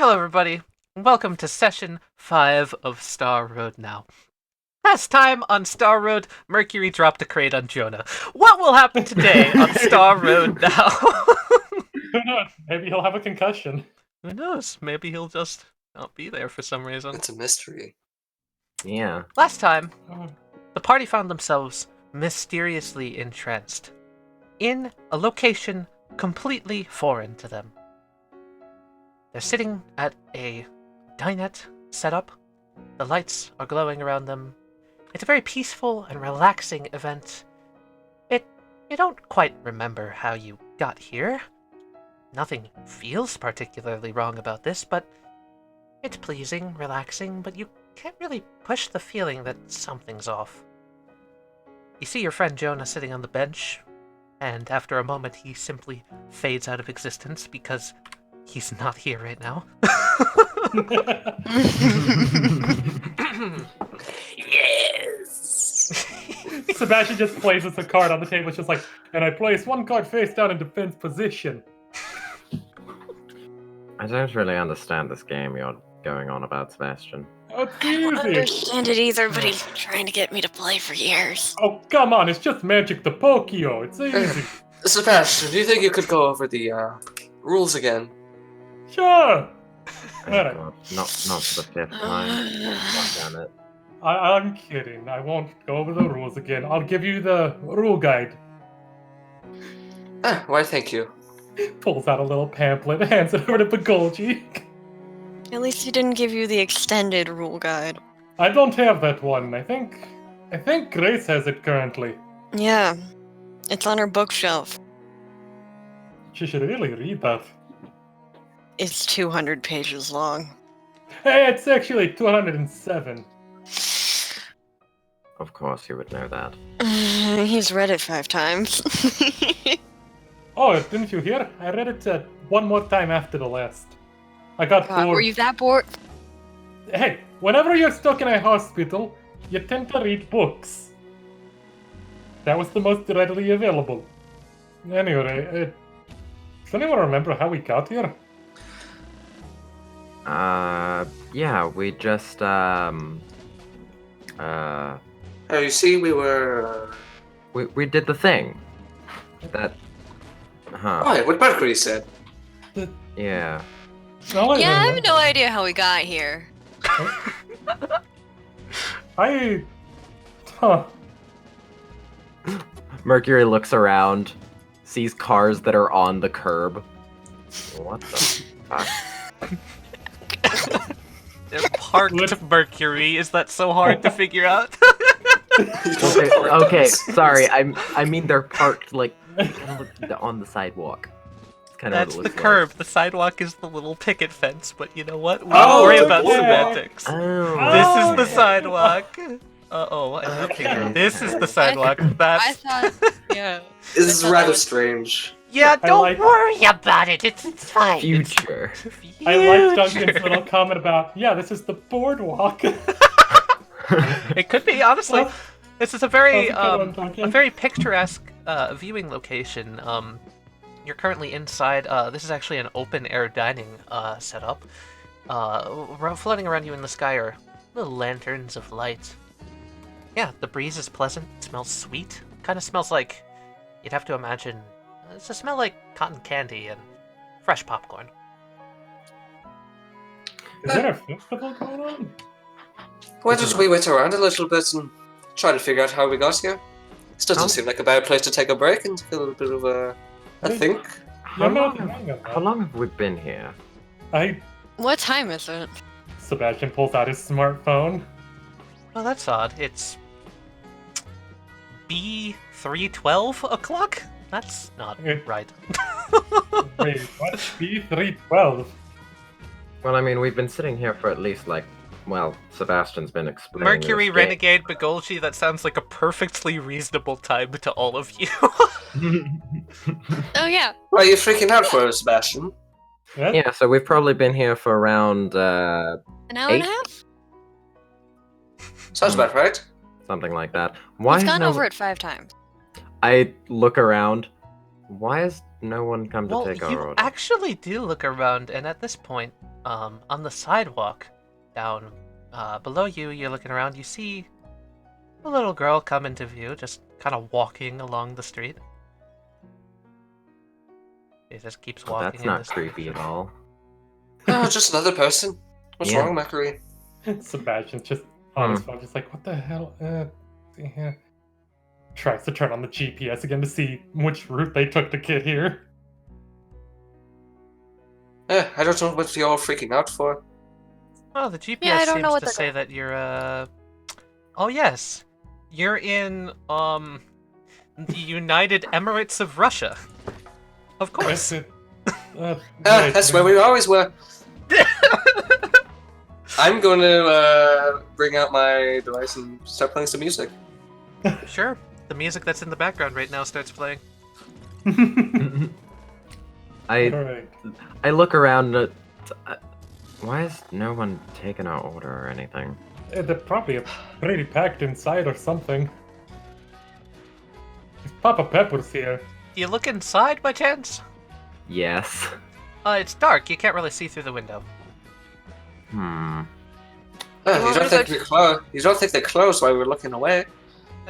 Hello, everybody, and welcome to Session 5 of Star Road Now. Last time on Star Road, Mercury dropped a crate on Jonah. What will happen today on Star Road Now? Who knows? Maybe he'll have a concussion. Who knows? Maybe he'll just not be there for some reason. It's a mystery. Yeah. Last time, the party found themselves mysteriously entranced in a location completely foreign to them. They're sitting at a dinette setup. The lights are glowing around them. It's a very peaceful and relaxing event. You don't quite remember how you got here. Nothing feels particularly wrong about this, but it's pleasing, relaxing, but you can't really push the feeling that something's off. You see your friend Jonah sitting on the bench, and after a moment he simply fades out of existence because he's not here right now. Yes! Sebastian just places a card on the table. It's just like, and I place one card face down in defense position. I don't really understand this game you're going on about, Sebastian. Oh, it's I don't easy. understand it either, but he's been trying to get me to play for years. Oh, come on. It's just Magic the Pokio. It's easy. Sebastian, do you think you could go over the rules again? Sure. Oh, Alright. God. Not for the fifth time. God damn it. I'm kidding. I won't go over the rules again. I'll give you the rule guide. Why, thank you. Pulls out a little pamphlet, hands it over to Begolji. At least he didn't give you the extended rule guide. I don't have that one. I think Grace has it currently. Yeah, it's on her bookshelf. She should really read that. It's 200 pages long. Hey, it's actually 207. Of course you would know that. He's read it 5 times. Oh, didn't you hear? I read it one more time after the last. I got God, bored. were you that bored? Hey, whenever you're stuck in a hospital, you tend to read books. That was the most readily available. Anyway, does anyone remember how we got here? Yeah, we just, Oh, you see, we were... we did the thing. That, Oh, what Mercury said. yeah. All I Yeah, I have remember- no idea how we got here. Huh. Mercury looks around, sees cars that are on the curb. What the fuck? They're parked Mercury. Is that so hard to figure out? Okay, sorry, I mean they're parked, like, kind of on the sidewalk. Kind of That's what the it looks curb. The sidewalk is the little picket fence, but you know what? We Oh, don't worry about yeah. semantics. Like. This is Oh, the yeah. sidewalk. Uh-oh, Okay. this is the sidewalk. That's... I thought, yeah. This is I thought rather that was- strange. Yeah, I don't like- worry about it. It's fine. Future. I like Duncan's Future. little comment about, yeah, this is the boardwalk. It could be, honestly. This is a very, That was a good one, Duncan. a very picturesque viewing location. You're currently inside. This is actually an open-air dining setup. Floating around you in the sky are little lanterns of light. Yeah, the breeze is pleasant. It smells sweet. Kind of smells like you'd have to imagine. It's a smell like cotton candy and fresh popcorn. Is there a festival going on? Why don't we wait around a little bit and try to figure out how we got here? This doesn't seem like a bad place to take a break and take a little bit of a think. How You're not long, wrong on how that. long have we been here? What time is it? Sebastian pulls out his smartphone. Well, that's odd. It's B3:12 o'clock? That's not It- right. Wait, what? B312. Well, I mean, we've been sitting here for at least, like, well, Sebastian's been explaining Mercury, this game. Renegade, Begolji, that sounds like a perfectly reasonable time to all of you. Oh, yeah. Why are you freaking out for, Sebastian? Yeah, so we've probably been here for around, An hour and a 8? half? Sounds about right. something like that. Why We've has gone no- over it 5 times. I look around. Why has no one come to Well, take our you order? actually do look around, and at this point, on the sidewalk down below you, you're looking around, you see a little girl come into view, just kind of walking along the street. She just keeps walking That's in not the street. creepy at all. Oh, just another person. What's Yeah. wrong, Mercury? Sebastian's just on his phone, just like, what the hell? Yeah. Tries to turn on the GPS again to see which route they took to get here. I don't know what you're all freaking out for. Oh, the GPS Yeah, I don't know seems what to the say that you're, Oh, yes. You're in, the United Emirates of Russia. Of course. That's where we always were. I'm going to bring out my device and start playing some music. Sure. The music that's in the background right now starts playing. Alright. I look around. Why has no one taken our order or anything? They're probably pretty packed inside or something. If Papa Pepper's here. You look inside by chance? Yes. It's dark. You can't really see through the window. You want don't me to think go we close? You don't think they closed while we were looking away?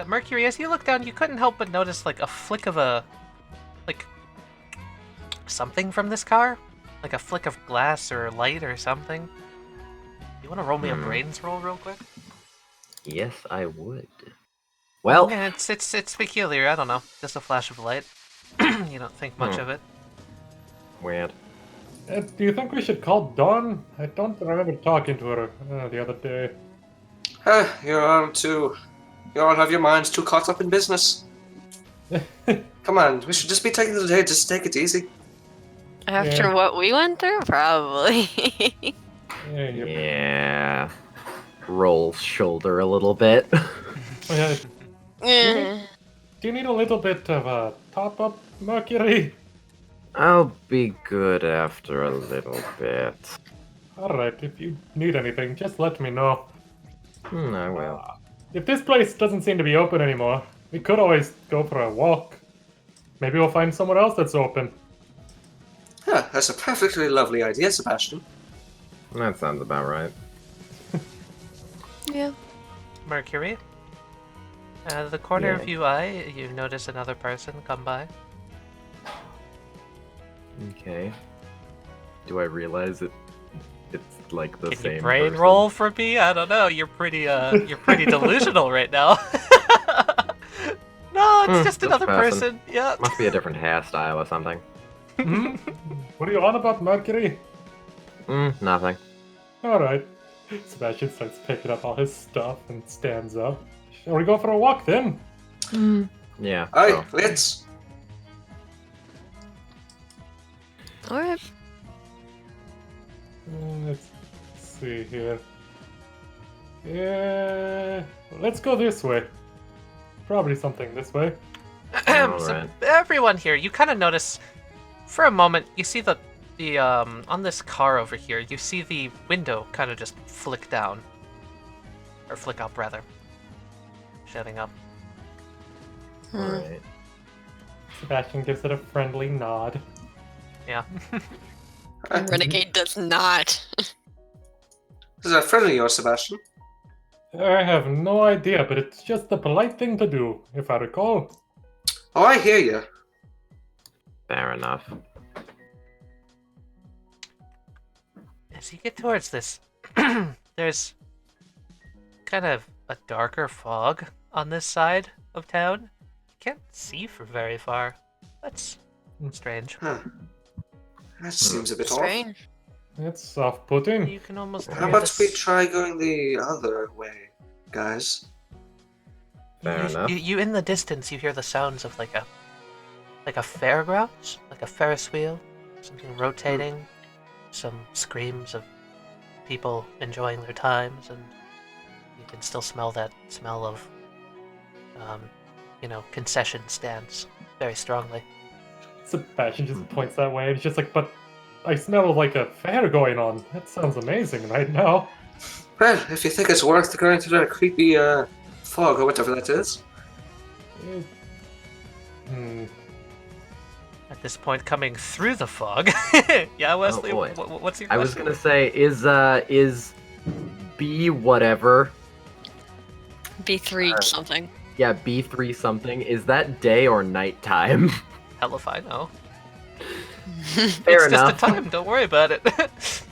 Mercury, as you look down, you couldn't help but notice, like, a flick of something from this car? Like a flick of glass or light or something? You want to roll me a brains roll real quick? Yes, I would. Well, Yeah, it's peculiar. I don't know. Just a flash of light. You don't think much of it. weird. Do you think we should call Dawn? I don't remember talking to her the other day. You all have your minds too caught up in business. Come on, we should just be taking the day. Just take it easy. After what we went through, probably. Yeah. Rolls shoulder a little bit. Eh. Do you need a little bit of a top-up, Mercury? I'll be good after a little bit. Alright, if you need anything, just let me know. I will. If this place doesn't seem to be open anymore, we could always go for a walk. Maybe we'll find somewhere else that's open. That's a perfectly lovely idea, Sebastian. That sounds about right. Yeah. Mercury. Out of the corner of Yeah. your eye, you notice another person come by. Okay. Do I realize it's like the Can same you brain person? roll for me? I don't know. You're pretty delusional right now. No, it's just This another person. person. Yeah. Must be a different hairstyle or something. Hmm? What are you on about, Mercury? Nothing. Alright. Sebastian starts picking up all his stuff and stands up. Shall we go for a walk then? Yeah. Aye, so- let's. Alright. Let's see here. Yeah, let's go this way. Probably something this way. So Alright. everyone here, you kind of notice for a moment. You see the on this car over here. You see the window kind of just flick down, or flick up rather, shutting up. Alright. Sebastian gives it a friendly nod. Yeah. Renegade does not. Is that friendly of yours, Sebastian? I have no idea, but it's just the polite thing to do, if I recall. Oh, I hear you. Fair enough. As you get towards this, there's kind of a darker fog on this side of town. You can't see for very far. That's strange. Huh. That seems a bit off. Strange. It's off-putting. You can almost How hear about this- we try going the other way, guys? Fair enough. You in the distance, you hear the sounds of like a fairgrounds, like a Ferris wheel, something rotating, some screams of people enjoying their times, and you can still smell that smell of, concession stands very strongly. Sebastian just points that way and he's just like, but I smell like a fair going on. That sounds amazing right now. Well, if you think it's worth going through that creepy fog or whatever that is. this point coming through the fog. Yeah, Wesley, boy. what's your I was question? gonna say, is B whatever? B3 something. Yeah, B3 something. Is that day or nighttime? Hell if I know. Fair It's enough. just a time, don't worry about it.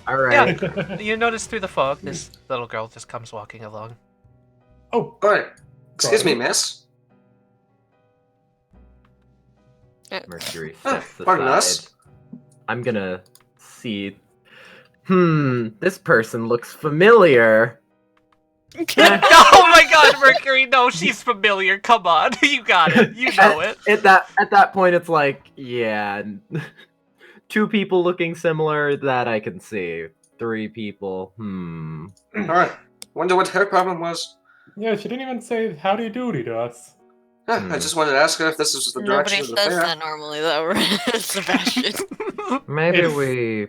All right. You notice through the fog, this little girl just comes walking along. Oh, Alright. Excuse me, Sorry. miss. Mercury Ah, steps pardon aside. us. I'm gonna see. This person looks familiar. Oh my god, Mercury, no, she's familiar. Come on, you got it. You know it. At that point, it's like, yeah, 2 people looking similar, that I can see. 3 people, Alright. Wonder what her problem was. yeah, she didn't even say howdy doody to us. I just wanted to ask her if this was the direction Nobody of the says fair. that normally, though, right? Sebastian. Maybe If- we.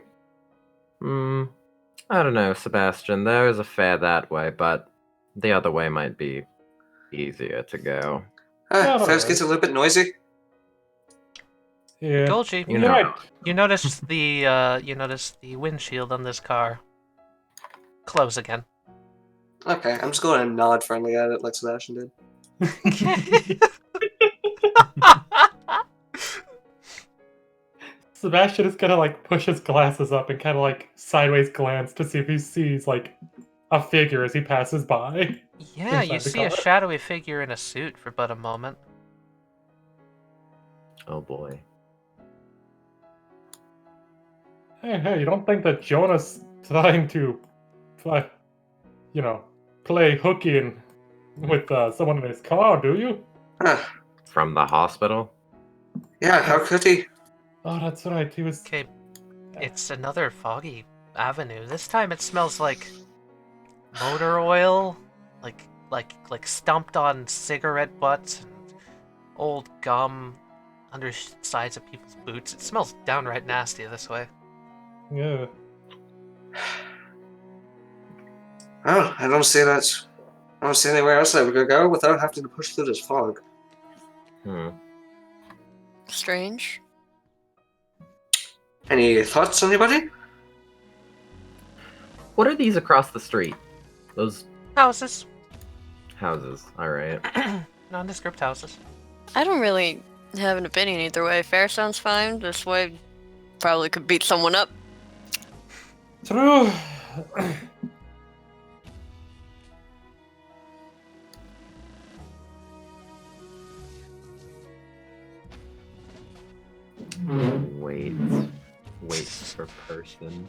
I don't know, Sebastian. There is a fair that way, but the other way might be easier to go. Yeah, Fairs alright. gets a little bit noisy. Yeah. Golgi, You You're know. right. you notice the windshield on this car close again. Okay, I'm just going to nod friendly at it like Sebastian did. Sebastian is gonna like push his glasses up and kind of like sideways glance to see if he sees like a figure as he passes by. Yeah, you Inside the see a car. shadowy figure in a suit for but a moment. Oh boy. Hey, you don't think that Jonah's trying to, play hooky with someone in his car, do you? Huh. From the hospital? Yeah, how could he? Oh, that's right. He was. Okay, it's another foggy avenue. This time it smells like motor oil, like stumped on cigarette butts and old gum undersides of people's boots. It smells downright nasty this way. Yeah. Oh, I don't see that. I don't see anywhere else that we could go without having to push through this fog. Strange. Any thoughts, anybody? What are these across the street? Those Houses. houses. Alright. Nondescript houses. I don't really have an opinion either way. Fair sounds fine. This way, probably could beat someone up. True. Wait for person.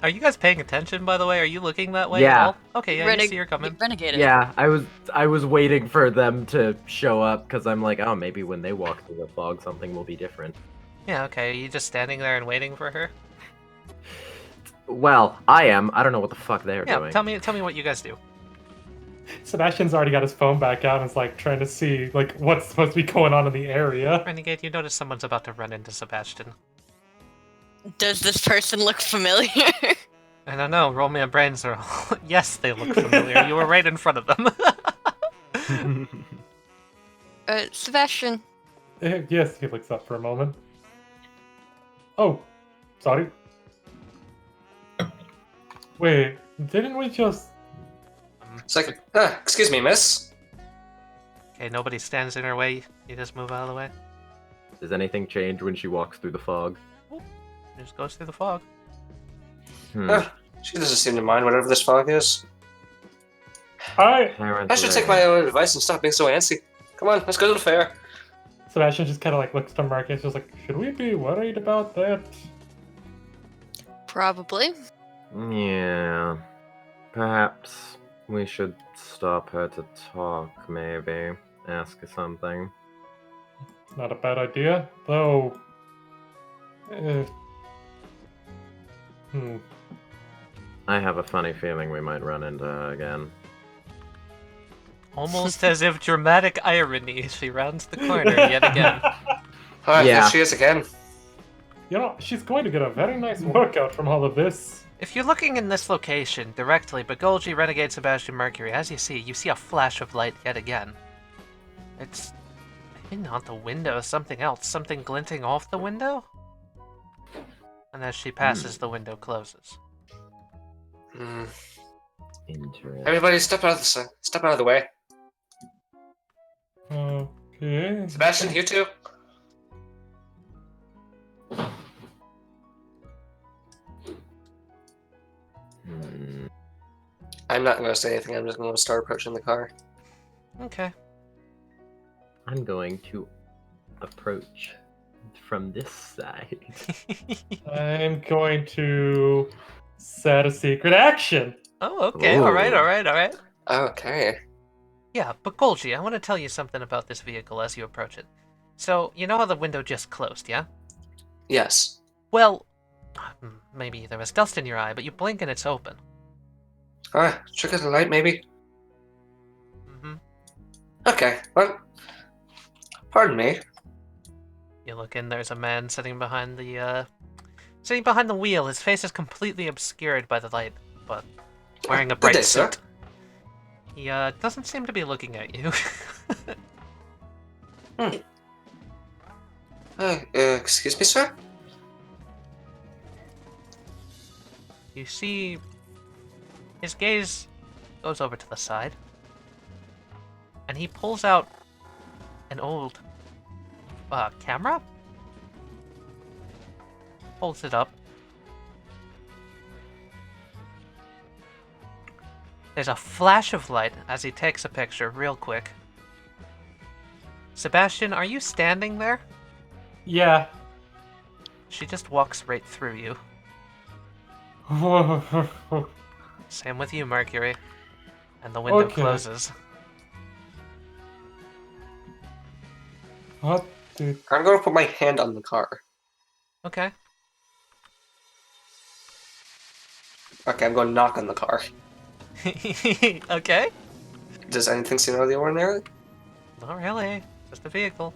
Are you guys paying attention, by the way? Are you looking that way Yeah. at all? Okay, yeah, you see her coming. Renegade. Yeah, I was waiting for them to show up because I'm like, oh, maybe when they walk through the fog, something will be different. Yeah, okay. Are you just standing there and waiting for her? Well, I am. I don't know what the fuck they're Yeah, doing. tell me what you guys do. Sebastian's already got his phone back out and is like trying to see like what's supposed to be going on in the area. Renegade, you notice someone's about to run into Sebastian. Does this person look familiar? I don't know, roll me a brains roll. Yes, they look familiar. You were right in front of them. Sebastian. Yes, he looks up for a moment. Oh, sorry. Wait, didn't we just... It's like, excuse me, miss. Okay, nobody stands in her way. You just move out of the way. Does anything change when she walks through the fog? Just goes through the fog. She doesn't seem to mind whatever this fog is. I I should take my own advice and stop being so antsy. Come on, let's go to the fair. Sebastian just kind of like looks to Mark and is just like, should we be worried about that? Probably. Yeah. Perhaps we should stop her to talk, maybe. Ask her something. Not a bad idea, though. I have a funny feeling we might run into her again. Almost as if dramatic irony, she rounds the corner yet again. Alright, Yeah. there she is again. You know, she's going to get a very nice workout from all of this. If you're looking in this location directly, Begolji, Renegade, Sebastian, Mercury, as you see a flash of light yet again. It's Maybe not the window, something else. Something glinting off the window? And as she passes, the window closes. Hmm. Interesting. Everybody, step out of the way. Okay. Sebastian, you too. Hmm. I'm not going to say anything. I'm just going to start approaching the car. Okay. I'm going to approach from this side. I'm going to set a secret action. Oh, okay. Alright, Ooh. alright. Okay. Yeah, Begolji, I want to tell you something about this vehicle as you approach it. So, you know how the window just closed, yeah? Yes. Well, maybe there was dust in your eye, but you blink and it's open. Trick of the light, maybe? Mm-hmm. Okay, well, pardon me. You look in, there's a man sitting behind the wheel. His face is completely obscured by the light, but wearing a Good bright day, sir. suit. He, doesn't seem to be looking at you. Excuse me, sir? You see, his gaze goes over to the side, and he pulls out an old, camera? Holds it up. There's a flash of light as he takes a picture real quick. Sebastian, are you standing there? Yeah. She just walks right through you. Same with you, Mercury. And the window Okay. closes. What the... I'm going to put my hand on the car. Okay. Okay, I'm going to knock on the car. Okay. Does anything seem out of the ordinary? Not really. Just a vehicle.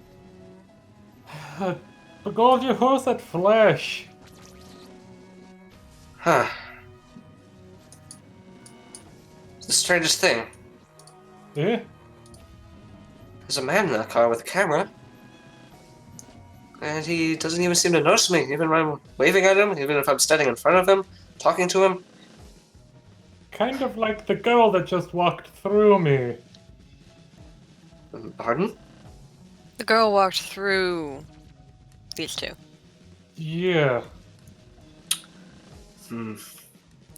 Begolji, who's that flash? Huh. It's the strangest thing. Eh? There's a man in that car with a camera. And he doesn't even seem to notice me, even when I'm waving at him, even if I'm standing in front of him, talking to him. Kind of like the girl that just walked through me. Pardon? The girl walked through these two. Yeah.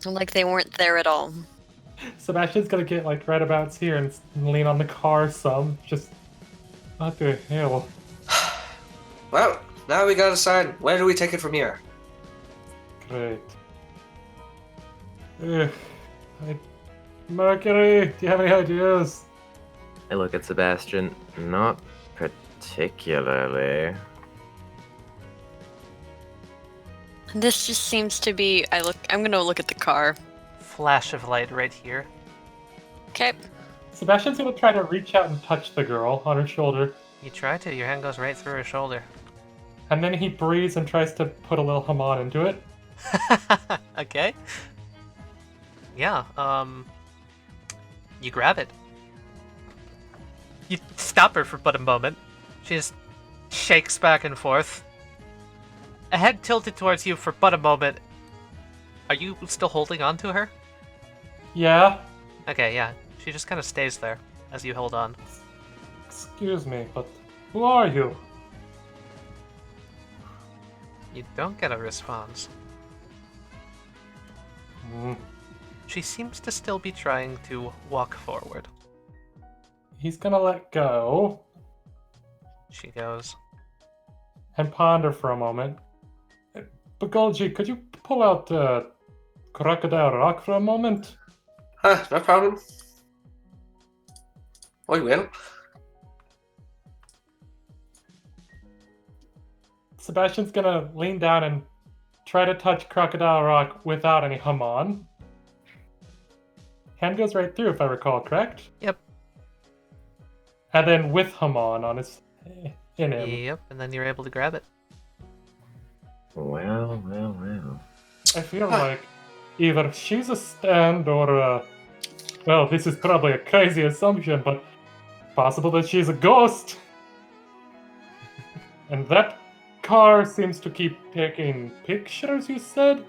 Like they weren't there at all. Sebastian's gonna get like right about here and lean on the car some. Just what the hell? Well, now we gotta decide, where do we take it from here? Great. Mercury, do you have any ideas? I look at Sebastian. Not particularly. This just seems to be. I'm gonna look at the car. Flash of light right here. Okay. Sebastian's gonna try to reach out and touch the girl on her shoulder, You try to, your hand goes right through her shoulder. and then he breathes and tries to put a little hamon into it. Okay. Yeah, you grab it. You stop her for but a moment. She just shakes back and forth. A head tilted towards you for but a moment. Are you still holding on to her? Yeah. Okay, yeah. She just kind of stays there as you hold on. Excuse me, but who are you? You don't get a response. She seems to still be trying to walk forward. He's gonna let go She goes, and ponder for a moment. Begolji, could you pull out Crocodile Rock for a moment? No problem. I will. Sebastian's gonna lean down and try to touch Crocodile Rock without any hamon. Hand goes right through, if I recall, correct? Yep. And then with hamon on his in him. yep, and then you're able to grab it. Well. I feel like either she's a stand or well, this is probably a crazy assumption, but possible that she's a ghost. And that car seems to keep taking pictures, you said?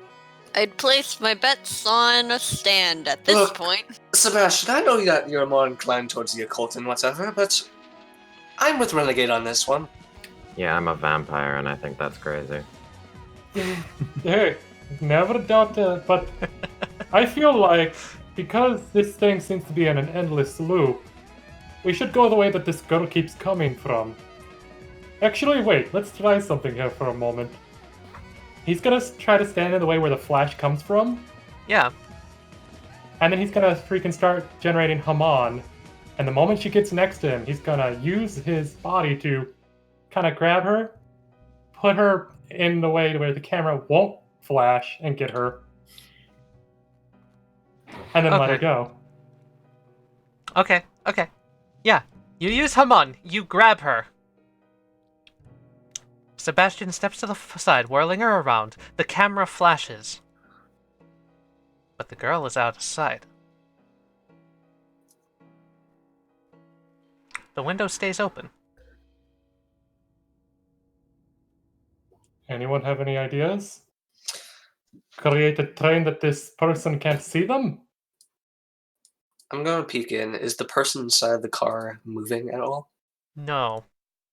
I'd place my bets on a stand at this Look. point. Sebastian, I know that you're more inclined towards the occult and whatever, but I'm with Renegade on this one. Yeah, I'm a vampire, and I think that's crazy. Hey, never doubt that, but I feel like because this thing seems to be in an endless loop, we should go the way that this girl keeps coming from. Actually, wait, let's try something here for a moment. He's gonna try to stand in the way where the flash comes from, Yeah. and then he's gonna freaking start generating Haman. And the moment she gets next to him, he's gonna use his body to kind of grab her, put her in the way where the camera won't flash and get her, and then let her Okay. go. Okay. Yeah. You use Haman. You grab her. Sebastian steps to the side, whirling her around. The camera flashes. But the girl is out of sight. The window stays open. Anyone have any ideas? Create a train that this person can't see them? I'm gonna peek in. Is the person inside the car moving at all? No.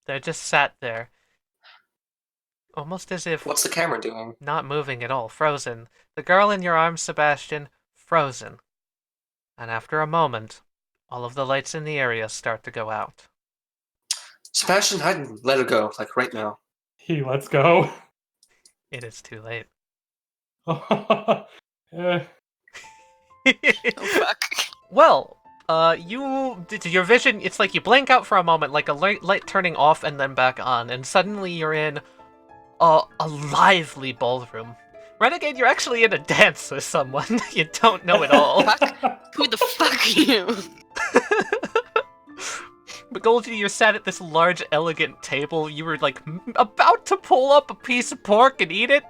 They're just sat there. Almost as if What's the camera doing? not moving at all, frozen. The girl in your arms, Sebastian, frozen. And after a moment, all of the lights in the area start to go out. Sebastian, I'd let her go, like right now. He lets go. It is too late. Eh, Oh fuck. Well, your vision, it's like you blink out for a moment, like a light turning off and then back on, and suddenly you're in a lively ballroom. Renegade, you're actually in a dance with someone you don't know at all. Fuck. Who the fuck are you? Begolji, you're sat at this large, elegant table. You were, like, about to pull up a piece of pork and eat it.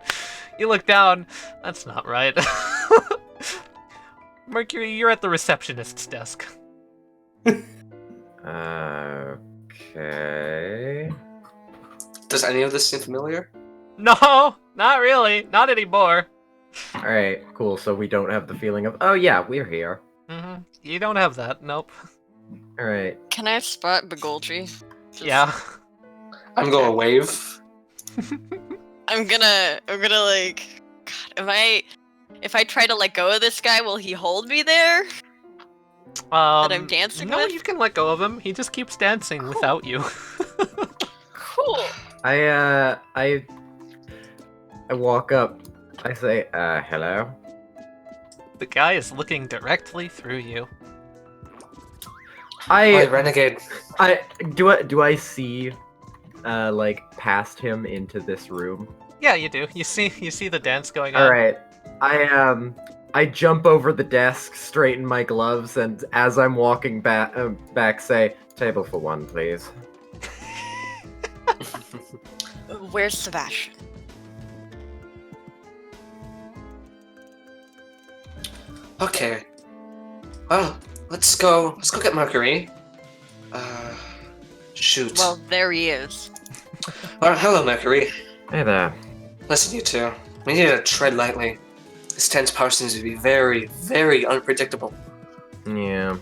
You look down. That's not right. Mercury, you're at the receptionist's desk. Okay. Does any of this seem familiar? No, not really. Not anymore. Alright, cool. So we don't have the feeling of, oh yeah, we're here. You don't have that. Nope. Alright. Can I spot Begolji? Just- Yeah. I'm going wave. I'm gonna like, God, if I try to let go of this guy, will he hold me there? That I'm dancing no, with? you can let go of him. He just keeps dancing without you. Cool. I walk up. I say, hello? The guy is looking directly through you. Hi, Renegade. Do I see, like, past him into this room? Yeah, you do. You see the dance going on. Alright. I jump over the desk, straighten my gloves, and as I'm walking back say, table for one, please. Where's Sebastian? Okay. Well, let's go get Mercury. Shoot. Well, there he is. Well, hello, Mercury. Hey there. Listen, you two. We need to tread lightly. This tense power seems to be very, very unpredictable. Yeah.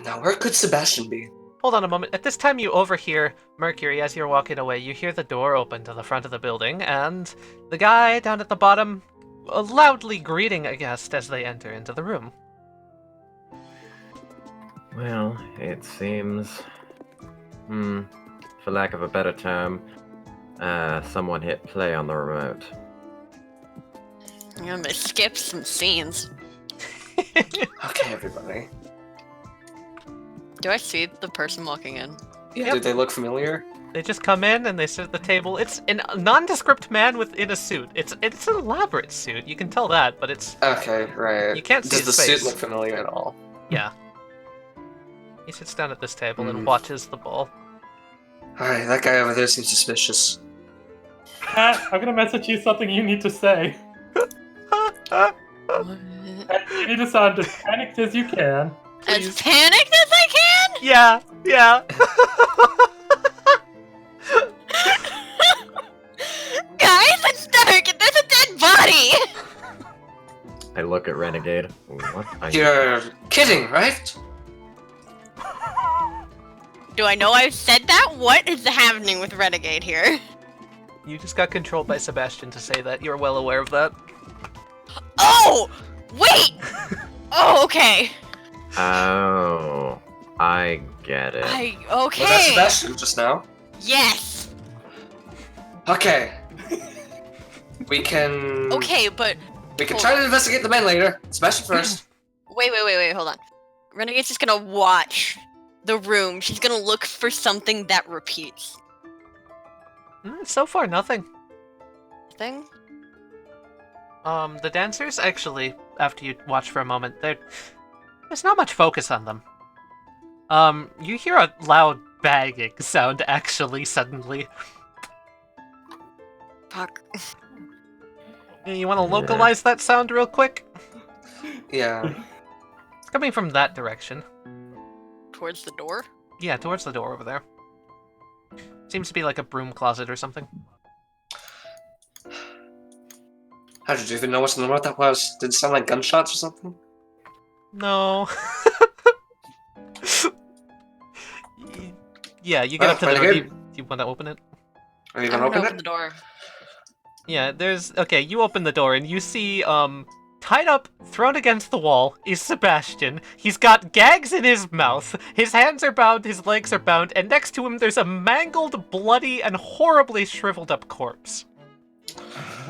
Now, where could Sebastian be? Hold on a moment. At this time, you overhear Mercury as you're walking away. You hear the door open to the front of the building, and the guy down at the bottom loudly greeting a guest as they enter into the room. Well, it seems... for lack of a better term, someone hit play on the remote. I'm gonna skip some scenes. Okay, everybody. Do I see the person walking in? Yeah, Yep. did they look familiar? They just come in and they sit at the table. It's a nondescript man in a suit. It's an elaborate suit. You can tell that, but it's Okay, right. You can't see Does his the face. suit look familiar at all? yeah. He sits down at this table and watches the ball. Alright, that guy over there seems suspicious. Pat, I'm gonna message you something you need to say. You need to sound as panicked as you can. As panicked as I can? Yeah. I look at Renegade. What? You're kidding, right? Do I know I've said that? What is happening with Renegade here? You just got controlled by Sebastian to say that. You're well aware of that. Oh! Wait! Oh, okay. Oh, I get it. Okay. Was that Sebastian just now? Yes. Okay. We can... Okay, but We can hold try on. to investigate the men later. Sebastian first. wait, hold on. Renegade's just gonna watch the room. She's gonna look for something that repeats. So far, nothing. Thing? The dancers, actually, after you watch for a moment, there's not much focus on them. You hear a loud banging sound, actually, suddenly. Fuck. You want to localize that sound real quick? Yeah. It's coming from that direction. Towards the door? Yeah, towards the door over there. Seems to be like a broom closet or something. How did you even know what that was? Did it sound like gunshots or something? No. Yeah, you get up to the door. Renegade? Do you want to open it? Are you I'm gonna gonna open open it? the door. Yeah, okay, you open the door and you see, tied up, thrown against the wall, is Sebastian. He's got gags in his mouth, his hands are bound, his legs are bound, and next to him there's a mangled, bloody, and horribly shriveled up corpse.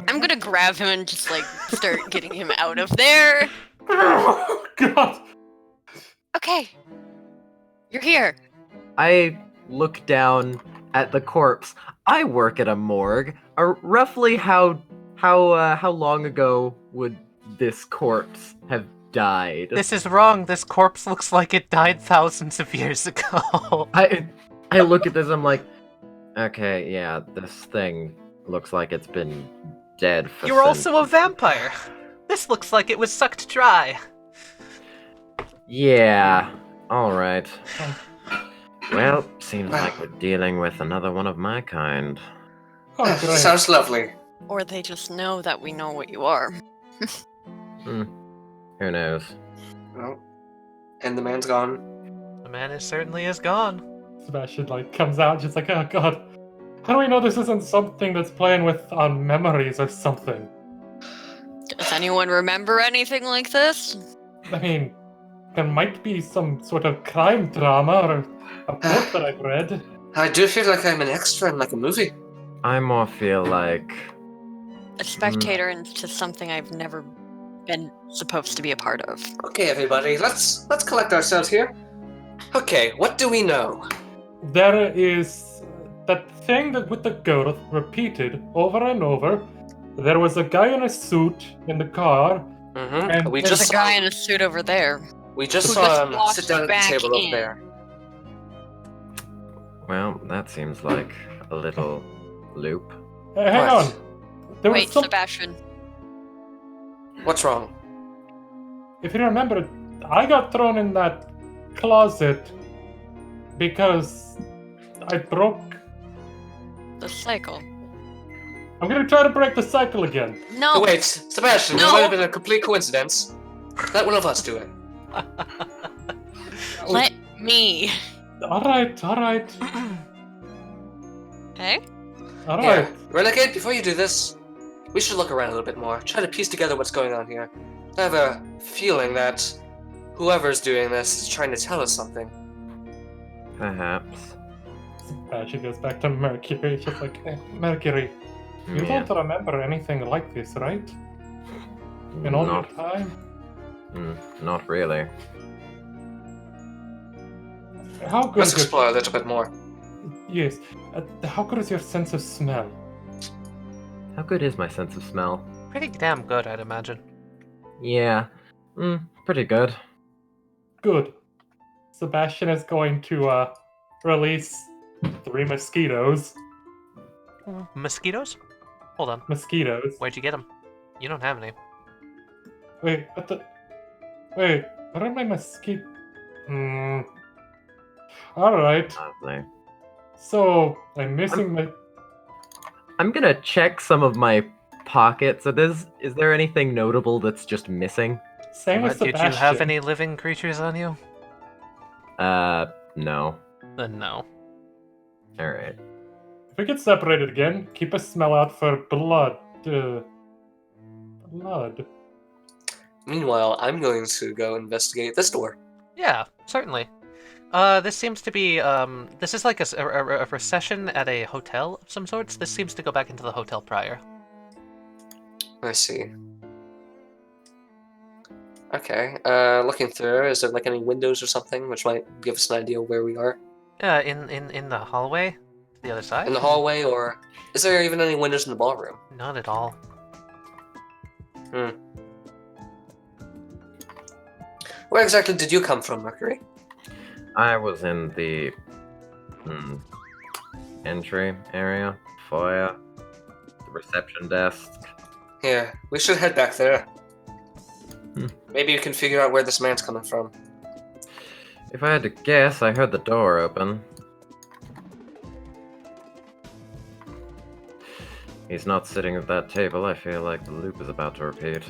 I'm gonna grab him and just like start getting him out of there. Oh, God. Okay. You're here. I look down at the corpse. I work at a morgue. Roughly how long ago would this corpse have died? This is wrong, this corpse looks like it died thousands of years ago. I look at this, I'm like, okay, yeah, this thing looks like it's been dead for You're also a vampire. This looks like it was sucked dry. Yeah, alright. Well, seems like we're dealing with another one of my kind. Oh, great. Sounds lovely. Or they just know that we know what you are. Who knows? Well, and the man's gone. The man certainly is gone. Sebastian like comes out just like, oh God. How do we know this isn't something that's playing with our memories or something? Does anyone remember anything like this? I mean, there might be some sort of crime drama or a book that I've read. I do feel like I'm an extra in like a movie. I more feel like A spectator into something I've never been supposed to be a part of. Okay, everybody, let's collect ourselves here. Okay, what do we know? There is that thing that with the girl repeated over and over. There was a guy in a suit in the car. Mm-hmm. And We There's just a guy in a suit over there. we just who saw just him walked sit down at the back table in. over there. well, that seems like a little loop. Hang What? on. There Wait, was some. Sebastian. What's wrong? If you remember, I got thrown in that closet because I broke. The cycle. I'm gonna try to break the cycle again. No. Wait, Sebastian, No. that might have been a complete coincidence. Let one of us do it. Let me. Alright. Hey? Alright. Yeah. Renegade, before you do this, we should look around a little bit more. Try to piece together what's going on here. I have a feeling that whoever's doing this is trying to tell us something. Perhaps. She goes back to Mercury. She's like, Mercury, you Yeah. don't remember anything like this, right? In all your Not, time? not really. How good Let's is your... explore a little bit more. Yes. How good is your sense of smell? How good is my sense of smell? Pretty damn good, I'd imagine. Yeah. Pretty good. Good. Sebastian is going to release 3 mosquitoes. Mosquitoes? Hold on. Mosquitoes. Where'd you get them? You don't have any. Wait, wait, what are my mosquito? Alright. Lovely. So, I'm missing my... I'm gonna check some of my pocket. So is there anything notable that's just missing? Same with Did Sebastian. you have any living creatures on you? No. Then no. All right. If we get separated again, keep a smell out for blood. Blood. Meanwhile, I'm going to go investigate this door. Yeah, certainly. This seems to be, this is like a recession at a hotel of some sorts. This seems to go back into the hotel prior. I see. Okay, looking through, is there like any windows or something which might give us an idea where we are? In the hallway? To the other side? In the hallway, or is there even any windows in the ballroom? Not at all. Where exactly did you come from, Mercury? I was in the entry area, foyer, the reception desk. Here, we should head back there. Hmm. Maybe you can figure out where this man's coming from. If I had to guess, I heard the door open. He's not sitting at that table. I feel like the loop is about to repeat.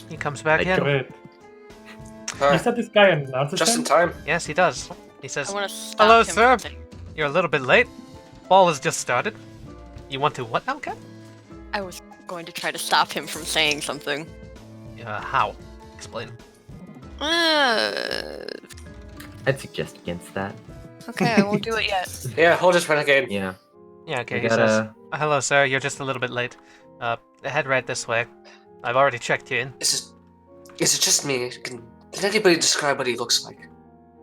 He comes back in. Great. You Alright, said this guy announces just in him? time. Yes, he does. He says, I want to stop "Hello, him sir. from saying- You're a little bit late. Ball has just started. You want to what now, Cat? I was going to try to stop him from saying something. How? Explain. Uh, I'd suggest against that. okay, I won't do it yet. Yeah, hold it, Renegade. Yeah. Yeah, okay, We he says, gotta. hello, sir. You're just a little bit late. Head right this way. I've already checked you in. Is it just me? Can anybody describe what he looks like?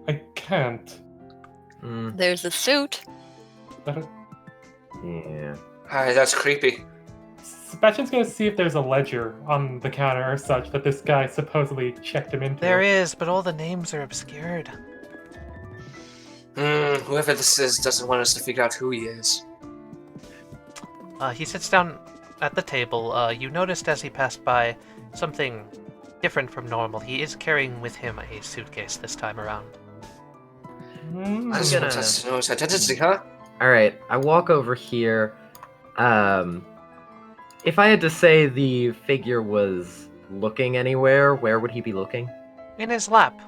I can't. There's a suit. Yeah. Alright, that's creepy. Sebastian's gonna see if there's a ledger on the counter or such that this guy supposedly checked him into. There is, but all the names are obscured. Whoever this is doesn't want us to figure out who he is. He sits down at the table. You noticed as he passed by something different from normal. He is carrying with him a suitcase this time around. Hmm. I just want us to know his identity, huh? Alright, I walk over here. If I had to say the figure was looking anywhere, where would he be looking? In his lap,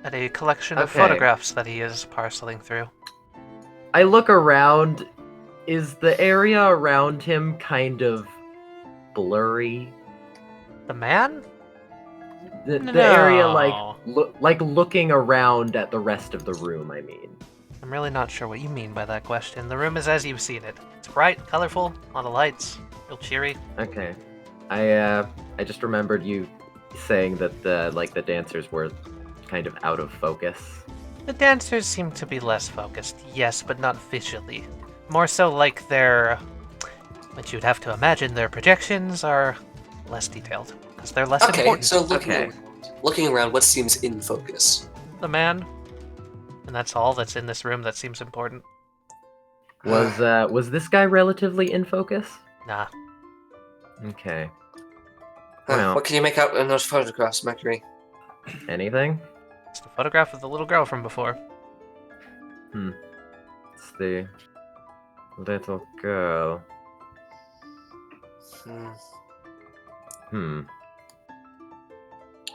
at a collection of Okay. photographs that he is parceling through. I look around. Is the area around him kind of blurry? The man? The area, No. like looking around at the rest of the room, I mean. I'm really not sure what you mean by that question. The room is as you've seen it. It's bright, colorful, a lot of lights, real cheery. Okay. I just remembered you saying that the dancers were kind of out of focus. The dancers seem to be less focused, yes, but not visually. More so like their... what you'd have to imagine, their projections are less detailed, because they're less Okay, important. so Okay. looking around, what seems in focus? The man, and that's all that's in this room that seems important. Was this guy relatively in focus? Nah. Okay. Well. What can you make out in those photographs, Mercury? Anything? It's the photograph of the little girl from before. It's the little girl.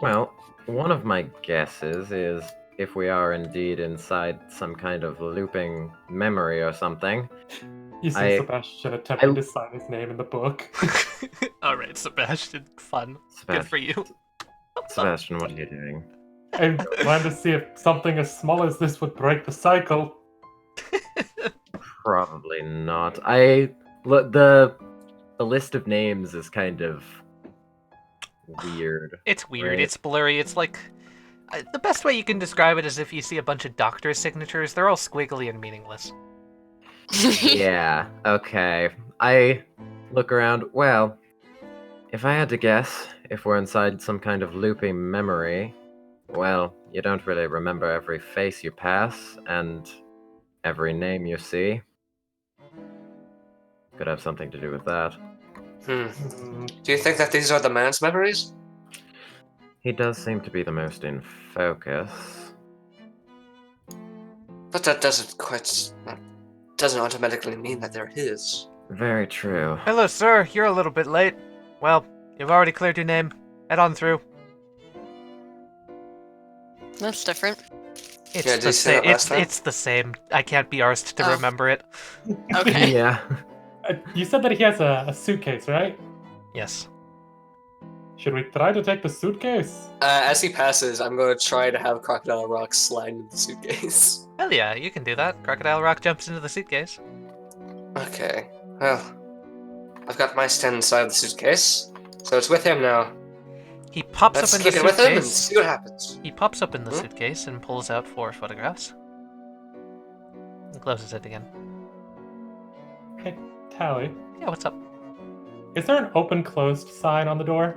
Well, one of my guesses is if we are indeed inside some kind of looping memory or something. You see I- Sebastian attempting to sign his name in the book. Alright, Sebastian. Fun. Good for you. Sebastian, what are you doing? I'm trying to see if something as small as this would break the cycle. Probably not. The list of names is kind of weird. It's weird. Right. It's blurry. It's like... the best way you can describe it is if you see a bunch of doctor signatures. They're all squiggly and meaningless. Yeah, okay. I look around. Well, if I had to guess, if we're inside some kind of looping memory, well, you don't really remember every face you pass and every name you see. Could have something to do with that. Do you think that these are the man's memories? He does seem to be the most in focus. But that doesn't automatically mean that they're his. Very true. Hello, sir. You're a little bit late. Well, you've already cleared your name. Head on through. That's different. It's Yeah, did the you say same. that last time? It's the same. I can't be arsed to Oh. remember it. Okay. Yeah. You said that he has a suitcase, right? Yes. Should we try to take the suitcase? As he passes, I'm going to try to have Crocodile Rock slide into the suitcase. Hell yeah, you can do that. Crocodile Rock jumps into the suitcase. Okay, well, I've got my stand inside the suitcase, so it's with him now. He pops Let's up in the keep it with him and suitcase. see what happens. He pops up in the Hmm? suitcase and pulls out 4 photographs. And closes it again. Hey, Tally, Yeah, what's up? is there an open-closed sign on the door?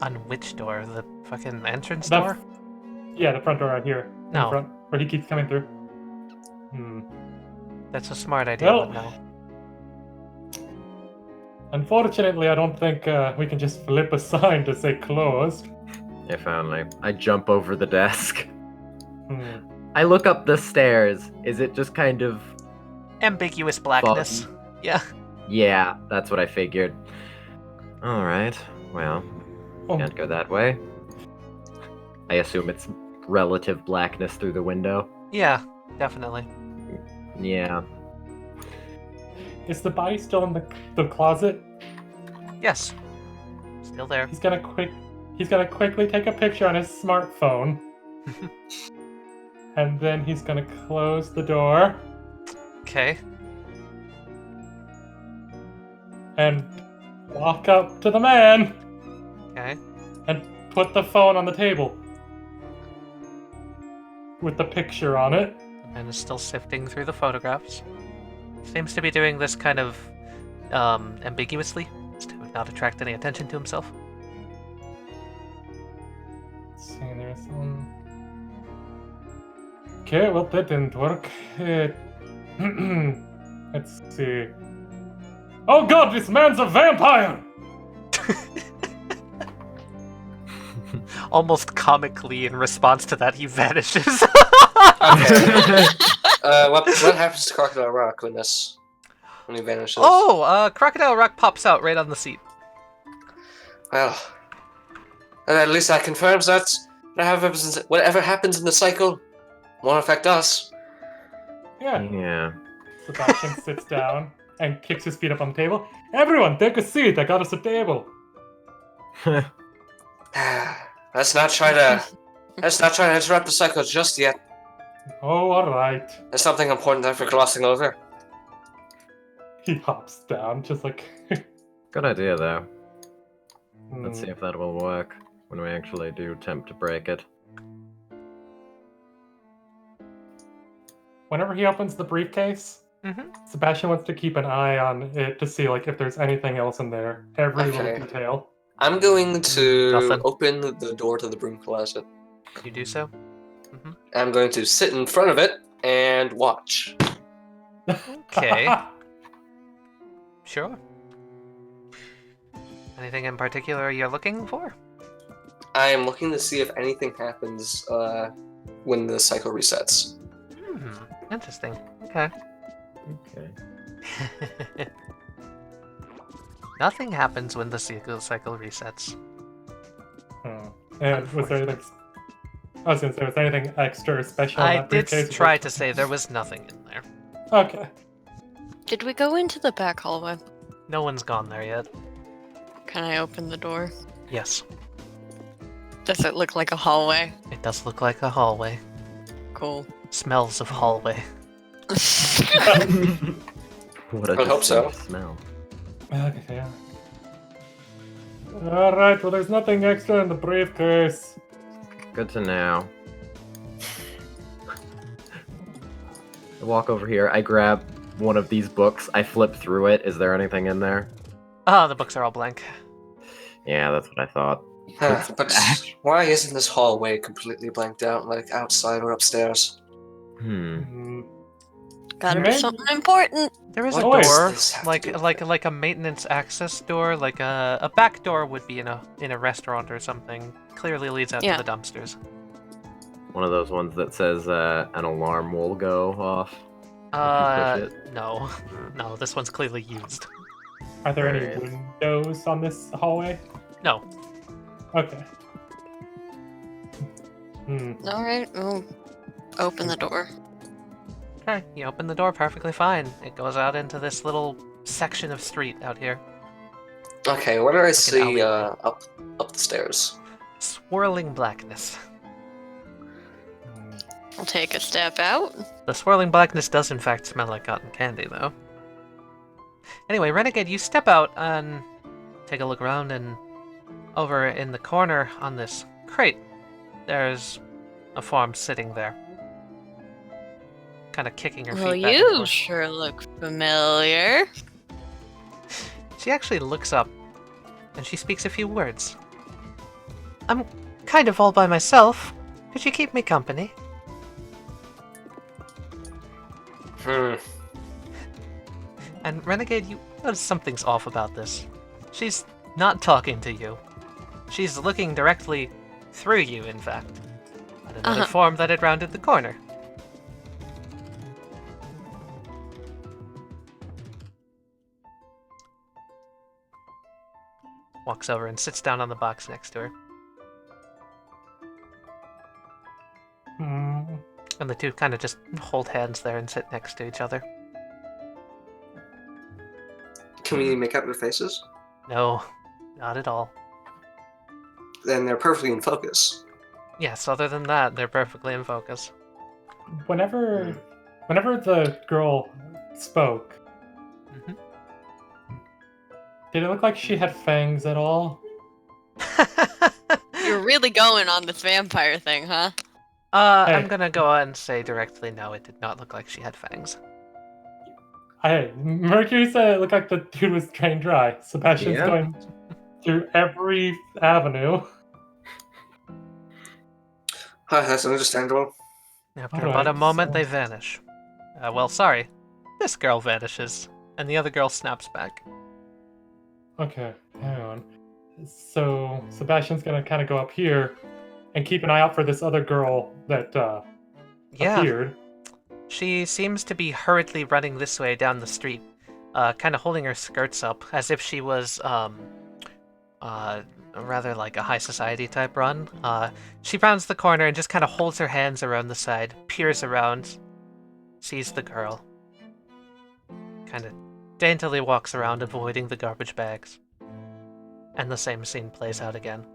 On which door? The fucking entrance The- door? Yeah, the front door right here. In No. front, where he keeps coming through. That's a smart idea, Well- but no. Unfortunately, I don't think we can just flip a sign to say closed. If only. I jump over the desk. Hmm. I look up the stairs. Is it just kind of... Ambiguous blackness. foggy? Yeah. Yeah, that's what I figured. Alright, well, Oh, can't go that way. I assume it's relative blackness through the window. Yeah, definitely. Yeah. is the body still in the closet? Yes. Still there. He's gonna quickly take a picture on his smartphone. And then he's gonna close the door Okay. and walk up to the man Okay. and put the phone on the table. With the picture on it. The man is still sifting through the photographs. Seems to be doing this kind of ambiguously, to not attract any attention to himself. Let's see, there's some. Okay, well, that didn't work. Let's see. Oh god, this man's a vampire! Almost comically, in response to that, he vanishes. Okay. What happens to Crocodile Rock when he vanishes? Crocodile Rock pops out right on the seat. Well, at least that confirms that whatever happens in the cycle won't affect us. Yeah. Yeah. Sebastian sits down and kicks his feet up on the table. Everyone, take a seat. I got us a table. Let's not try to interrupt the cycle just yet. Oh, alright. There's something important that we're glossing over. He hops down, just like. Good idea, though. Let's Hmm. see if that will work when we actually do attempt to break it. Whenever he opens the briefcase, Mm-hmm. Sebastian wants to keep an eye on it to see like if there's anything else in there. Every Okay. little detail. I'm going to Nothing. open the door to the broom closet. You do so? I'm going to sit in front of it and watch. Okay. Sure. Anything in particular you're looking for? I'm looking to see if anything happens when the cycle resets. Interesting. Okay. Okay. Nothing happens when the cycle resets. Hmm. And was there anything? I was gonna say, was there anything extra or special? in I that did briefcase? try to say there was nothing in there. Okay. Did we go into the back hallway? No one's gone there yet. Can I open the door? Yes, Does it look like a hallway? it does look like a hallway. Cool. Smells of hallway. What a I hope so. distinct smell. Okay. Yeah. All right. Well, there's nothing extra in the briefcase. Good to know. I walk over here, I grab one of these books, I flip through it. Is there anything in there? Ah, the books are all blank. Yeah, that's what I thought. But why isn't this hallway completely blanked out, like outside or upstairs? Hmm. Gotta be Maybe- something important. There is What a does door, this have to do with like a maintenance access door, like a back door would be in a restaurant or something. Clearly leads out Yeah. to the dumpsters. One of those ones that says an alarm will go off. If you push it. No, no, this one's clearly used. Are there any Alright. windows on this hallway? No. Okay. Alright, we'll open the door. Okay, you open the door perfectly fine. It goes out into this little section of street out here. Okay, what do I an see alleyway. up the stairs? Swirling blackness. We'll take a step out. The swirling blackness does in fact smell like cotton candy, though. Anyway, Renegade, you step out and take a look around, and over in the corner on this crate, there's a form sitting there. Kind of kicking her feet Well, back and you forth. sure look familiar. She actually looks up, and she speaks a few words. I'm kind of all by myself. Could you keep me company? And Renegade, you notice something's off about this. She's not talking to you. She's looking directly through you, in fact, at another form that had rounded the corner. Walks over and sits down on the box next to her. Hmm. And the two kind of just hold hands there and sit next to each other. Can we make out their faces? No, not at all. Then they're perfectly in focus. Yes, other than that, they're perfectly in focus. Whenever the girl spoke, Mhm. did it look like she had fangs at all? You're really going on this vampire thing, huh? I'm Hey. gonna go ahead and say directly no, it did not look like she had fangs. Mercury said it looked like the dude was drained dry. Sebastian's Yeah. going through every avenue. That's understandable. After Alright, about a moment, so- they vanish. Well, sorry. This girl vanishes, and the other girl snaps back. Okay, hang on. So Sebastian's gonna kind of go up here and keep an eye out for this other girl that Yeah, appeared. she seems to be hurriedly running this way down the street, kind of holding her skirts up, as if she was, rather like a high society type run. She rounds the corner and just kind of holds her hands around the side, peers around, sees the girl, kind of daintily walks around, avoiding the garbage bags. And the same scene plays out again.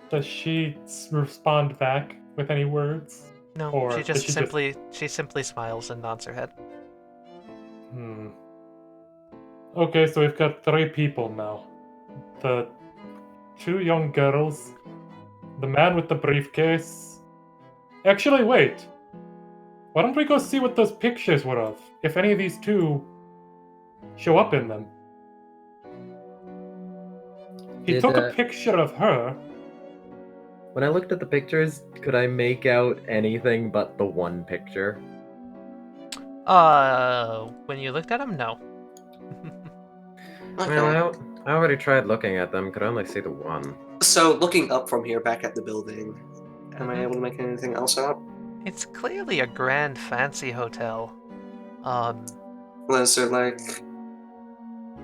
Does she respond back with any words? No, Or she did just she she simply smiles and nods her head. Okay, so we've got 3 people now. The 2 young girls, the man with the briefcase. Actually, wait. Why don't we go see what those pictures were of? If any of these 2 show up in them. He Did, took a picture of her. When I looked at the pictures, could I make out anything but the one picture? When you looked at him, no. Okay. Well, I already tried looking at them, could only see the one. So looking up from here, back at the building, am I Mhm. able to make anything else out? It's clearly a grand, fancy hotel. Was there like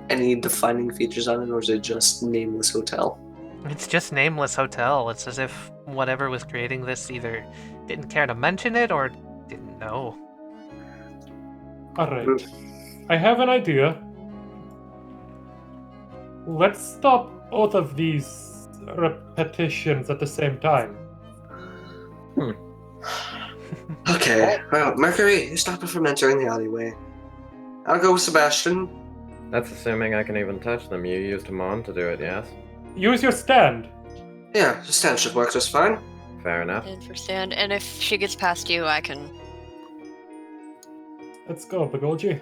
any defining features on it, or is it just nameless hotel? It's just nameless hotel. It's as if whatever was creating this either didn't care to mention it or didn't know. Alright. I have an idea. Let's stop both of these repetitions at the same time. Okay, well, Mercury, you stop it from entering the alleyway. I'll go with Sebastian. That's assuming I can even touch them. You used them on to do it, yes? Use your stand. Yeah, the stand should work just fine. Fair enough. And for stand, and if she gets past you, I can. Let's go, Begolji.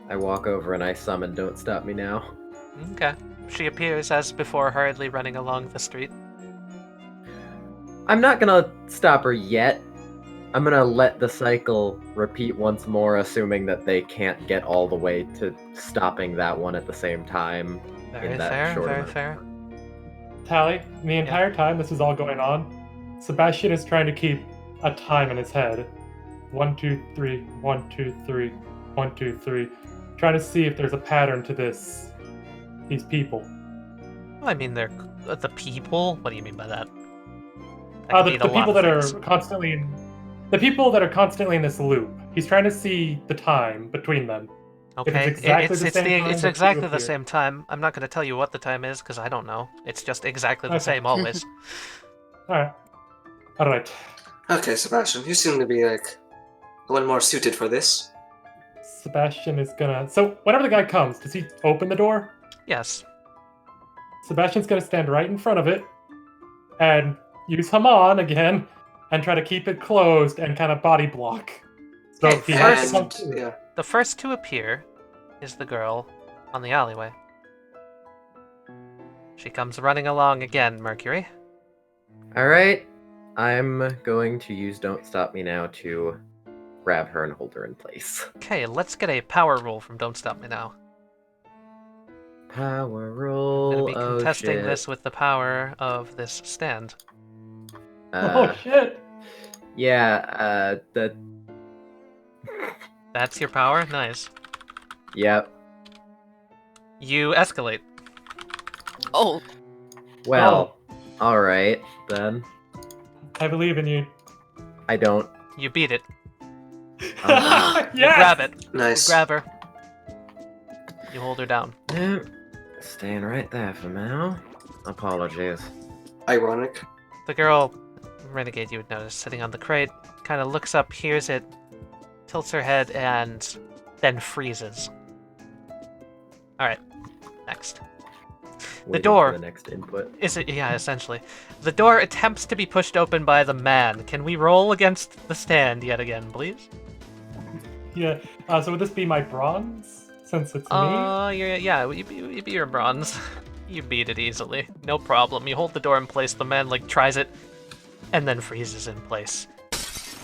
I walk over and I summon Don't Stop Me Now. Okay. She appears as before, hurriedly running along the street. I'm not gonna stop her yet. I'm gonna let the cycle repeat once more, assuming that they can't get all the way to stopping that one at the same time. Very that fair, short very amount of fair. time. Tally, the entire time this is all going on, Sebastian is trying to keep a time in his head. 1, 2, 3, 1, 2, 3, 1, 2, 3. Trying to see if there's a pattern to this these people. Well, I mean, they're the people. What do you mean by that? That could mean a The lot people of that things. are constantly in the people that are constantly in this loop. He's trying to see the time between them. Okay, exactly the same time, it's the two exactly the appear. same time. I'm not going to tell you what the time is because I don't know. It's just exactly the Okay. same always. All right. Okay, Sebastian, you seem to be like the one more suited for this. Sebastian is gonna. So whenever the guy comes, does he open the door? Yes. Sebastian's gonna stand right in front of it and use Haman again and try to keep it closed and kind of body block. So Okay, if he has to come And through. yeah, The first to appear is the girl on the alleyway. She comes running along again, Mercury. Alright. I'm going to use Don't Stop Me Now to grab her and hold her in place. Okay, let's get a power roll from Don't Stop Me Now. Power I'm roll. going to be Oh, contesting shit. this with the power of this stand. Oh shit! Yeah, That's your power? Nice. Yep. You escalate. Oh, Well, alright, then. I believe in you. I don't. You beat it. Oh, You grab Yes! it. nice. You grab her. You hold her down. wow. Staying right there for now. Apologies. Ironic. The girl, Renegade, you would notice, sitting on the crate, kind of looks up, hears it, tilts her head, and then freezes. Alright, next. Waiting door. for the next input. Is it? Yeah, essentially. The door attempts to be pushed open by the man. Can we roll against the stand yet again, please? Yeah. So would this be my bronze? Since it's me? You be your bronze. You beat it easily. No problem. You hold the door in place, the man, tries it, and then freezes in place.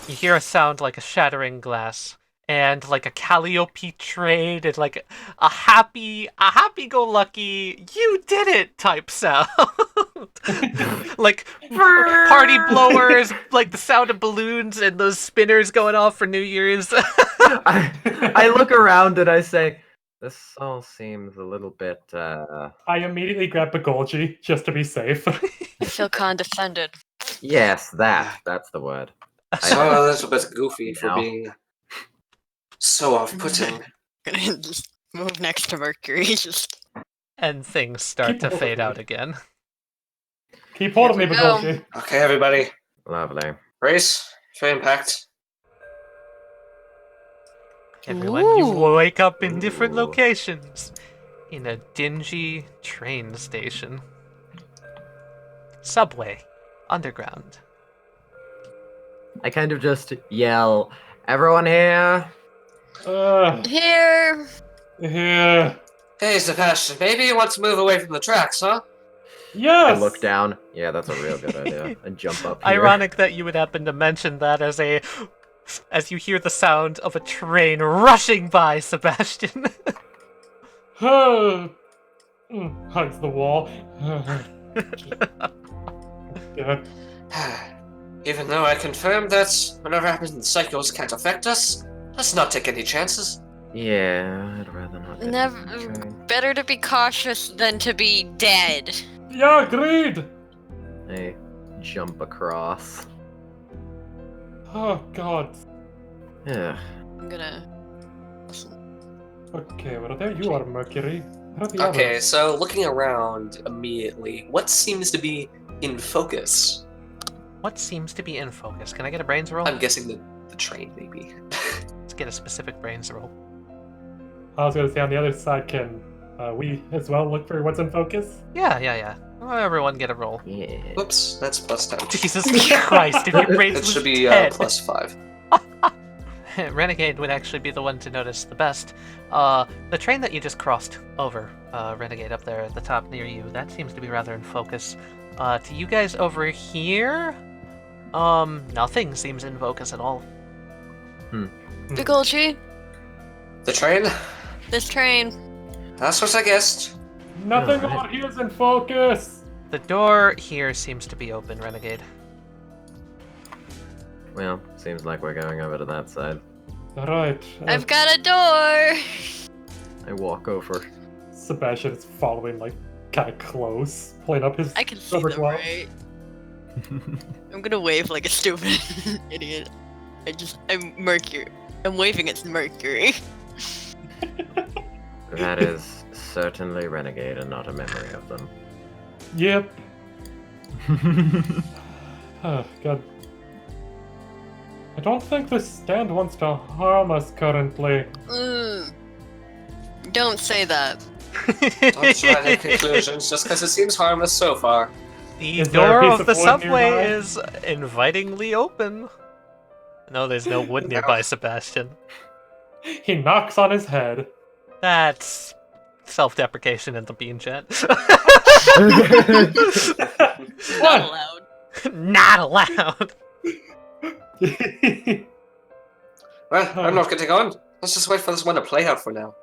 You hear a sound like a shattering glass, and like a Calliope trade, and like a happy-go-lucky, you did it type sound. Like party blowers, like the sound of balloons and those spinners going off for New Year's. I look around and I say, this all seems a little bit, I immediately grab Begolji just to be safe. I feel condescended. yes, that's the word. So a little bit goofy for No. being so off-putting. Gonna just move next to Mercury. Just And things start Keep to hold fade of me. out again. Keep hold of me, Here we go. Begolji. Okay, everybody. Lovely. Brace for impact. Everyone, you Ooh. wake up in different Ooh. locations. In a dingy train station. Subway. Underground. I kind of just yell, everyone here? here. Yeah. Hey, Sebastian, maybe you want to move away from the tracks, huh? Yes! I look down. Yeah, that's a real good idea. And jump up here. Ironic that you would happen to mention that as you hear the sound of a train rushing by, Sebastian. Hugs the wall. Yeah. Even though I confirmed that whatever happens in the cycles can't affect us, let's not take any chances. Yeah, I'd rather not. get Never. on the train. Better to be cautious than to be dead. Yeah, agreed! I jump across. Oh, God. Yeah. I'm gonna. Okay, well, there you are, Mercury. What are the Okay, others? so looking around immediately, what seems to be in focus? What seems to be in focus? Can I get a brains roll? I'm guessing the train, maybe. Let's get a specific brains roll. I was gonna say on the other side, can we as well look for what's in focus? Yeah. Well, everyone get a roll. Yeah. Whoops, that's plus 10. Jesus Christ, if your brains It should lose be 10. plus 5. Renegade would actually be the one to notice the best. The train that you just crossed over, Renegade, up there at the top near you, that seems to be rather in focus. To you guys over here, nothing seems in focus at all. Begolji, The train? this train. That's what I guessed. Nothing Alright. over here's in focus! The door here seems to be open, Renegade. Well, seems like we're going over to that side. Alright. I've got a door. I walk over. Sebastian is following, like, kind of close, pulling up his I can see rubber them, gloves. right? I'm gonna wave like a stupid idiot. I'm Mercury. I'm waving at Mercury. That is certainly Renegade and not a memory of them. Yep. Oh, God. I don't think this stand wants to harm us currently. Don't say that. Don't try to conclusions just because it seems harmless so far. The Is there a door piece of of the wood subway nearby? is invitingly open. No, there's no wood nearby, Sebastian. He knocks on his head. That's self-deprecation in the bean chat. Not allowed. Not allowed. Well, I'm not getting on. Let's just wait for this one to play out for now.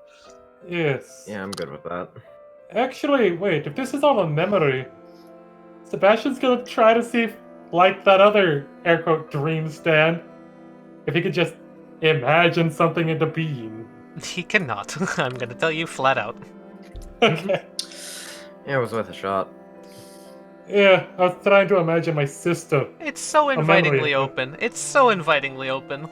Yes. Yeah, I'm good with that. Actually, wait, if this is all a memory, Sebastian's gonna try to see if, like that other air quote dream stand, if he could just imagine something into being. He cannot. I'm gonna tell you flat out. Okay. Yeah, it was worth a shot. Yeah, I was trying to imagine my sister. It's so memory invitingly of it. open. It's so invitingly open.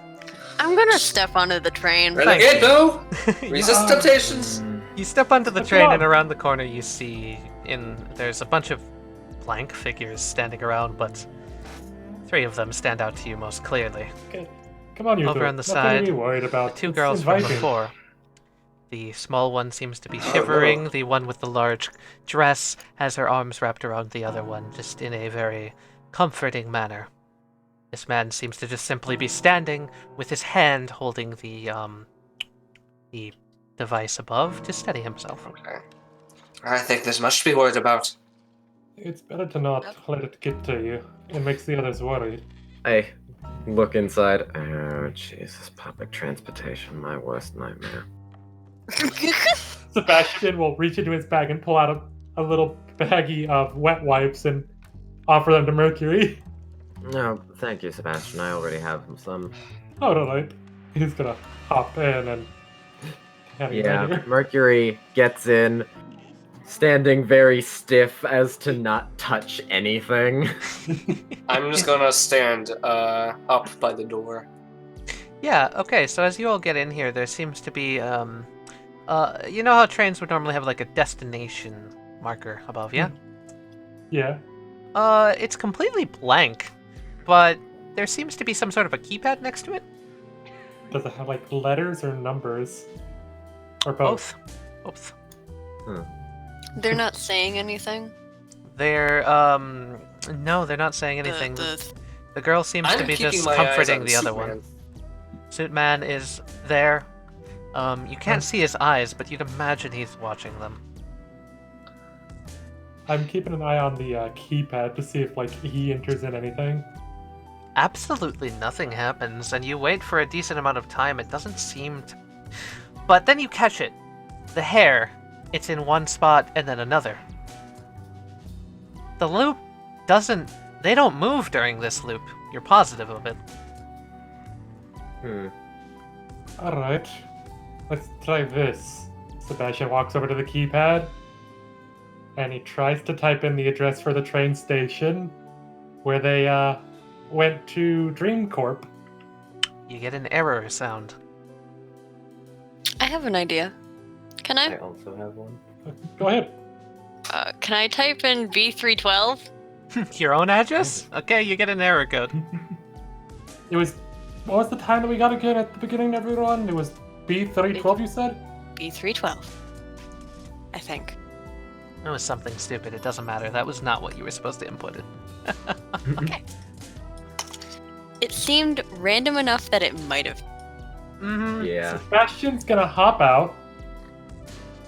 I'm gonna step onto the train. Renegade, you. no! Resist temptations! You step onto the Come train, on. and around the corner you see there's a bunch of blank figures standing around, but 3 of them stand out to you most clearly. Okay. Come on, you Over two. on the Nothing side, to be worried about. The 2 It's girls from inviting. before. The small one seems to be Oh, shivering. no. The one with the large dress has her arms wrapped around the other one, just in a very comforting manner. This man seems to just simply be standing with his hand holding the device above to steady himself. Okay. I think there's much to be worried about. It's better to not let it get to you. It makes the others worried. I look inside. Oh, Jesus. Public transportation, my worst nightmare. Sebastian will reach into his bag and pull out a little baggie of wet wipes and offer them to Mercury. No, thank you, Sebastian. I already have some. Alright. He's gonna hop in and have it Yeah, later. Mercury gets in, standing very stiff as to not touch anything. I'm just gonna stand up by the door. Yeah, okay, so as you all get in here, there seems to be, you know how trains would normally have like a destination marker above, yeah? Yeah. It's completely blank, but there seems to be some sort of a keypad next to it. Does it have like letters or numbers? Or both? Both. They're not saying anything. They're, no, they're not saying anything. The girl seems I'm to be keeping just my eyes comforting on the other Superman. one. Suit Man is there. You can't see his eyes, but you'd imagine he's watching them. I'm keeping an eye on the keypad to see if like he enters in anything. Absolutely nothing happens, and you wait for a decent amount of time. It doesn't seem to... But then you catch it. The hair, it's in one spot and then another. The loop doesn't... They don't move during this loop. You're positive of it. Alright. Let's try this. Sebastian walks over to the keypad and he tries to type in the address for the train station where they went to Dream Corp. You get an error sound. I have an idea. Can I I? also have one. Go ahead. Can I type in B312? Your own address? Okay, you get an error code. It was... What was the time that we got again at the beginning, everyone? It was B312, you said? B312. I think. It was something stupid. It doesn't matter. That was not what you were supposed to input it. Okay. It seemed random enough that it might have. Mm-hmm. Yeah. Sebastian's gonna hop out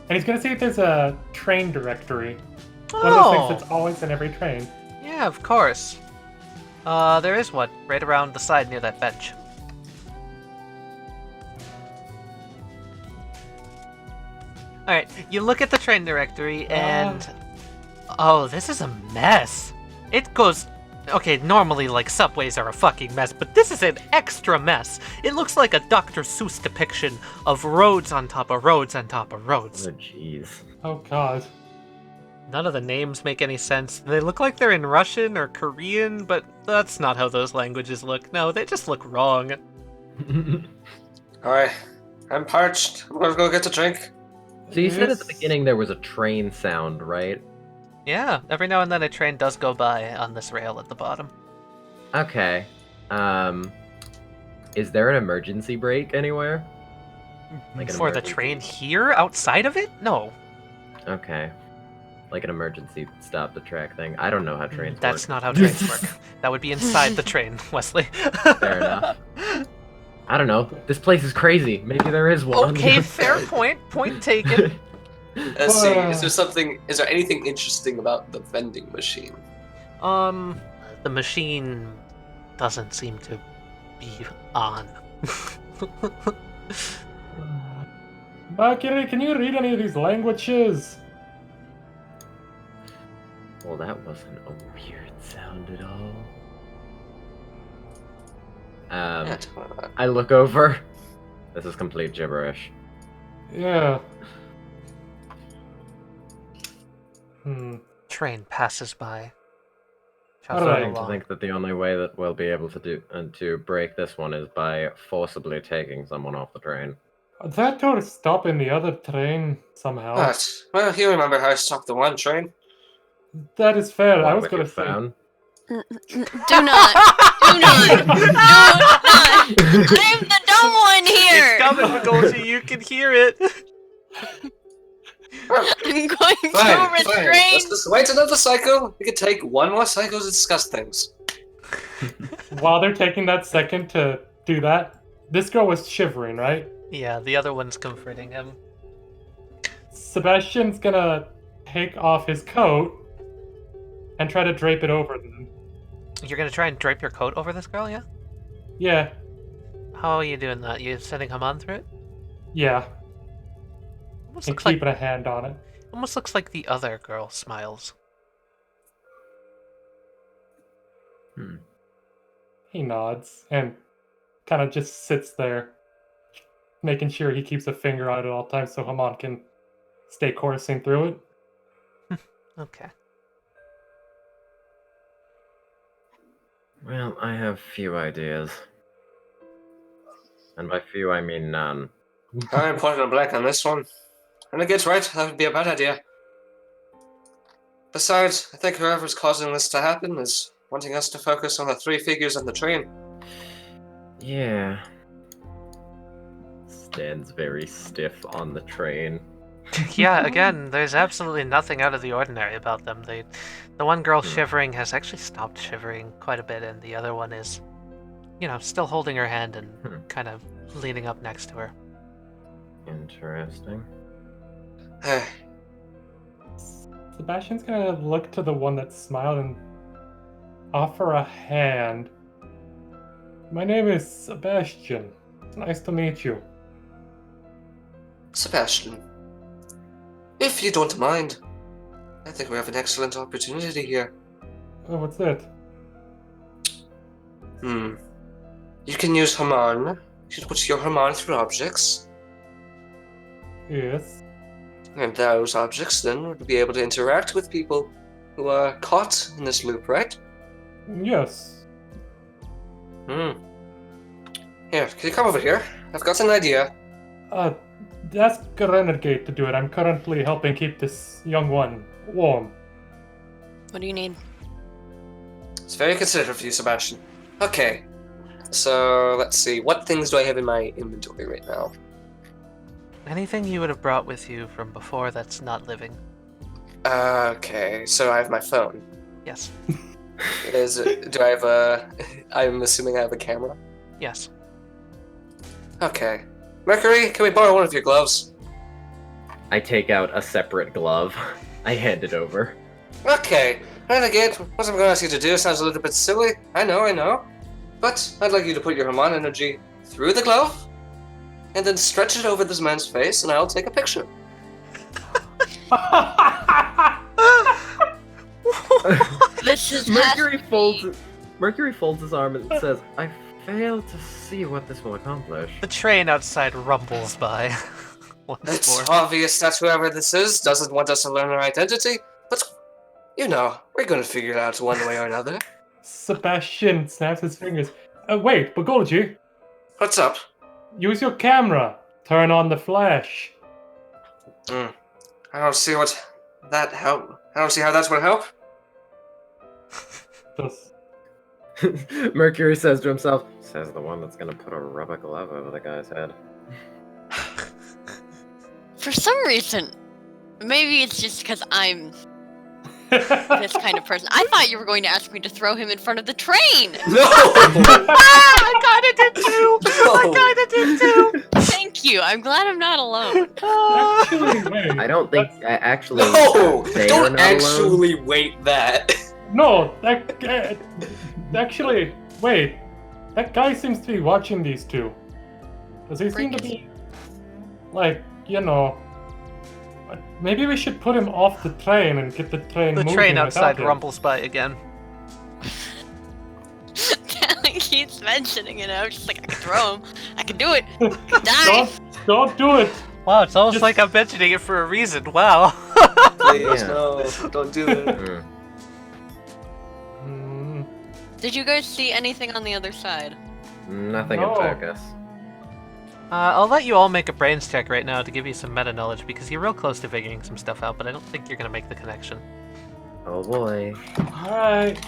and he's gonna see if there's a train directory. One of those things that's always in every train. Yeah, of course. There is one right around the side near that bench. Alright, you look at the train directory and... Oh, this is a mess. It goes... Okay, normally, like, subways are a fucking mess, but this is an extra mess. It looks like a Dr. Seuss depiction of roads on top of roads on top of roads. Oh, jeez. Oh god. None of the names make any sense. They look like they're in Russian or Korean, but that's not how those languages look. No, they just look wrong. Alright, I'm parched. I'm gonna go get a drink. So you said at the beginning there was a train sound, right? Yeah, every now and then a train does go by on this rail at the bottom. Okay. Is there an emergency brake anywhere? Like an For the emergency- train here, outside of it? No. Okay. Like an emergency stop the track thing. I don't know how trains That's work. not how trains work. That would be inside the train, Wesley. Fair enough. I don't know. This place is crazy. Maybe there is one. on the Okay, outside. fair point. Point taken. Let's see, is there anything interesting about the vending machine? The machine doesn't seem to be on. Mercury, can you read any of these languages? Well, that wasn't a weird sound at all. Yeah, tell me that. I look over. This is complete gibberish. Yeah. Train passes by. All Shuffling right. I along. think that the only way that we'll be able to do to break this one is by forcibly taking someone off the train. That or stopping the other train somehow. But, well, you remember how I stopped the one train? That is fair. I What, was with gonna your say. phone? Do not. Do not. Do not. I'm the dumb one here. It's coming, Begolji. You can hear it. I'm going to Fine, restrain. let's just wait another cycle. We could take one more cycle to discuss things. While they're taking that second to do that, this girl was shivering, right? Yeah, the other one's comforting him. Sebastian's gonna take off his coat and try to drape it over them. You're gonna try and drape your coat over this girl, yeah? Yeah, How are you doing that? You sending him on through it? yeah, Almost and looks like keeping a hand on it. almost looks like the other girl smiles. He nods and kind of just sits there, making sure he keeps a finger on it at all times so Haman can stay coursing through it. Okay. Well, I have few ideas. And by few, I mean none. I'm pointing a blank on this one. Renegade's right, that would be a bad idea. Besides, I think whoever's causing this to happen is wanting us to focus on the three figures on the train. Yeah. Stands very stiff on the train. Yeah, again, there's absolutely nothing out of the ordinary about them. The one girl shivering has actually stopped shivering quite a bit, and the other one is, still holding her hand and kind of leaning up next to her. Interesting. Sebastian's gonna look to the one that smiled and offer a hand. My name is Sebastian. It's nice to meet you. Sebastian, if you don't mind, I think we have an excellent opportunity here. Oh, what's that? You can use Haman. You can put your Haman through objects, Yes. and those objects then would be able to interact with people who are caught in this loop, right? Yes. Here, can you come over here? I've got an idea. Ask Renegade to do it. I'm currently helping keep this young one warm. What do you need? It's very considerate of you, Sebastian. Okay, so let's see. What things do I have in my inventory right now? Anything you would have brought with you from before that's not living? Okay, so I have my phone. Yes. Do I have a... I'm assuming I have a camera? Yes. Okay. Mercury, can we borrow one of your gloves? I take out a separate glove. I hand it over. Okay. Renegade, what I'm going to ask you to do sounds a little bit silly. I know. But I'd like you to put your Haman energy through the glove, and then stretch it over this man's face, and I'll take a picture. This is Mercury folds his arm and says, I fail to see what this will accomplish. The train outside rumbles by. It's 1-4. obvious that whoever this is doesn't want us to learn our identity, but, you know, we're gonna figure it out one way or another. Sebastian snaps his fingers. Wait, Begolji, What's up? use your camera. Turn on the flash. I don't see how that would help. Just Mercury says to himself, says the one that's gonna put a rubber glove over the guy's head. For some reason, maybe it's just because I'm this kind of person. I thought you were going to ask me to throw him in front of the train. No! I kinda did too! I kinda did too! Thank you. I'm glad I'm not alone. actually, wait. I don't think actually. No! they are Don't not actually wait that. No, actually, wait. That guy seems to be watching these two. Does he seem to be, like, you know? Maybe we should put him off the train and get the train The moving train without outside him. rumbles by again. He keeps mentioning it. I'm just like, I can throw him. I can do it. I can die. Don't do it. Wow, it's almost Just- like I'm mentioning it for a reason. Wow. Please, Yeah. no, don't do it. Mm. Mm, Did you guys see anything on the other side? Nothing No. in focus. I'll let you all make a brains check right now to give you some meta knowledge because you're real close to figuring some stuff out, but I don't think you're gonna make the connection. Oh boy. Alright.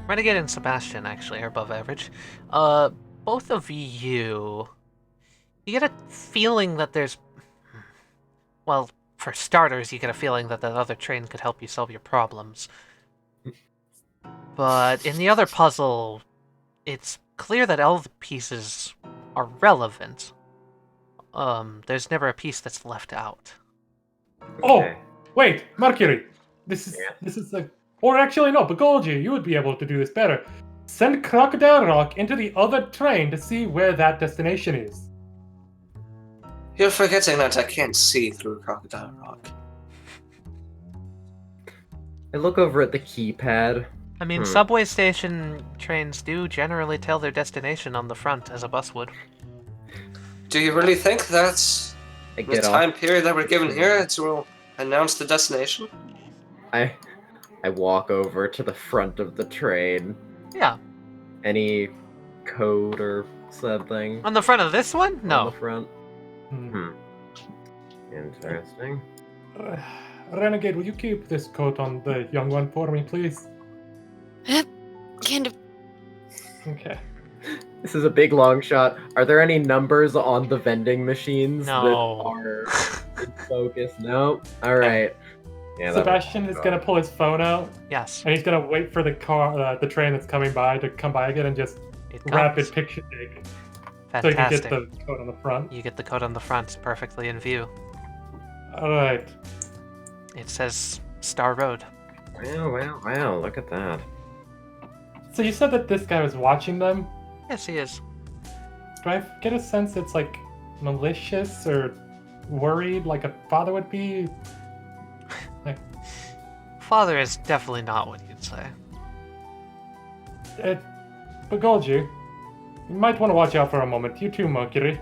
Renegade and Sebastian actually are above average. Both of you get a feeling that there's, well, for starters, you get a feeling that that other train could help you solve your problems. But in the other puzzle, it's clear that all the pieces are relevant. There's never a piece that's left out. Oh, Okay. wait, Mercury. This is like, or actually no, Begolji, you would be able to do this better. Send Crocodile Rock into the other train to see where that destination is. You're forgetting that I can't see through Crocodile Rock. I look over at the keypad. I mean, subway station trains do generally tell their destination on the front, as a bus would. Do you really think that's I the get time off. period that we're given here to announce the destination? I walk over to the front of the train. Yeah. Any code or something On the front of this one? on No. the front? Hmm. Interesting. Renegade, will you keep this coat on the young one for me, please? Kind of. Okay. This is a big long shot. Are there any numbers on the vending machines No. that are in focus? No? Alright. Yeah, that Sebastian is gonna pull his phone out, Yes. and he's gonna wait for the the train that's coming by to come by again and just It rapid comes. picture take, so you can Fantastic. get the coat on the front. You get the code on the front, perfectly in view. Alright. It says Star Road. Wow, look at that. So you said that this guy was watching them? Yes, he is. Do I get a sense it's like malicious or worried like a father would be? Father is definitely not what you'd say. Begolji, you might want to watch out for a moment. You too, Mercury.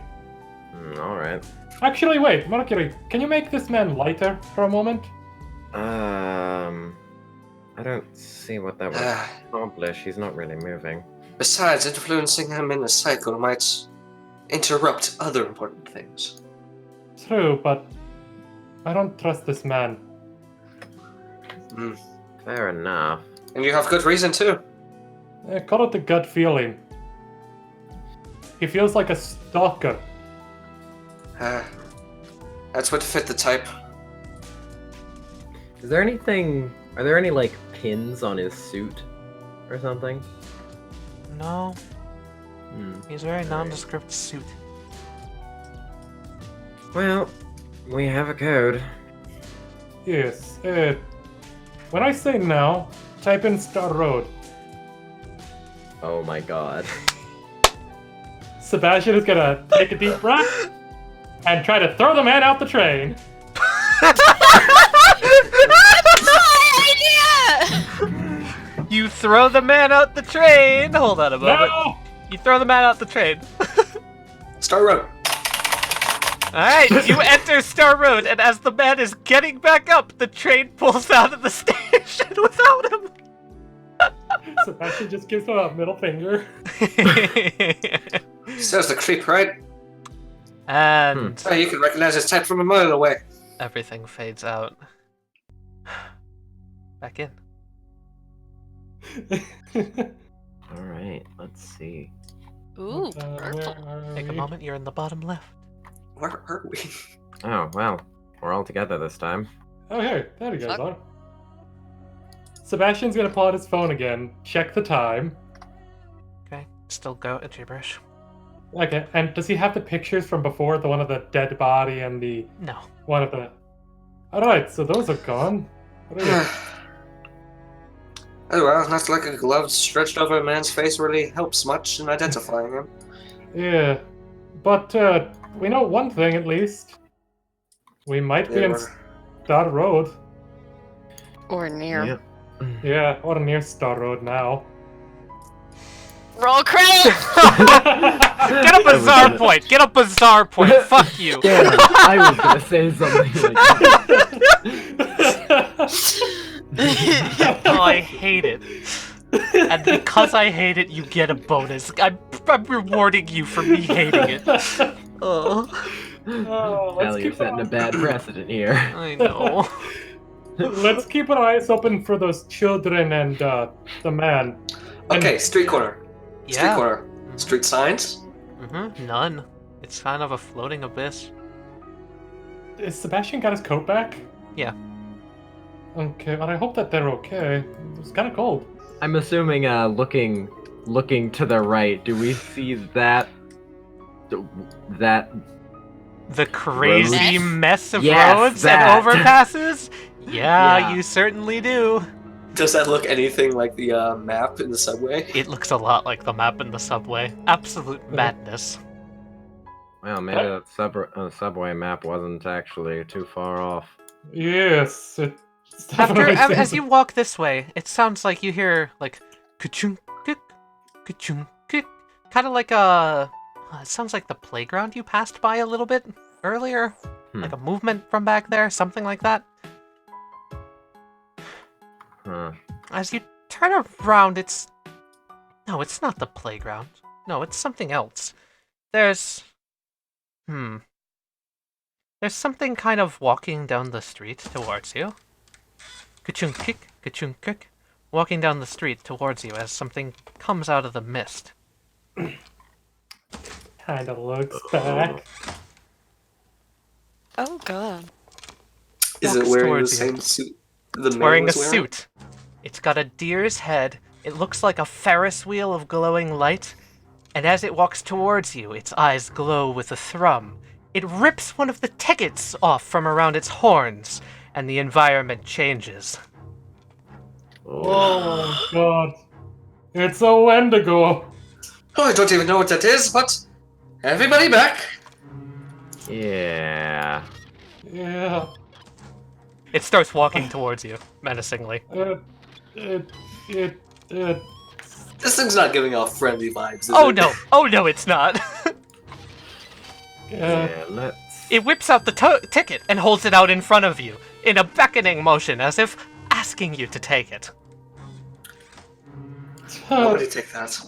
Alright. Actually, wait, Mercury, can you make this man lighter for a moment? I don't see what that would accomplish. He's not really moving. Besides, influencing him in a cycle might interrupt other important things. True, but I don't trust this man. Fair enough. And you have good reason too. Call it the gut feeling. He feels like a stalker. That's what fit the type. Is there anything... Are there any, like, pins on his suit? Or something? No, he's a very nondescript suit. Well, we have a code. Yes. When I say now, type in Star Road. Oh my god. Sebastian is gonna take a deep breath and try to throw the man out the train. You throw the man out the train! Hold on a moment. No! You throw the man out the train. Star Road. Alright, you enter Star Road, and as the man is getting back up, the train pulls out of the station without him. Sebastian just gives him a middle finger. Sounds the creep, right? And Oh, you can recognize his type from a mile away. everything fades out. Back in. All right, let's see. Ooh, Where purple. are Take a we? moment, you're in the bottom left. Where are we? Oh, well, we're all together this time. Oh, hey, there you guys Fuck. are. Sebastian's gonna pull out his phone again, check the time. Okay, still go gibberish. Okay, and does he have the pictures from before? The one of the dead body and the No. one of the... Alright, so those are gone. What are you... Oh well, not like a glove stretched over a man's face really helps much in identifying him. Yeah, but we know one thing at least. We might be They in were- Star Road. Or near. Yep. Yeah, or near Star Road now. Roll credit! Get a bizarre point! Get a bizarre point! Fuck you! Damn, I was gonna say something like that. Oh, I hate it. And because I hate it, you get a bonus. I'm rewarding you for me hating it. Oh, Oh, let's Hell, you're keep setting a our- bad precedent here. I know. Let's keep our eyes open for those children and the man. Okay, street corner. Street Yeah. corner. Street signs? Mm-hmm. None. It's kind of a floating abyss. Is Sebastian got his coat back? Yeah. Okay, but I hope that they're okay. It's kind of cold. I'm assuming, looking to the right, do we see that The crazy Roads? mess of Yes, roads that. and overpasses? Yeah, Yeah. you certainly do. Does that look anything like the map in the subway? It looks a lot like the map in the subway. Absolute madness. Well, maybe that subway map wasn't actually too far off. Yes, it After, definitely as seems- you walk this way, it sounds like you hear like ka-chung, kik, ka-chung, kik, kind of like a. It sounds like the playground you passed by a little bit earlier, like a movement from back there, something like that. Huh. As you turn around, it's no, it's not the playground. No, it's something else. There's something kind of walking down the street towards you. Ka-chung, kik, ka-chung, kik. Walking down the street towards you as something comes out of the mist. kind of looks back. Oh god. Is it Walks wearing the towards you. same suit the man Wearing a was wearing? suit. It's got a deer's head. It looks like a Ferris wheel of glowing light. And as it walks towards you, its eyes glow with a thrum. It rips one of the tickets off from around its horns, and the environment changes. Oh god. It's a Wendigo. Oh, I don't even know what that is, but everybody back. Yeah. Yeah. It starts walking towards you, menacingly. It. This thing's not giving off friendly vibes, is Oh it? no! Oh no, it's not! Yeah, let's... It whips out the ticket and holds it out in front of you, in a beckoning motion, as if asking you to take it. Nobody take that.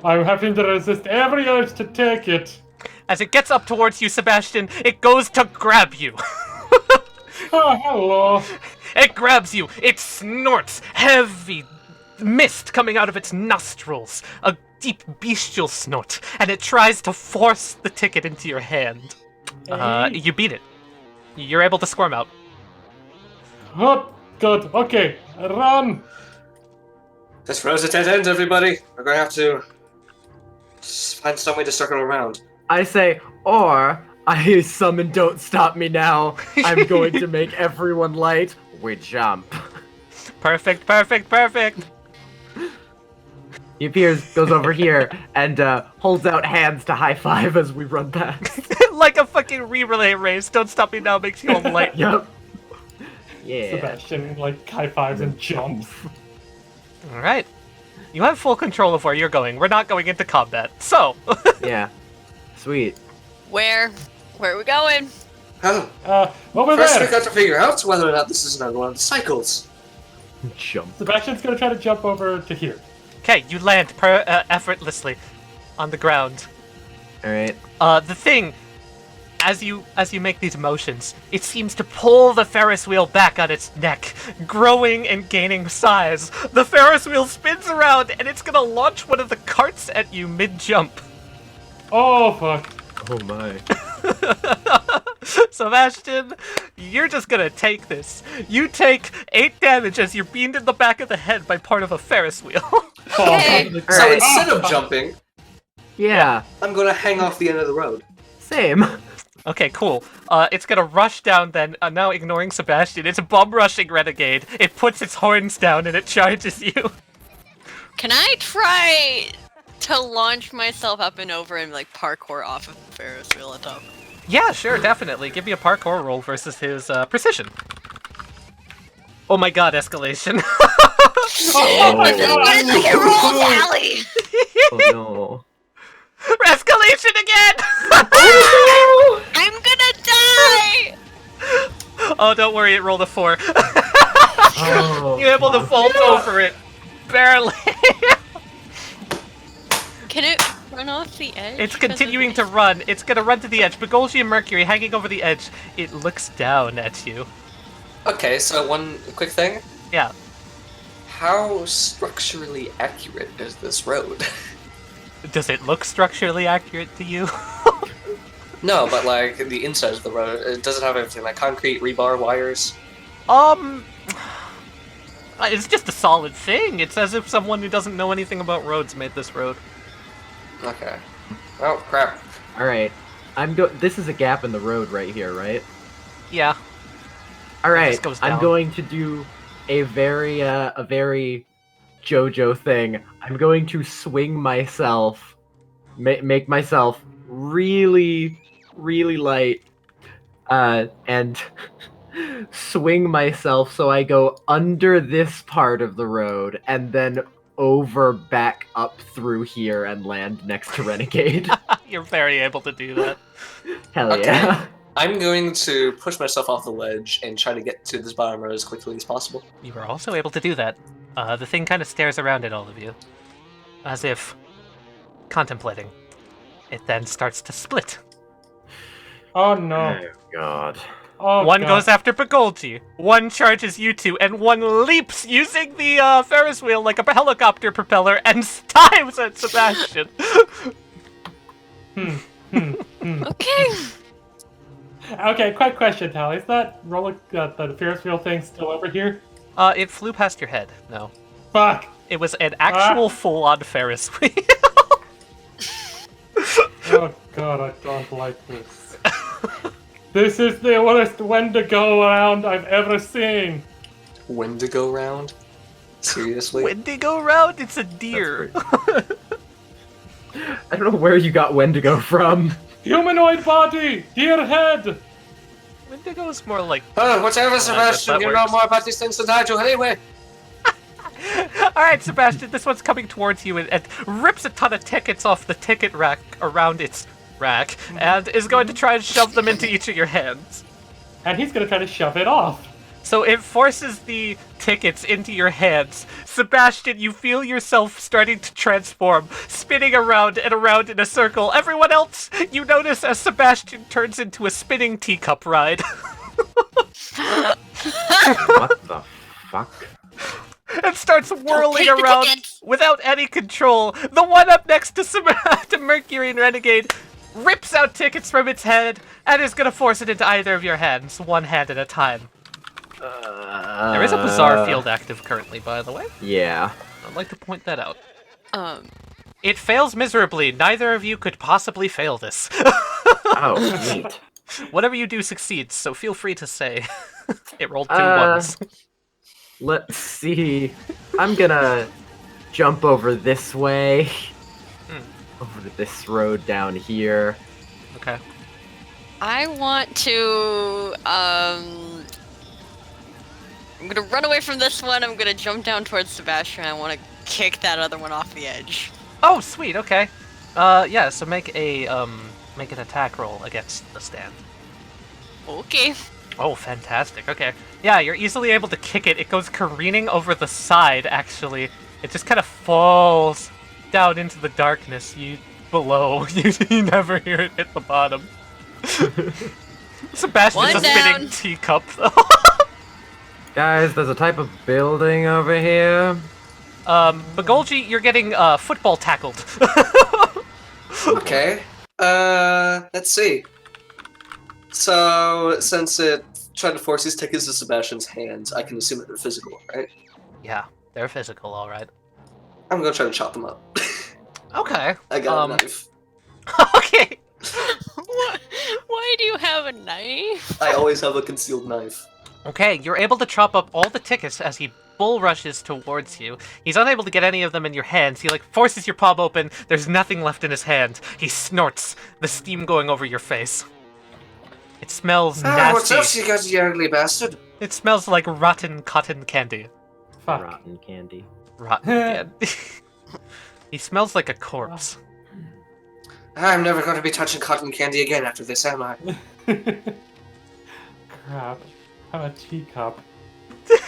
I'm having to resist every urge to take it. As it gets up towards you, Sebastian, it goes to grab you. Oh, hello. It grabs you. It snorts heavy mist coming out of its nostrils, a deep bestial snort, and it tries to force the ticket into your hand. You beat it. You're able to squirm out. Oh, good. Okay, run. This road's a dead end, everybody. We're going to have to find some way to circle around. I say, or I summon Don't Stop Me Now. I'm going to make everyone light. We jump. Perfect, perfect, perfect. He appears, goes over here, and holds out hands to high five as we run past. Like a fucking relay race. Don't Stop Me Now makes you all light. Yep. Yeah. Sebastian, like, high fives and jumps. Alright. You have full control of where you're going. We're not going into combat. So, Yeah. Sweet. Where are we going? Oh, Over first there! we got to figure out whether or not this is another one of the cycles. Jump. Sebastian's gonna try to jump over to here. Okay, you land effortlessly on the ground. All right. The thing, as you make these motions, it seems to pull the Ferris wheel back on its neck, growing and gaining size. The Ferris wheel spins around, and it's gonna launch one of the carts at you mid-jump. Oh, fuck. Oh my. Sebastian, you're just gonna take this. You take 8 damage as you're beamed in the back of the head by part of a Ferris wheel. Okay. So Alright. instead of jumping, Yeah. I'm gonna hang off the end of the road. Same. Okay, cool. It's gonna rush down then, now ignoring Sebastian. It's bomb rushing Renegade. It puts its horns down and it charges you. Can I try to launch myself up and over and like parkour off of the Ferris wheel on top? Yeah, sure, definitely. Give me a parkour roll versus his precision. Oh my god, escalation. What is the roll, Tally? Oh no. Escalation again! I'm gonna die! Oh, don't worry, it rolled a 4. Oh. You're able to vault over it. Barely. Can it run off the edge? It's 'Cause of continuing the- to run. It's gonna run to the edge. Begolji and Mercury hanging over the edge. It looks down at you. Okay, so one quick thing. Yeah. How structurally accurate is this road? Does it look structurally accurate to you? No, but like the inside of the road, it doesn't have everything like concrete, rebar, wires. It's just a solid thing. It's as if someone who doesn't know anything about roads made this road. Okay. Oh crap. All right. This is a gap in the road right here, right? Yeah. All right. just goes I'm down. going to do a very JoJo thing. I'm going to swing myself, make myself really, really light, and swing myself so I go under this part of the road and then over back up through here and land next to Renegade. You're very able to do that. Hell Okay. yeah. I'm going to push myself off the ledge and try to get to this bottom road as quickly as possible. You were also able to do that. The thing kind of stares around at all of you, as if contemplating. It then starts to split. Oh no. God. Oh, One God. goes after Begolji, one charges you two, and one leaps using the Ferris wheel like a helicopter propeller and dives at Sebastian. Okay. Okay, quick question, Tally. Is that the Ferris wheel thing still over here? It flew past your head. No. Fuck. It was an actual full-on Ferris wheel. Oh God, I don't like this. This is the worst Wendigo round I've ever seen. Wendigo round? Seriously? Wendigo round? It's a deer. I don't know where you got Wendigo from. Humanoid body, deer head. Wendigo is more like... Whatever, Sebastian, that you know works. more about these things than I do anyway. Alright, Sebastian, this one's coming towards you and rips a ton of tickets off the ticket rack around its rack and is going to try and shove them into each of your hands. And he's gonna try to shove it off. So it forces the tickets into your hands. Sebastian, you feel yourself starting to transform, spinning around and around in a circle. Everyone else, you notice as Sebastian turns into a spinning teacup ride. What the fuck? And starts whirling take the around tickets. without any control. The one up next to to Mercury and Renegade rips out tickets from its head and is going to force it into either of your hands, one hand at a time. There is a bizarre field active currently, by the way. Yeah. I'd like to point that out. Um. It fails miserably. Neither of you could possibly fail this. Oh, neat. Whatever you do succeeds, so feel free to say. It rolled 2 Uh, ones. Let's see. I'm gonna jump over this way. Over this road down here. Okay. I want to, I'm gonna run away from this one, I'm gonna jump down towards Sebastian, I want to kick that other one off the edge. Oh, sweet, okay. Yeah, so make a, make an attack roll against the stand. Okay. Oh, fantastic. Okay. Yeah, you're easily able to kick it. It goes careening over the side, actually. It just kind of falls down into the darkness below. You never hear it hit the bottom. Sebastian's One a spinning down. teacup, though. Guys, there's a type of building over here. Begolji, you're getting football tackled. Okay. Let's see. So, since it tried to force these tickets to Sebastian's hands, I can assume that they're physical, right? Yeah, they're physical, alright. I'm gonna try to chop them up. Okay. I got a knife. Okay. Why do you have a knife? I always have a concealed knife. Okay, you're able to chop up all the tickets as he bull rushes towards you. He's unable to get any of them in your hands. He, forces your palm open. There's nothing left in his hand. He snorts, the steam going over your face. It smells nasty. What's up, you guys, you ugly bastard? It smells like rotten cotton candy. Fuck. Rotten candy. Rotten candy. He smells like a corpse. I'm never going to be touching cotton candy again after this, am I? Crap. I'm a teacup.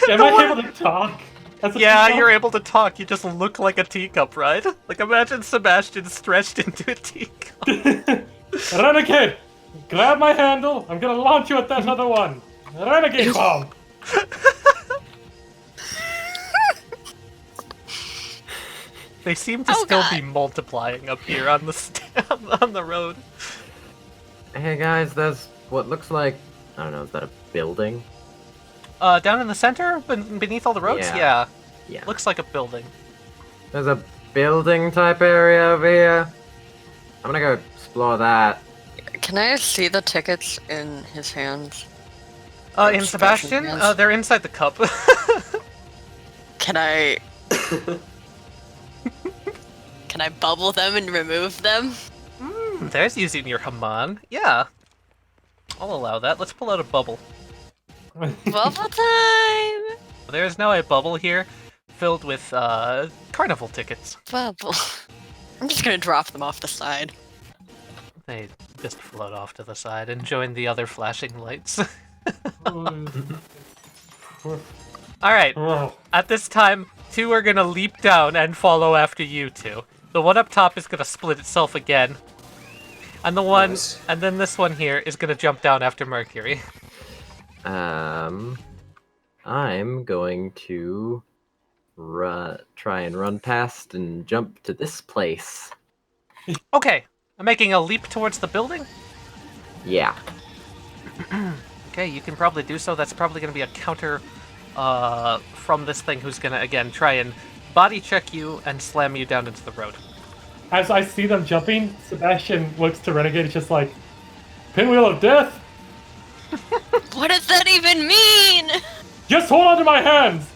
Am I able to talk? As a Yeah, teacup? you're able to talk. You just look like a teacup, right? Like, imagine Sebastian stretched into a teacup. Renegade! Grab my handle. I'm gonna launch you at that other one. Renegade bomb! They seem to Oh, still God. be multiplying up here on the on the road. Hey guys, there's what looks like, I don't know, is that a building? Down in the center, beneath all the roads. Yeah. Yeah, Yeah. looks like a building. There's a building type area over here. I'm gonna go explore that. Can I see the tickets in his hands? In Sebastian, Yes. they're inside the cup. Can I... Can I bubble them and remove them? There's using your Haman. Yeah, I'll allow that. Let's pull out a bubble. Bubble time! There is now a bubble here filled with carnival tickets. Bubble. I'm just gonna drop them off the side. They just float off to the side and join the other flashing lights. Alright, Oh, at this time, two are gonna leap down and follow after you two. The one up top is gonna split itself again. And the one, Nice. and then this one here is gonna jump down after Mercury. I'm going to try and run past and jump to this place. Okay, I'm making a leap towards the building. Yeah. Okay, you can probably do so. That's probably gonna be a counter from this thing who's gonna, again, try and body check you and slam you down into the road. as I see them jumping, Sebastian looks to Renegade, just like, Pinwheel of Death? What does that even mean? Just hold on to my hands!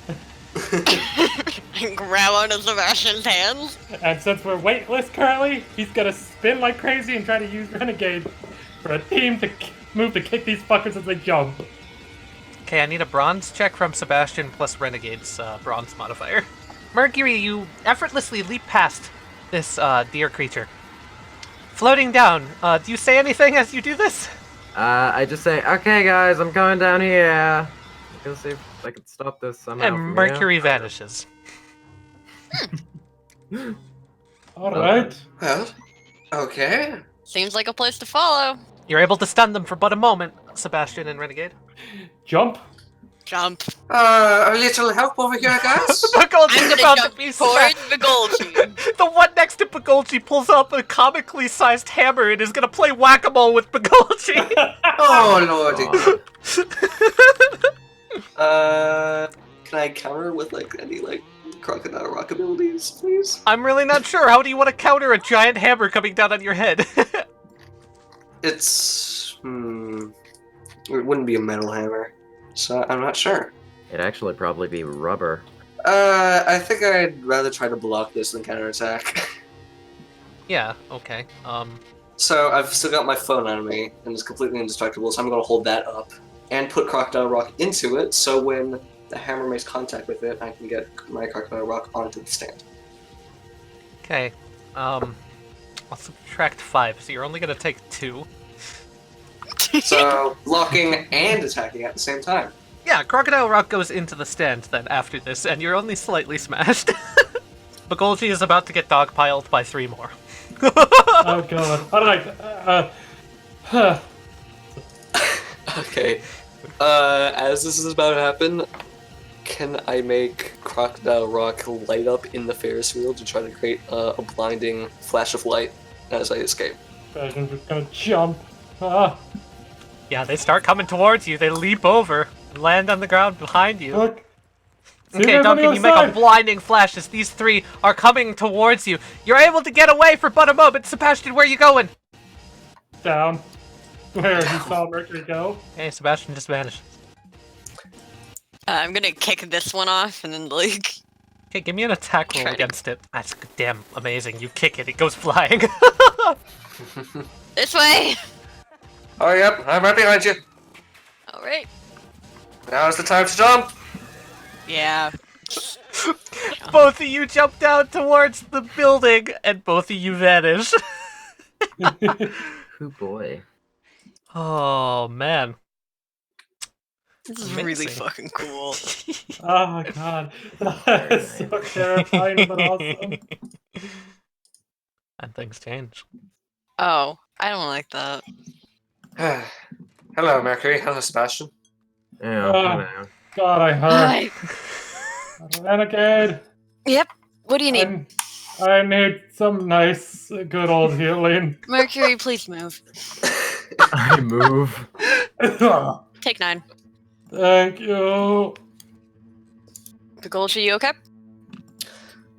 And grab onto Sebastian's hands? And since we're weightless currently, he's gonna spin like crazy and try to use Renegade for a team to move to kick these fuckers as they jump. Okay, I need a bronze check from Sebastian plus Renegade's bronze modifier. Mercury, you effortlessly leap past this deer creature. Floating down, do you say anything as you do this? I just say, okay guys, I'm going down here. I'm gonna see if I can stop this somehow. And from here. Mercury vanishes. Alright. Well, okay. Seems like a place to follow. You're able to stun them for but a moment, Sebastian and Renegade. Jump. Jump. A little help over here, guys? I'm Begolji's gonna about jump to be towards smacked. Begolji. The one next to Begolji pulls up a comically sized hammer and is gonna play whack-a-mole with Begolji. Oh, lordy. Aw. Can I counter with, any, crocodile rock abilities, please? I'm really not sure. How do you want to counter a giant hammer coming down on your head? It's... It wouldn't be a metal hammer, so I'm not sure. It'd actually probably be rubber. I think I'd rather try to block this than counterattack. Yeah, okay. So I've still got my phone on me, and it's completely indestructible, so I'm going to hold that up and put Crocodile Rock into it, so when the hammer makes contact with it, I can get my Crocodile Rock onto the stand. Okay. I'll subtract 5, so you're only gonna take 2. So, blocking and attacking at the same time. Yeah, Crocodile Rock goes into the stand then after this, and you're only slightly smashed. Begolji is about to get dogpiled by 3 more. Oh god. Alright, Okay. As this is about to happen, can I make Crocodile Rock light up in the Ferris wheel to try to create a blinding flash of light as I escape? Sebastian's just gonna jump. Ah, Yeah, they start coming towards you. They leap over and land on the ground behind you. look. See Okay, them on the Duncan, you make other a blinding flash as these 3 are coming towards you. You're able to get away for but a moment. Sebastian, where are you going? side. Down. Where you saw Mercury go. Hey, Sebastian just vanishes. I'm gonna kick this one off and then like. Okay, give me an attack roll Try to- against it. That's damn amazing. You kick it, it goes flying. This way! Oh, yep, I'm right behind you. Alright. Now's the time to jump. Yeah. Both of you jump down towards the building, and both of you vanish. Oh boy. Oh, man. This is Amazing. really fucking cool. Oh my god. That is so terrifying but awesome. And things change. Oh, I don't like that. Hello, Mercury. Hello, Sebastian. Yeah, Ah. you know. God, I heard. Hi. Renegade. Yep. What do you need? I need some nice, good old healing. Mercury, please move. I move. Take 9. Thank you. Begolji, you okay?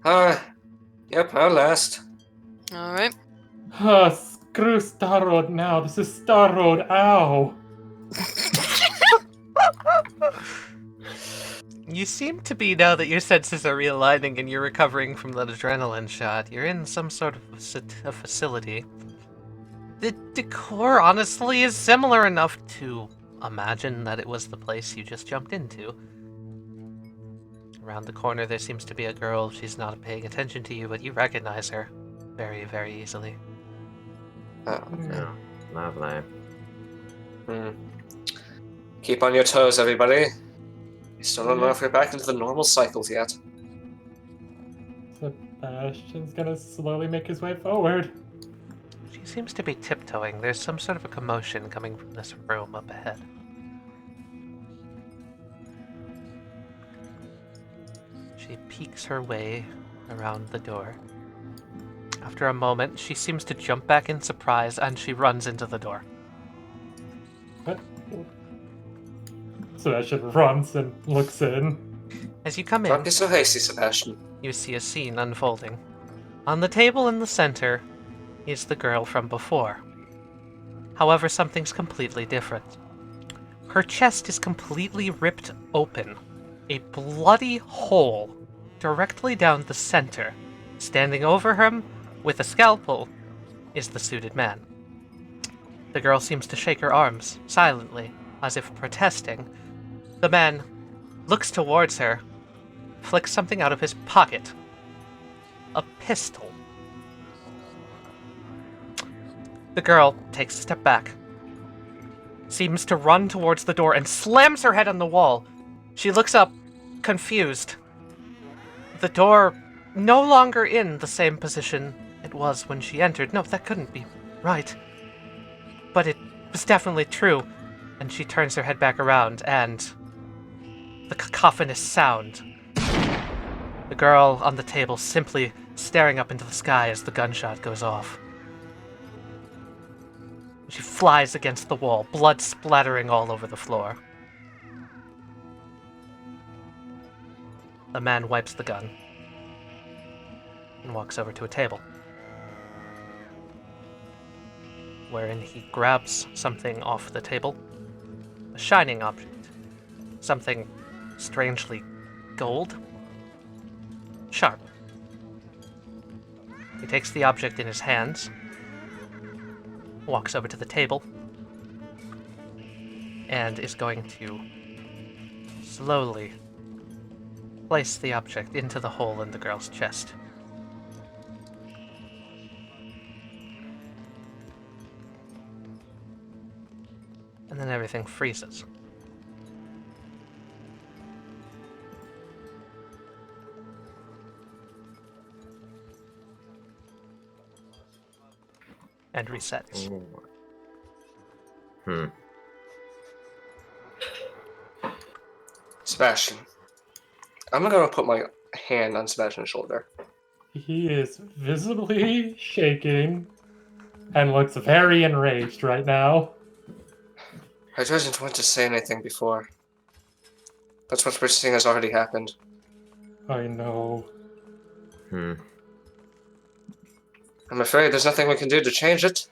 Yep, I'll last. Alright. Screw Star Road now. This is Star Road. Ow. You seem to be, now that your senses are realigning and you're recovering from that adrenaline shot, you're in some sort of a facility. The decor, honestly, is similar enough to imagine that it was the place you just jumped into. Around the corner there seems to be a girl. She's not paying attention to you, but you recognize her very, very easily. Oh, Yeah, lovely. Keep on your toes, everybody. You still don't know if we're back into the normal cycles yet. Sebastian's gonna slowly make his way forward. She seems to be tiptoeing. There's some sort of a commotion coming from this room up ahead. She peeks her way around the door. After a moment, she seems to jump back in surprise and she runs into the door. What? Sebastian runs and looks in. As you come in, Don't be so hasty, Sebastian. you see a scene unfolding. On the table in the center is the girl from before. However, something's completely different. Her chest is completely ripped open. A bloody hole directly down the center. Standing over him, with a scalpel, is the suited man. The girl seems to shake her arms, silently, as if protesting. The man looks towards her, flicks something out of his pocket. A pistol. The girl takes a step back, seems to run towards the door and slams her head on the wall. She looks up, confused. The door no longer in the same position it was when she entered. No, that couldn't be right. But it was definitely true. And she turns her head back around, and the cacophonous sound. The girl on the table simply staring up into the sky as the gunshot goes off. She flies against the wall, blood splattering all over the floor. The man wipes the gun and walks over to a table, wherein he grabs something off the table, a shining object, something strangely gold, sharp. He takes the object in his hands, walks over to the table, and is going to slowly place the object into the hole in the girl's chest. and then everything freezes. And resets. Sebastian. I'm gonna put my hand on Sebastian's shoulder. He is visibly shaking and looks very enraged right now. I didn't want to say anything before. That's what we're seeing has already happened. I know. I'm afraid there's nothing we can do to change it.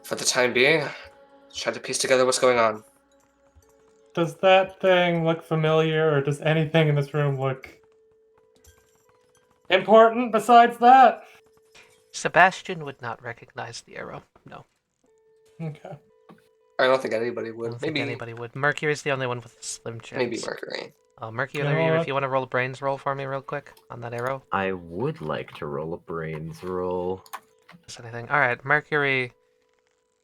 For the time being, try to piece together what's going on. Does that thing look familiar, or does anything in this room look important besides that? Sebastian would not recognize the arrow. No. Okay. I don't think anybody I would. don't think anybody would. Mercury's the only one with a slim chance. Maybe Mercury. Mercury, You know if you want to roll a brains roll for me real quick on that arrow. I would like to roll a brains roll. Just anything. Alright, Mercury.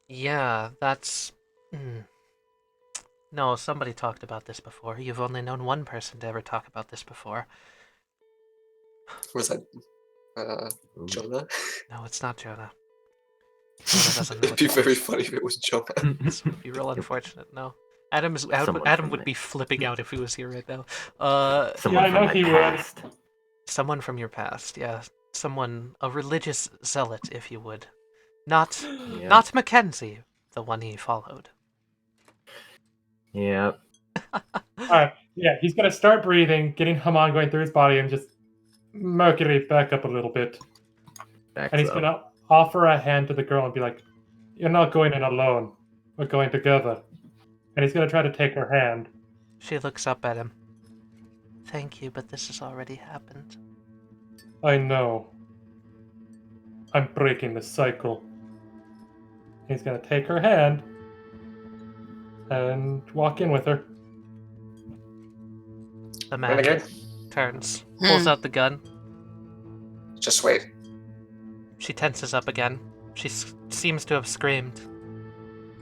Yeah, that's... No, somebody talked about this before. You've only known one person to ever talk about this before. Was that Jonah? No, it's not Jonah. Jonah doesn't know It'd what be to very do. funny if it was Jonah. This would be real unfortunate, no. Adam Someone would from be flipping out if he was here right now. Someone I know from my he would. past. Someone from your past, yeah. Someone, a religious zealot, if you would. Not Mackenzie, the one he followed. Yeah. Alright, yeah, he's gonna start breathing, getting Haman going through his body, and just Mercury back up a little bit. And he's gonna offer a hand to the girl and be like, "You're not going in alone. We're going together." And he's gonna try to take her hand. She looks up at him. Thank you, but this has already happened. I know. I'm breaking the cycle. He's gonna take her hand and walk in with her. The man Renegade? turns, pulls out the gun. Just wait. She tenses up again. She seems to have screamed.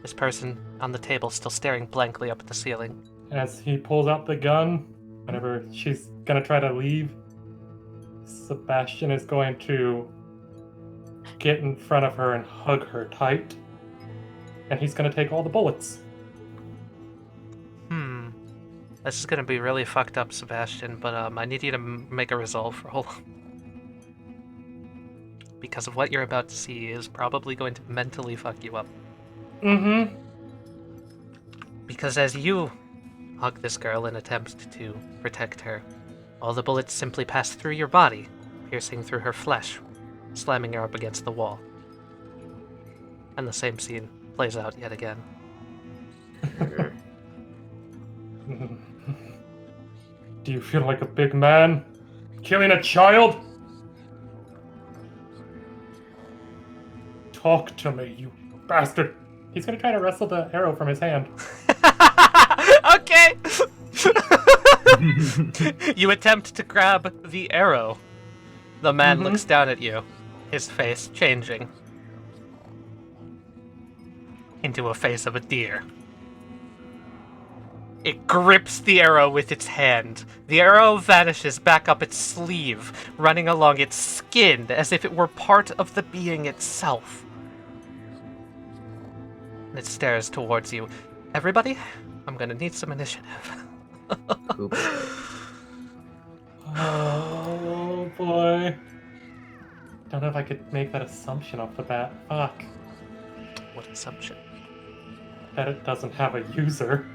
This person on the table still staring blankly up at the ceiling. As he pulls out the gun, whenever she's gonna try to leave, Sebastian is going to get in front of her and hug her tight. And he's gonna take all the bullets. This is gonna be really fucked up, Sebastian, but I need you to make a resolve roll. Because of what you're about to see is probably going to mentally fuck you up. Mm-hmm. Because as you hug this girl and attempt to protect her, all the bullets simply pass through your body, piercing through her flesh, slamming her up against the wall. And the same scene plays out yet again. Do you feel like a big man? Killing a child? Talk to me, you bastard. He's gonna try to wrestle the arrow from his hand. Okay! You attempt to grab the arrow. The man looks down at you, his face changing into a face of a deer. It grips the arrow with its hand. The arrow vanishes back up its sleeve, running along its skin as if it were part of the being itself. And it stares towards you. Everybody, I'm gonna need some initiative. Oops. Oh boy. Don't know if I could make that assumption off the bat. Fuck. What assumption? That it doesn't have a user.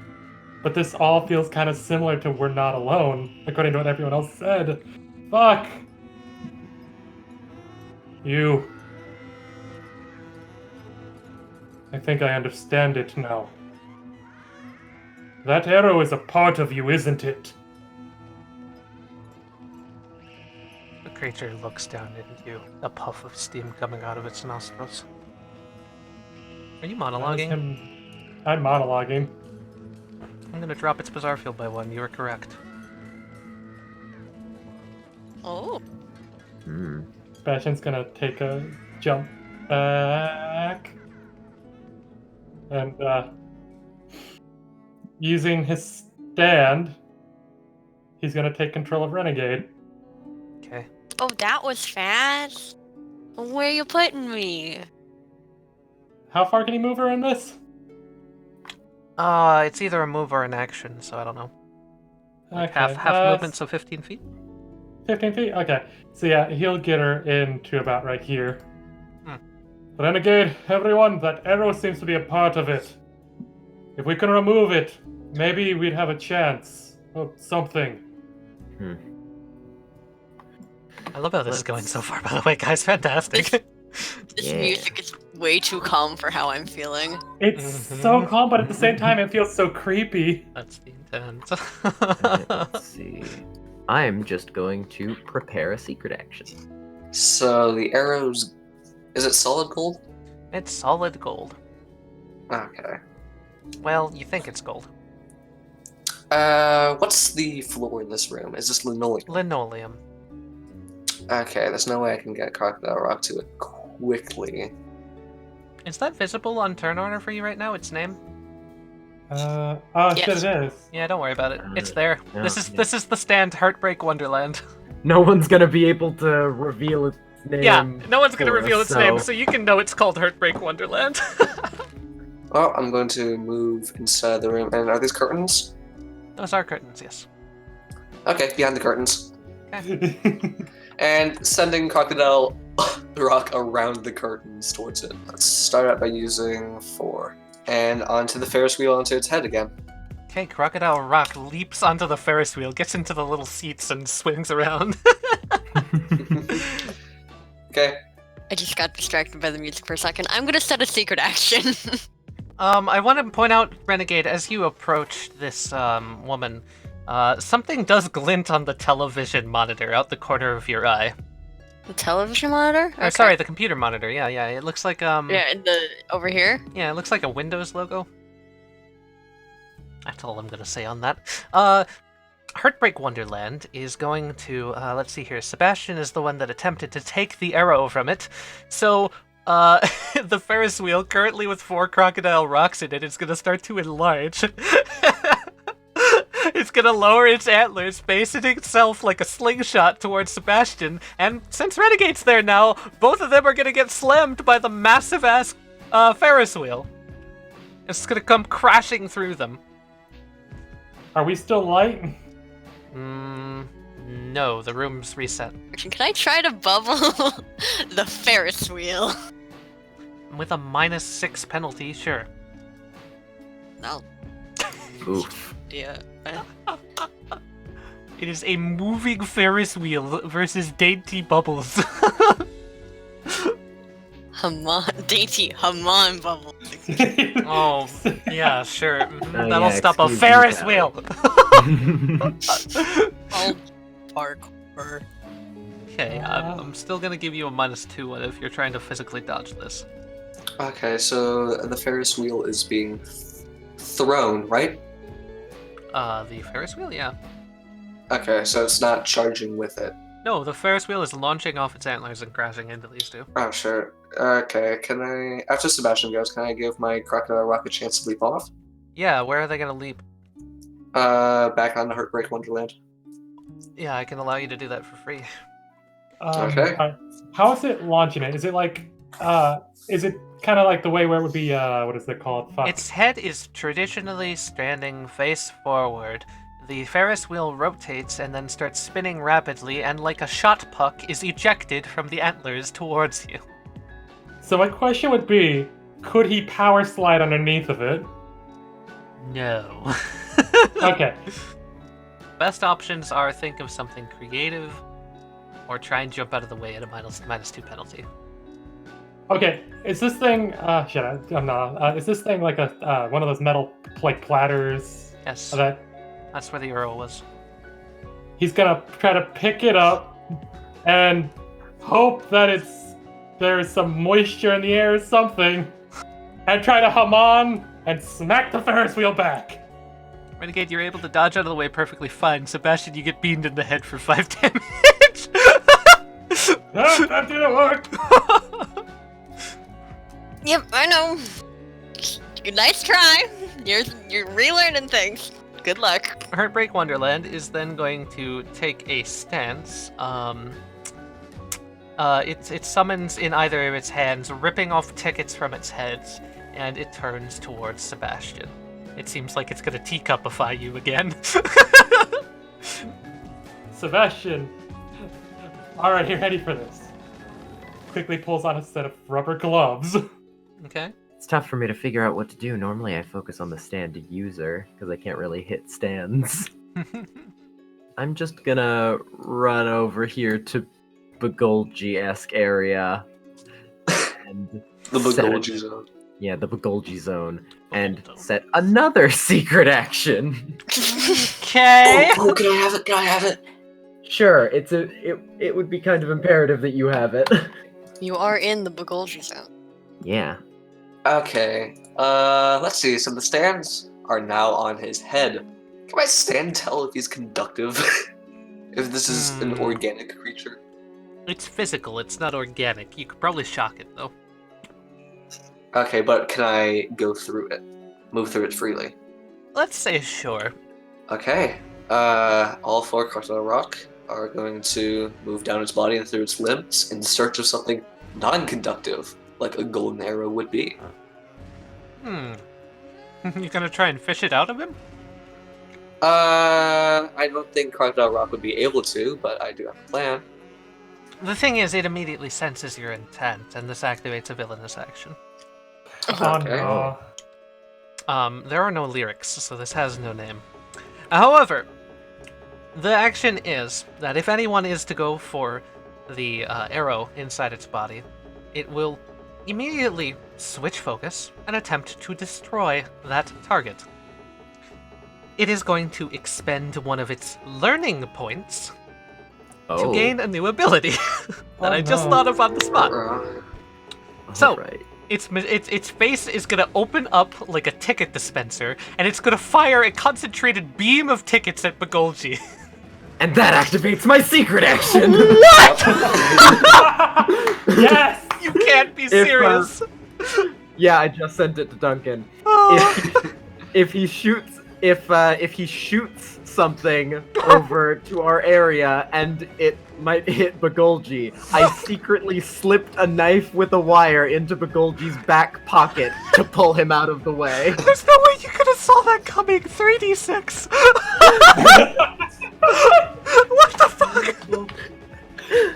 But this all feels kind of similar to We're Not Alone, according to what everyone else said. Fuck! You. I think I understand it now. That arrow is a part of you, isn't it? The creature looks down at you, a puff of steam coming out of its nostrils. Are you monologuing? I'm monologuing. I'm gonna drop its bizarre field by 1. You are correct. Oh. Sebastian's gonna take a jump back. And using his stand, he's gonna take control of Renegade. Okay. Oh, that was fast. Where are you putting me? How far can he move her in this? It's either a move or an action, so I don't know. Like Okay. half movement, so 15 feet? 15 feet? Okay. So yeah, he'll get her into about right here. Hmm. Renegade, everyone, that arrow seems to be a part of it. If we can remove it, maybe we'd have a chance of something. I love how this is going so far, by the way, guys. Fantastic. This Yeah. music is way too calm for how I'm feeling. It's so calm, but at the same time, it feels so creepy. That's the intent. Let's see. I'm just going to prepare a secret action. So the arrows, is it solid gold? It's solid gold. Okay. Well, you think it's gold. What's the floor in this room? Is this linoleum? Linoleum. Okay, there's no way I can get Crocodile Rock to it quickly. Is that visible on turn order for you right now, its name? Oh, Yes. shit, it is. Yeah, don't worry about it. It's there. No, This yeah. is the stand Heartbreak Wonderland. No one's gonna be able to reveal its name. Yeah, no one's gonna for us, reveal its name, so you can know it's called Heartbreak Wonderland. Well, I'm going to move inside the room. And are these curtains? Those are curtains, yes. Okay, behind the curtains. And sending Crocodile Rock around the curtains towards it. Let's start out by using 4. And onto the Ferris wheel onto its head again. Okay, Crocodile Rock leaps onto the Ferris wheel, gets into the little seats, and swings around. Okay. I just got distracted by the music for a second. I'm gonna set a secret action. I want to point out, Renegade, as you approach this woman, something does glint on the television monitor out the corner of your eye. The television monitor? Or, sorry, the computer monitor. Yeah. It looks like Yeah, over here. Yeah, it looks like a Windows logo. That's all I'm gonna say on that. Heartbreak Wonderland is going to, let's see here, Sebastian is the one that attempted to take the arrow from it, so, the Ferris wheel, currently with 4 crocodile rocks in it, is gonna start to enlarge. It's gonna lower its antlers, facing itself like a slingshot towards Sebastian, and since Renegade's there now, both of them are gonna get slammed by the massive-ass, Ferris wheel. It's gonna come crashing through them. Are we still light? No, the room's reset. Can I try to bubble the Ferris wheel? With a -6 penalty, sure. No. Oof. Yeah. It is a moving Ferris wheel versus Dainty Bubbles. Dainty Haman bubble. Oh, yeah, sure. That'll yeah, stop a excuse me, Ferris pal. wheel. Oh, parkour. Okay, I'm still gonna give you a -2 if you're trying to physically dodge this. Okay, so the Ferris wheel is being thrown, right? The Ferris wheel, yeah. Okay, so it's not charging with it. No, the Ferris wheel is launching off its antlers and crashing into these two. Oh, sure. Okay, can I... After Sebastian goes, can I give my Crocodile Rock a chance to leap off? Yeah, where are they gonna leap? Back on the Heartbreak Wonderland. Yeah, I can allow you to do that for free. Okay. How is it launching it? Is it like, is it kind of like the way where it would be, what is it called? Fuck. Its head is traditionally standing face forward. The Ferris wheel rotates and then starts spinning rapidly, and like a shot puck is ejected from the antlers towards you. So my question would be, could he power slide underneath of it? No. Okay. Best options are think of something creative, or try and jump out of the way at a -2 penalty. Okay, is this thing, shit, I'm not, is this thing like a, one of those metal, like, platters? Yes, That that's where the arrow was. he's gonna try to pick it up and hope that there's some moisture in the air or something, and try to hum on and smack the Ferris wheel back. Renegade, you're able to dodge out of the way perfectly fine. Sebastian, you get beamed in the head for 5 damage. No, that didn't work. Yep, I know. Nice try. You're relearning things. Good luck. Heartbreak Wonderland is then going to take a stance. It summons in either of its hands, ripping off tickets from its heads, and it turns towards Sebastian. It seems like it's gonna teacupify you again. Sebastian. Alright, you ready for this? Quickly pulls on a set of rubber gloves. Okay. It's tough for me to figure out what to do. Normally I focus on the stand user, because I can't really hit stands. I'm just gonna run over here to Begolji-esque area. And The Begolji zone. Yeah, the Begolji zone. And set another secret action. Okay. Oh, can I have it? Can I have it? Sure, it would be kind of imperative that you have it. You are in the Begolji zone. Yeah. Okay. Let's see. So the stands are now on his head. Can my stand tell if he's conductive? If this is an organic creature? It's physical, it's not organic. You could probably shock it, though. Okay, but can I go through it? Move through it freely? Let's say sure. Okay. All 4 Crocodile Rock are going to move down its body and through its limbs in search of something non-conductive, like a golden arrow would be. You gonna try and fish it out of him? I don't think Crocodile Rock would be able to, but I do have a plan. The thing is, it immediately senses your intent, and this activates a villainous action. Oh Okay. no. There are no lyrics, so this has no name. However, the action is that if anyone is to go for the arrow inside its body, it will immediately switch focus and attempt to destroy that target. It is going to expend one of its learning points to gain a new ability that I just thought of on the spot. So, Right. its face is gonna open up like a ticket dispenser, and it's gonna fire a concentrated beam of tickets at Begolji. And that activates my secret action! What? Yes! You can't be serious. Yeah, I just sent it to Duncan. If he shoots something over to our area and it might hit Begolji, I secretly slipped a knife with a wire into Begolji's back pocket to pull him out of the way. There's no way you could have saw that coming. 3d6. What the fuck?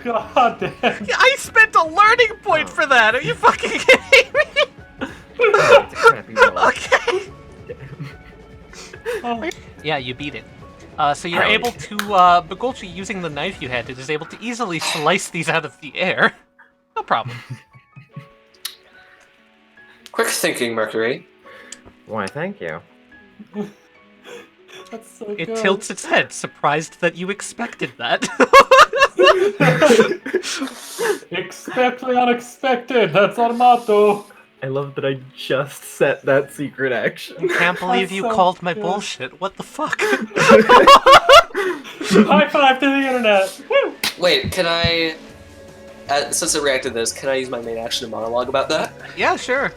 God damn. I spent a learning point for that. Are you fucking kidding me? It's a crappy roll. Okay. Oh. Yeah, you beat it. So you're Hell able to, Begolji, using the knife you had, it is able to easily slice these out of the air. No problem. Quick thinking, Mercury. Why, thank you. That's so It good. tilts its head, surprised that you expected that. Expect the unexpected. That's our motto. I love that I just set that secret action. Can't believe you so called my good. bullshit. What the fuck? High five to the internet. Woo! Wait, can I... since I reacted to this, can I use my main action to monologue about that? Yeah, sure.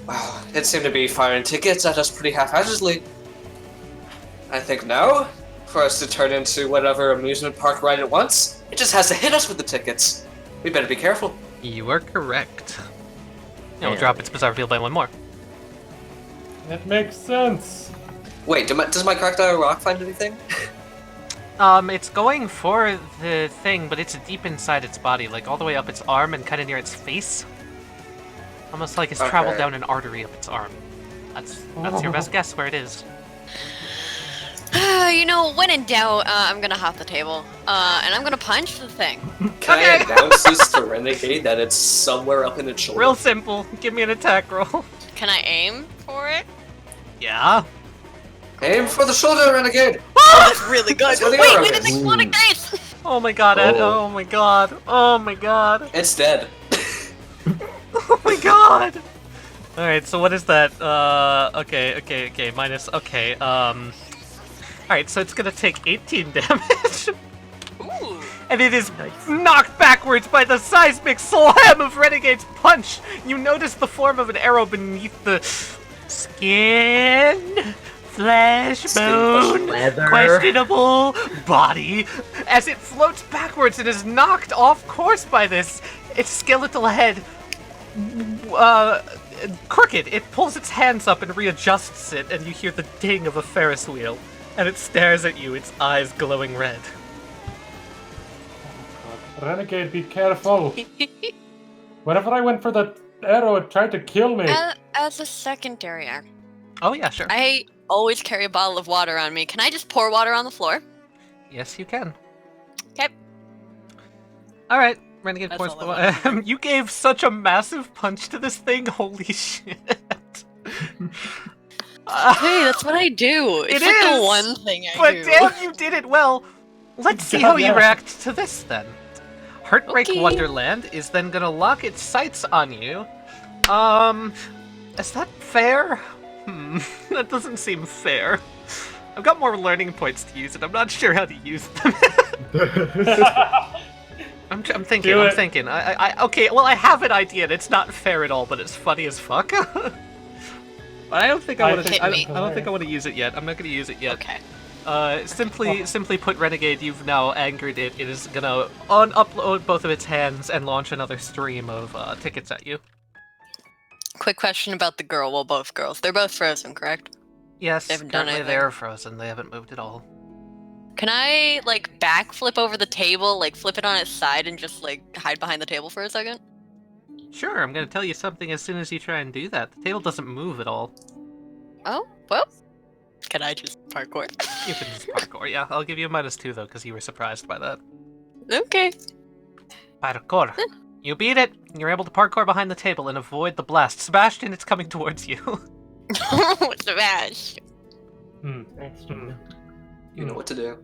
Wow, it seemed to be firing tickets at us pretty haphazardly. I think now, for us to turn into whatever amusement park ride it wants, it just has to hit us with the tickets. We better be careful. You are correct. It'll Yeah. drop its bizarre field by one more. It makes sense. Wait, does my Crocodile Rock find anything? It's going for the thing, but it's deep inside its body, like all the way up its arm and kind of near its face. Almost like it's traveled Okay. down an artery up its arm. That's your best guess where it is. You know, when in doubt, I'm gonna hop the table, and I'm gonna punch the thing. Can I announce this to Renegade that it's somewhere up in its shoulder? Real simple. Give me an attack roll. Can I aim for it? Yeah. Aim for the shoulder, Renegade! Oh, that's really good. That's where the Wait, arrow wait, it's is. exploding dice! Oh my god, Ed. Oh. Oh my god. Oh my god. It's dead. Oh my god. Alright, so what is that? Okay. Minus. Okay, Alright, so it's gonna take 18 damage. Ooh. And it is knocked backwards by the seismic slam of Renegade's punch. You notice the form of an arrow beneath the Skin, flesh, Skin, bone, leather. questionable body. As it floats backwards and is knocked off course by this, its skeletal head, crooked. It pulls its hands up and readjusts it, and you hear the ding of a Ferris wheel. And it stares at you, its eyes glowing red. Renegade, be careful. Whenever I went for that arrow, it tried to kill me. As a secondary act, Oh yeah, sure. I always carry a bottle of water on me. Can I just pour water on the floor? Yes, you can. Okay. All right, Renegade That's pours all the I wanted to water. You gave such a massive punch to this thing. Holy shit! Hey, that's what I do. It's It like is, the one thing I but do. damn, you did it well. Let's see how you Goddamn. react to this then. Heartbreak Okay. Wonderland is then gonna lock its sights on you. Is that fair? That doesn't seem fair. I've got more learning points to use, and I'm not sure how to use them. I'm thinking. Do I'm it. thinking. Okay. Well, I have an idea, and it's not fair at all, but it's funny as fuck. But I don't think I I want to. think I it's don't think I want to use it yet. I'm not going to use it yet. Okay. Simply put, Renegade, you've now angered it. It is gonna upload both of its hands and launch another stream of tickets at you. Quick question about the girl. Well, both girls. They're both frozen, correct? Yes, They haven't done currently anything. they're frozen. They haven't moved at all. Can I, like, backflip over the table, like, flip it on its side and just, like, hide behind the table for a second? Sure, I'm gonna tell you something as soon as you try and do that. The table doesn't move at all. Oh, well. Can I just parkour? You can just parkour. Yeah, I'll give you a -2 though, because you were surprised by that. Okay. Parkour. You beat it. You're able to parkour behind the table and avoid the blast. Sebastian, it's coming towards you. Smash. You know what to do.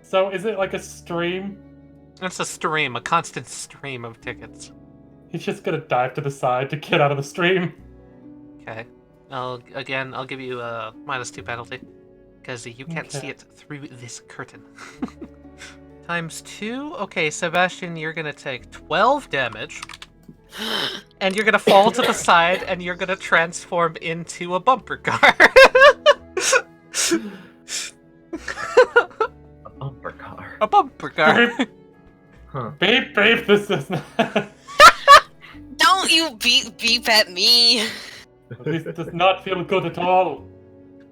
So, is it like a stream? It's a stream, a constant stream of tickets. He's just gonna dive to the side to get out of the stream. Okay. I'll give you a -2 penalty. Because you can't see Okay. it through this curtain. ×2. Okay, Sebastian, you're gonna take 12 damage. And you're gonna fall to the side, and you're gonna transform into a bumper car. A bumper car. A bumper car. Huh. Beep, beep, this is not... Don't you beep at me. This does not feel good at all.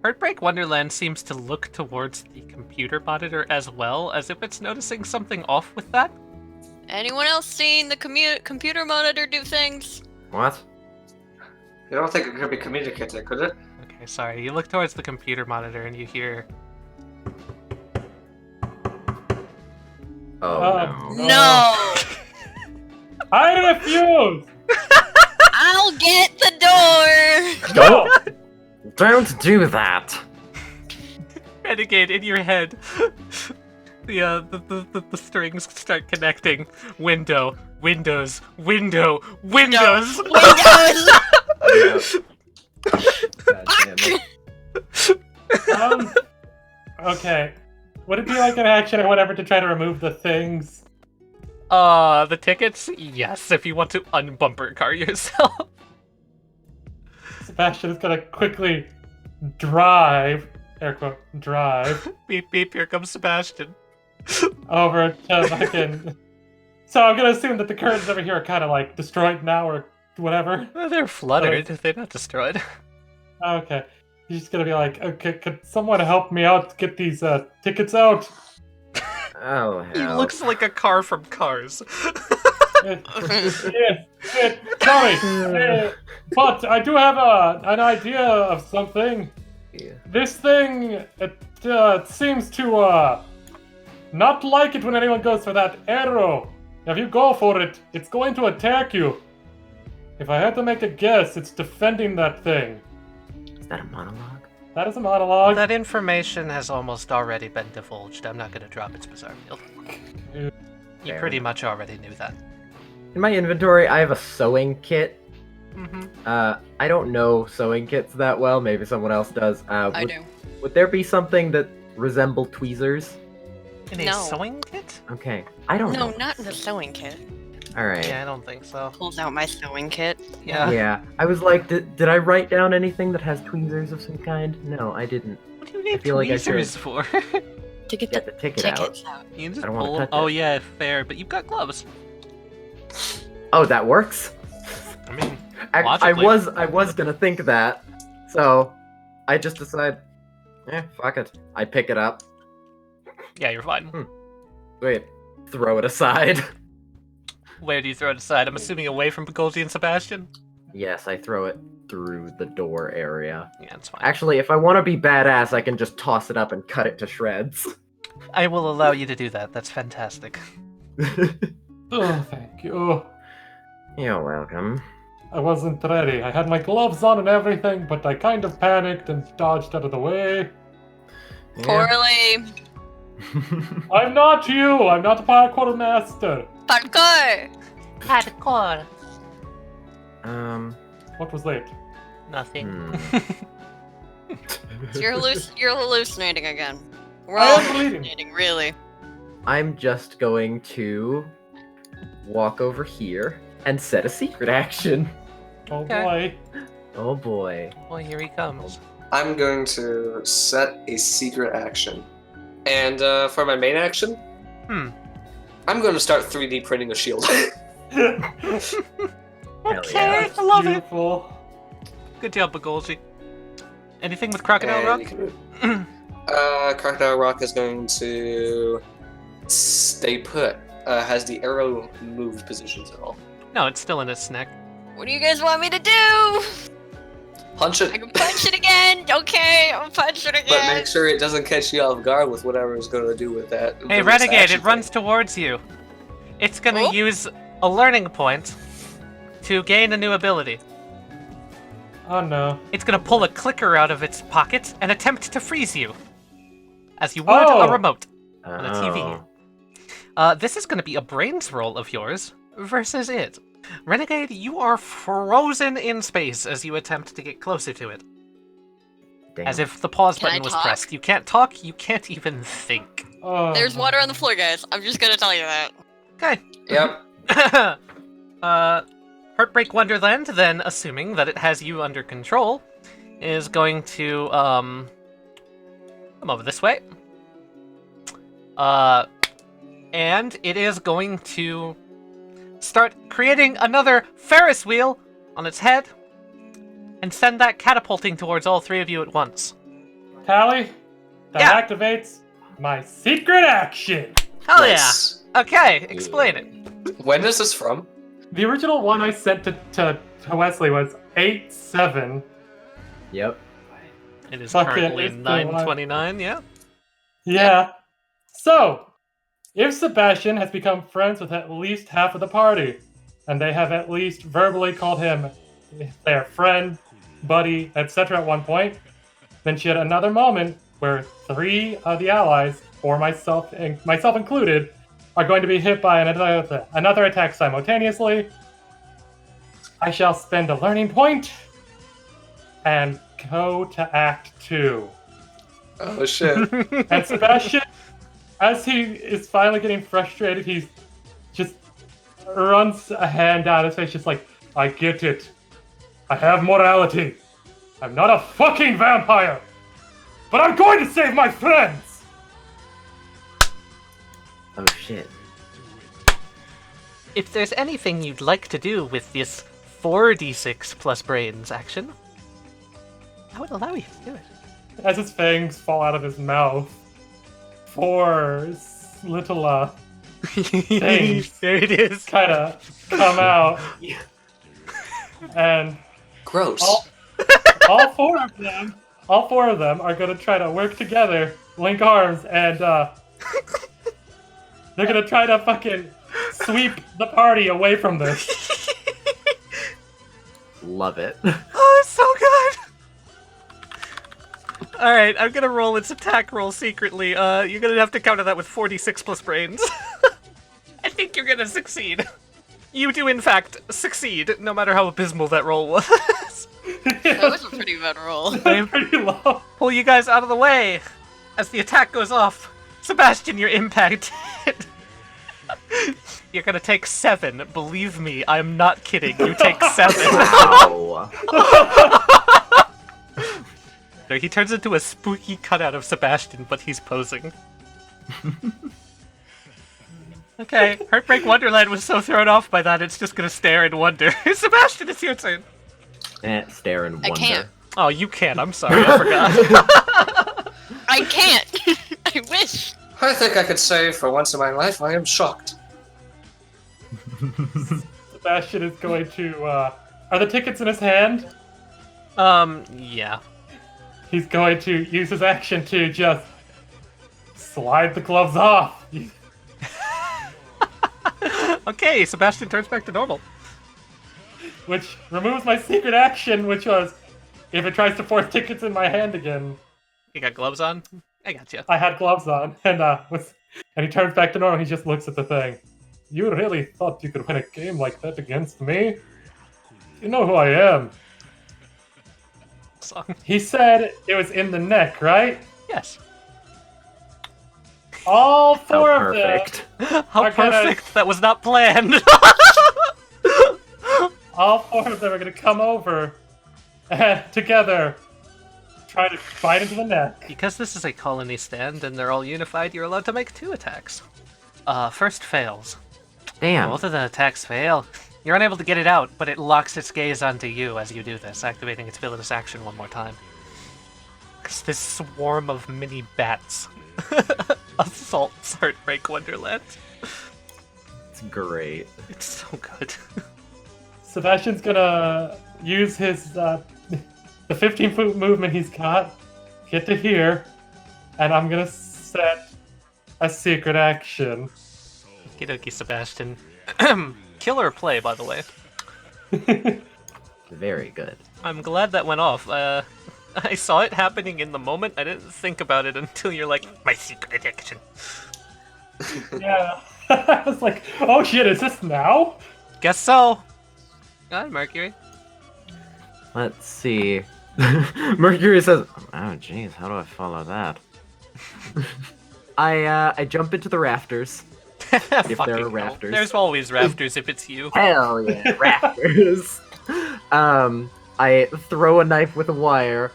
Heartbreak Wonderland seems to look towards the computer monitor as well, as if it's noticing something off with that. Anyone else seen the computer monitor do things? What? You don't think it could be communicated, could it? Okay, sorry. You look towards the computer monitor and you hear... Oh, no. No. I refuse! I'll get the door. Don't do that. Renegade, in your head, the strings start connecting. Window, windows, window, windows. Windows. God damn it. Okay. Would it be like an action or whatever to try to remove the things? The tickets? Yes, if you want to unbumper car yourself. Sebastian is gonna quickly drive, air quote, drive, Beep beep, here comes Sebastian. over to fucking... So I'm gonna assume that the curtains over here are kind of like destroyed now or whatever. They're fluttered, they're not destroyed. Okay. He's just gonna be like, okay, could someone help me out to get these tickets out? Oh, He hell. looks like a car from Cars. Sorry. But I do have an idea of something. Yeah. This thing, it seems to not like it when anyone goes for that arrow. If you go for it, it's going to attack you. If I had to make a guess, it's defending that thing. Is that a monologue? That is a monologue. That information has almost already been divulged. I'm not going to drop its bizarre field. You Fair pretty enough. much already knew that. In my inventory, I have a sewing kit. Mm-hmm. I don't know sewing kits that well. Maybe someone else does. I do. Would there be something that resembled tweezers? In a No. sewing kit? Okay. I don't know. No, not in the sewing kit. Alright. Yeah, I don't think so. Pulls out my sewing kit. Yeah. Yeah. I was like, did I write down anything that has tweezers of some kind? No, I didn't. What do you need feel like I tweezers should. for? To get Get the ticket out. tickets out. You can just I don't wanna pull. touch Oh it. yeah, fair. But you've got gloves. Oh, that works? I mean, I logically. was gonna think that. So, I just decide, fuck it. I pick it up. Yeah, you're fine. Wait, throw it aside. Where do you throw it aside? I'm assuming away from Begolji and Sebastian? Yes, I throw it through the door area. Yeah, it's fine. Actually, if I want to be badass, I can just toss it up and cut it to shreds. I will allow you to do that. That's fantastic. Oh, thank you. You're welcome. I wasn't ready. I had my gloves on and everything, but I kind of panicked and dodged out of the way. Yeah. Poorly. I'm not you! I'm not the parkour master! Parkour! Hardcore. What was that? Nothing. You're hallucinating again. We're I all am bleeding. hallucinating, really. I'm just going to walk over here and set a secret action. Oh Okay. boy. Oh boy. Well, here he comes. I'm going to set a secret action. And for my main action, I'm going to start 3D printing a shield. Okay, I love it. Beautiful. Good job, Begolji. Anything with Crocodile Rock? Crocodile Rock is going to stay put. Has the arrow moved positions at all? No, it's still in its neck. What do you guys want me to do? Punch it, I can punch it again. Okay, I'll punch it but again. make sure it doesn't catch you off guard with whatever it's going to do with that. Hey, bonus Renegade, action it runs thing. towards you. It's gonna Oh. use a learning point to gain a new ability. Oh no. It's gonna pull a clicker out of its pocket and attempt to freeze you. As you would Oh. a remote on a TV. Oh. This is gonna be a brains roll of yours versus it. Renegade, you are frozen in space as you attempt to get closer to it. Damn. As if the pause Can I button was talk? pressed. You can't talk, you can't even think. Oh. There's water on the floor, guys. I'm just gonna tell you that. Okay. Yep. Heartbreak Wonderland, then, assuming that it has you under control, is going to, come over this way. And it is going to start creating another Ferris wheel on its head and send that catapulting towards all three of you at once. Tally, that Yeah. activates my secret action! Hell Nice. yeah! Okay, explain it. When is this from? The original one I sent to Westley was 8-7. Yep. It is Fuck it, currently it's the one. 9:29, yeah? Yeah. So, if Sebastian has become friends with at least half of the party, and they have at least verbally called him their friend, buddy, etc. at one point, then she had another moment where 3 of the allies, or myself included, are going to be hit by another attack simultaneously. I shall spend a learning point and go to Act 2. Oh shit. And Sebastian, as he is finally getting frustrated, he just runs a hand down his face, just like, I get it. I have morality. I'm not a fucking vampire. But I'm going to save my friends! Oh shit. If there's anything you'd like to do with this 4d6 plus brains action, I would allow you to do it. As his fangs fall out of his mouth, 4 little, things There it is. kind of come out. And Gross. all 4 of them are going to try to work together, link arms, and they're going to try to fucking sweep the party away from this. Love it. Oh, it's so good! Alright, I'm gonna roll its attack roll secretly. You're gonna have to counter that with 46 plus brains. I think you're gonna succeed. You do, in fact, succeed, no matter how abysmal that roll was. That was a pretty bad roll. I'm pretty low. Pull you guys out of the way as the attack goes off. Sebastian, you're impacted. You're gonna take 7. Believe me, I'm not kidding. You take 7. Wow. So he turns into a spooky cutout of Sebastian, but he's posing. Okay, Heartbreak Wonderland was so thrown off by that, it's just gonna stare and wonder. Sebastian, it's your turn. Stare and wonder. I can't. Oh, you can. I'm sorry, I forgot. I can't. I wish. I think I could say, for once in my life, I am shocked. Sebastian is going to. Are the tickets in his hand? Yeah. He's going to use his action to just slide the gloves off. Okay, Sebastian turns back to normal. Which removes my secret action, which was if it tries to force tickets in my hand again. You got gloves on? I got you. I had gloves on, and he turns back to normal. He just looks at the thing. You really thought you could win a game like that against me? You know who I am. Song. He said it was in the neck, right? Yes. All How four of them. perfect. How We're gonna- perfect! That was not planned! All four of them are gonna come over and together try to bite into the neck. Because this is a colony stand and they're all unified, you're allowed to make 2 attacks. First fails. Damn. Both of the attacks fail. You're unable to get it out, but it locks its gaze onto you as you do this, activating its villainous action one more time. Because this swarm of mini bats assaults Heartbreak Wonderland. It's great. It's so good. Sebastian's gonna use his the 15-foot movement he's got, get to here, and I'm gonna set a secret action. Okie dokie, Sebastian. Killer play, by the way. Very good. I'm glad that went off. I saw it happening in the moment. I didn't think about it until you're like, my secret action. Yeah. I was like, oh shit, is this now? Guess so. God, Mercury. Let's see. Mercury says, "Oh, jeez, how do I follow that?" I jump into the rafters. If there are rafters. There's always rafters if it's you. Hell yeah, rafters. I throw a knife with a wire,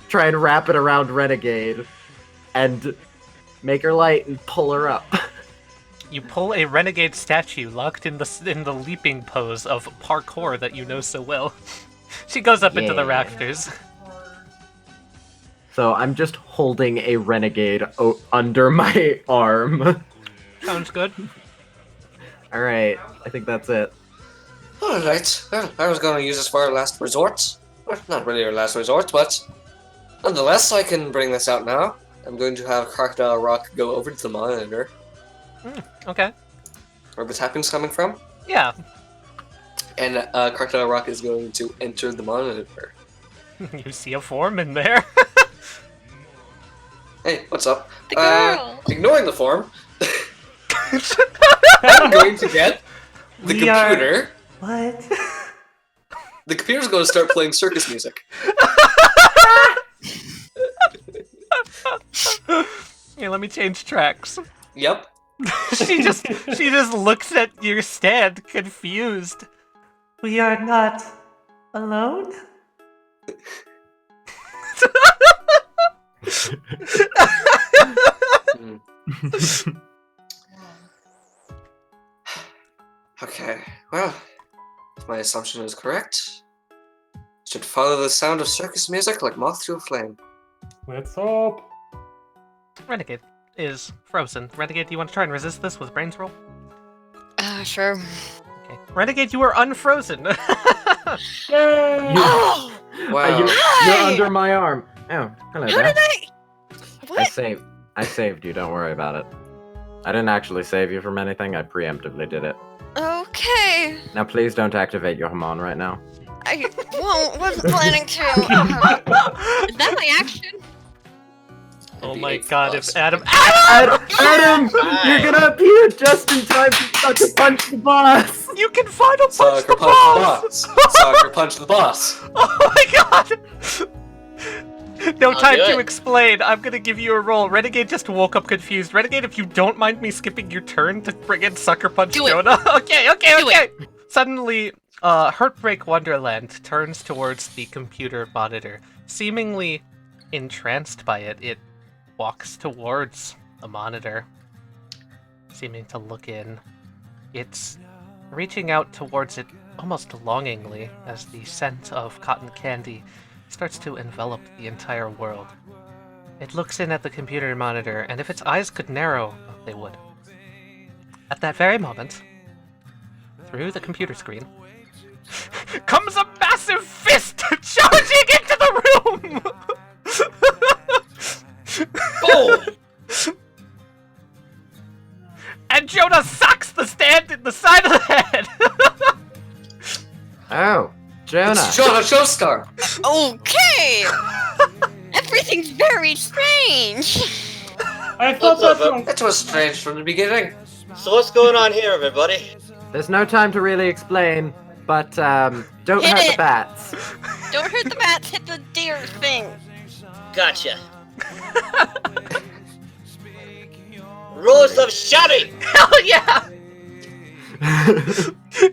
try and wrap it around Renegade, and make her light and pull her up. You pull a renegade statue locked in the leaping pose of parkour that you know so well. She goes up into the Yeah. rafters. So I'm just holding a renegade under my arm. Sounds good. All right, I think that's it. Alright, well, I was going to use this for our last resort. Well, not really our last resort, but nonetheless, I can bring this out now. I'm going to have Crocodile Rock go over to the monitor, Okay. where the tapping's coming from, Yeah. and Crocodile Rock is going to enter the monitor. You see a form in there. Hey, what's up? The girl. Ignoring the form, I'm going to get the We are- computer. What? The computer's going to start playing circus music. Here, let me change tracks. Yep. she just looks at your stand, confused. We are not alone? Okay, well, if my assumption is correct, should follow the sound of circus music like moth to a flame. Let's hope. Renegade is frozen. Renegade, do you want to try and resist this with brains roll? Sure. Okay. Renegade, you are unfrozen. Yay! Oh! Wow. You're Hi! under my arm. Oh, hello How there. did I? What? I saved you. Don't worry about it. I didn't actually save you from anything. I preemptively did it. Okay. Now, please don't activate your Hamon right now. I wasn't planning to. Is that my action? Oh The my eighth god, boss. if Adam. Adam, you're gonna appear just in time to punch the boss. You can final punch Sucker the punch boss! the boss! Sucker punch the boss! Oh my god! No I'll time do to it. explain. I'm gonna give you a roll. Renegade just woke up confused. Renegade, if you don't mind me skipping your turn to friggin' Sucker Punch Do it. Jonah. Okay. Do it. Suddenly, Heartbreak Wonderland turns towards the computer monitor. Seemingly entranced by it, it walks towards the monitor, seeming to look in. It's reaching out towards it almost longingly as the scent of cotton candy starts to envelop the entire world. It looks in at the computer monitor, and if its eyes could narrow, they would. At that very moment, through the computer screen, comes a massive fist charging into the room! Boom! And Jonah socks the stand in the side of the head! Oh, Jonah. It's Jonah Joestar. Okay! Everything's very strange! I thought What's up, that was... It was strange from the beginning. So what's going on here, everybody? There's no time to really explain, but don't Hit hurt it. the bats. Don't hurt the bats, hit the deer thing! Gotcha. Rules of shouting! Hell yeah!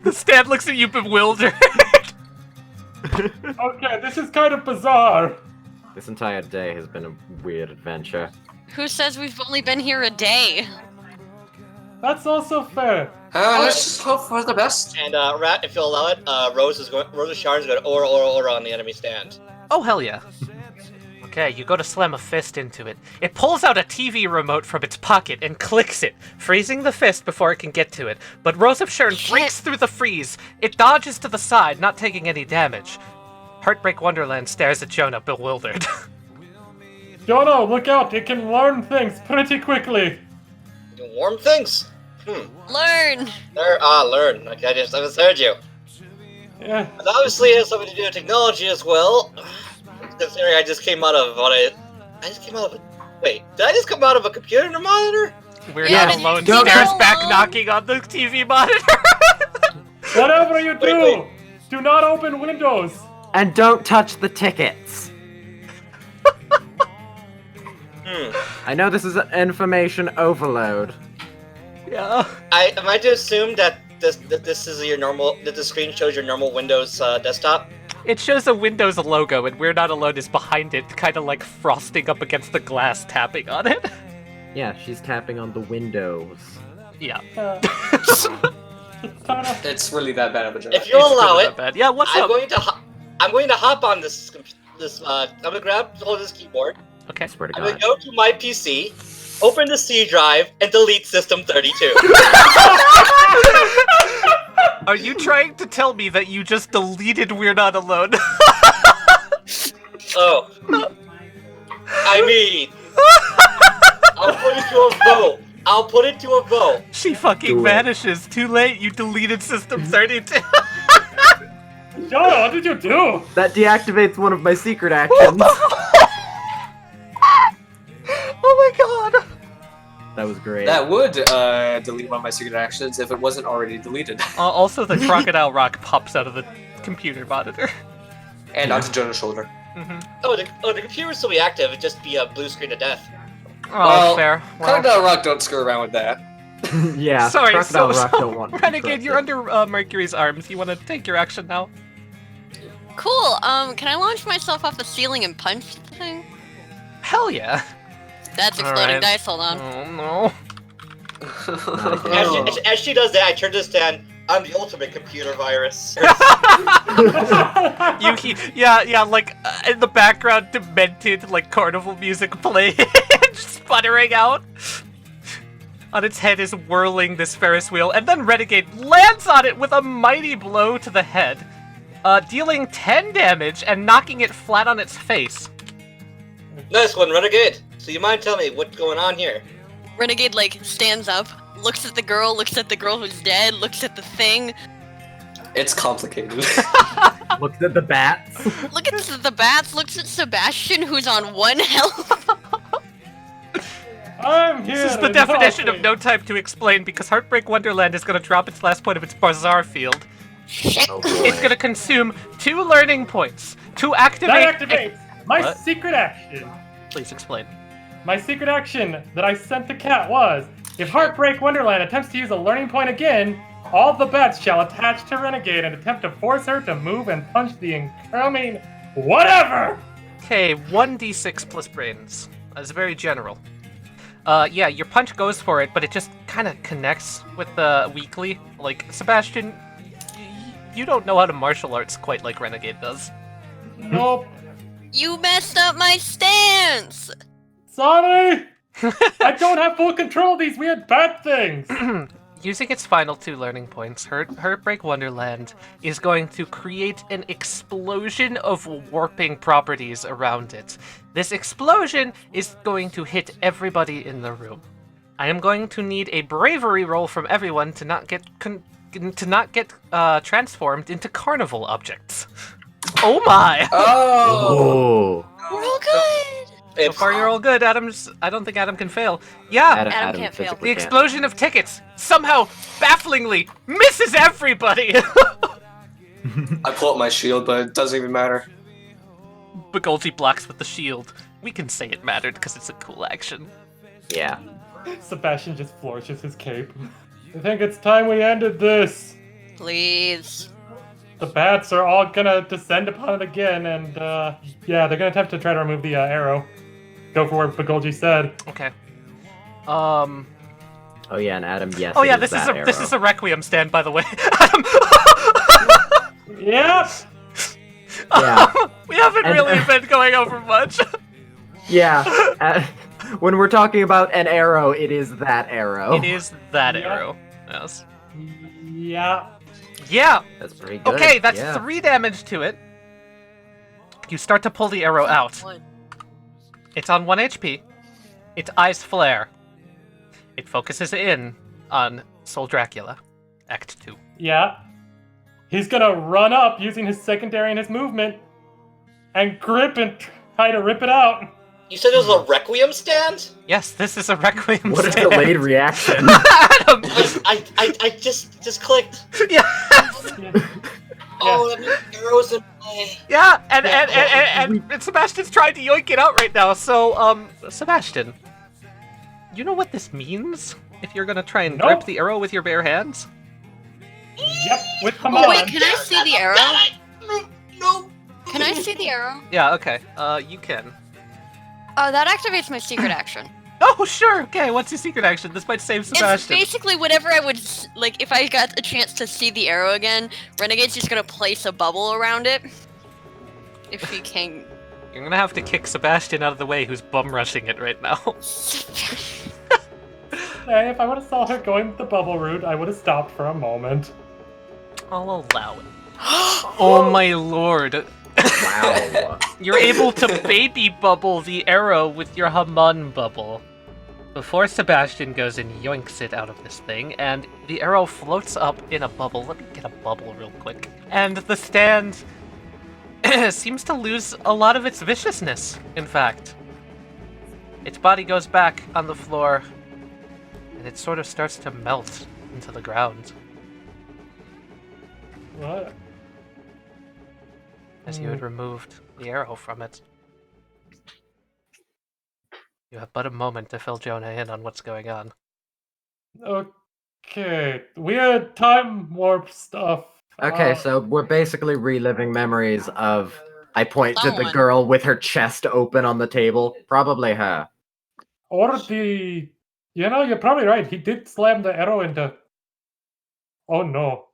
The stand looks at you bewildered. Okay, this is kind of bizarre. This entire day has been a weird adventure. Who says we've only been here a day? That's also fair. Let's just hope for the best. And Rat, if you'll allow it, Rose is Shard's going aura on the enemy stand. Oh, hell yeah. Okay, you go to slam a fist into it. It pulls out a TV remote from its pocket and clicks it, freezing the fist before it can get to it. But Rose of Sharon breaks through the freeze. It dodges to the side, not taking any damage. Heartbreak Wonderland stares at Jonah, bewildered. Jonah, look out! It can learn things pretty quickly. Warm things. Learn! Learn. Like I just heard you. Yeah. And obviously it has something to do with technology as well. Considering I just came out of Wait, did I just come out of a computer monitor? We're Yeah, not alone. don't Stares go back, alone. knocking on the TV monitor. Whatever you do, Wait. do not open windows. And don't touch the tickets. I know this is an information overload. Yeah. Am I to assume that this is your normal, that the screen shows your normal Windows desktop? It shows a Windows logo, and We're Not Alone is behind it, kind of like frosting up against the glass, tapping on it. Yeah, she's tapping on the windows. Yeah. It's really that bad of a job. If you'll allow Really it, not bad. Yeah, what's I'm up? going to hop on this. I'm gonna grab hold of this keyboard. Okay. I swear to I'm God. gonna go to my PC, open the C drive, and delete System 32. Are you trying to tell me that you just deleted We're Not Alone? Oh. I mean, I'll put it to a vote. I'll put it to a vote. She fucking Do it. vanishes. Too late. You deleted System 32. Jonah, what did you do? That deactivates one of my secret actions. Oh my god. That was great. That would delete one of my secret actions if it wasn't already deleted. Also, the crocodile rock pops out of the computer monitor. And onto Jonah's shoulder. Oh, the computer will still be active. It'd just be a blue screen of death. Oh, Well, fair. Well, Crocodile Rock don't screw around with that. Yeah, sorry, Crocodile so, Rock don't want to be Renegade, you're trusted. under Mercury's arms. You want to take your action now? Cool, can I launch myself off the ceiling and punch the thing? Hell yeah. That's exploding Alright. dice, hold on. Oh no. As she does that, I turn to the stand. I'm the ultimate computer virus. Yeah, like in the background, demented like carnival music playing, sputtering out. On its head is whirling this Ferris wheel, and then Renegade lands on it with a mighty blow to the head, dealing 10 damage and knocking it flat on its face. Nice one, Renegade. So you mind telling me what's going on here? Renegade, like, stands up, looks at the girl who's dead, looks at the thing, It's complicated. Looked at the bats. look at the bats, looks at Sebastian, who's on 1 health. I'm here. This is the and definition of helping. no time to explain, because Heartbreak Wonderland is going to drop its last point of its Bazaar field. Shit. Oh It's boy. going to consume 2 learning points to activate That activates. My What? secret action. Please explain. My secret action that I sent the cat was, if Heartbreak Wonderland attempts to use a learning point again, all the bats shall attach to Renegade and attempt to force her to move and punch the incoming whatever! Okay, 1d6 plus brains. That's very general. Yeah, your punch goes for it, but it just kind of connects with the weakly. Like, Sebastian, you don't know how to martial arts quite like Renegade does. Nope. You messed up my stance! Sorry! I don't have full control of these weird bat things! Using its final 2 learning points, Heartbreak Wonderland is going to create an explosion of warping properties around it. This explosion is going to hit everybody in the room. I am going to need a bravery roll from everyone to not get transformed into carnival objects. Oh my! Oh! Oh. We're all good! So far you're all good. I don't think Adam can fail. Yeah! Adam can't fail. physically The can't. explosion of tickets somehow, bafflingly, misses everybody! I pull up my shield, but it doesn't even matter. Begolji blocks with the shield. We can say it mattered because it's a cool action. Yeah. Sebastian just flourishes his cape. I think it's time we ended this. Please. The bats are all gonna descend upon it again, and yeah, they're gonna attempt to try to remove the arrow. Go for what Begolji said. Okay. Oh yeah, and Adam, yes. Oh it yeah, is this that is a arrow. requiem stand, by the way. Adam. Yep. Yeah. We haven't And- really been going over much. Yeah. When we're talking about an arrow, it is that arrow. It is that Yeah. arrow. Yes. Yeah. Yeah. That's pretty good. Okay, that's yeah. 3 damage to it. You start to pull the arrow out. One. It's on 1 HP. Its eyes flare. It focuses in on Soul Dracula, Act 2. Yeah. He's gonna run up using his secondary and his movement and grip and try to rip it out. You said it was a requiem stand? Yes, this is a requiem What a stand. delayed reaction. Adam! I just clicked. Yeah, Oh, that means arrows in play. yeah, and Sebastian's trying to yoink it out right now. So, Sebastian, you know what this means? If you're gonna try and grip Nope. the arrow with your bare hands? Yep, with Oh, command. wait, can I see the arrow? No. Can I see the arrow? Yeah, okay. You can. Oh, that activates my secret action. Oh, sure. Okay, what's your secret action? This might save It's Sebastian. basically whatever I would, like, if I got a chance to see the arrow again, Renegade's just gonna place a bubble around it. If he can... You're gonna have to kick Sebastian out of the way, who's bum rushing it right now. Hey, if I would have saw her going the bubble route, I would have stopped for a moment. I'll allow it. Oh my lord. Wow. You're able to baby bubble the arrow with your Haman bubble. Before Sebastian goes and yoinks it out of this thing, and the arrow floats up in a bubble. Let me get a bubble real quick. And the stand seems to lose a lot of its viciousness, in fact. Its body goes back on the floor, and it sort of starts to melt into the ground What? as you had removed the arrow from it. You have but a moment to fill Jonah in on what's going on. Okay. Weird time warp stuff. Okay, so we're basically reliving memories of. I point to the Someone. girl with her chest open on the table. Probably her. Or the... You know, you're probably right. He did slam the arrow into... Oh no.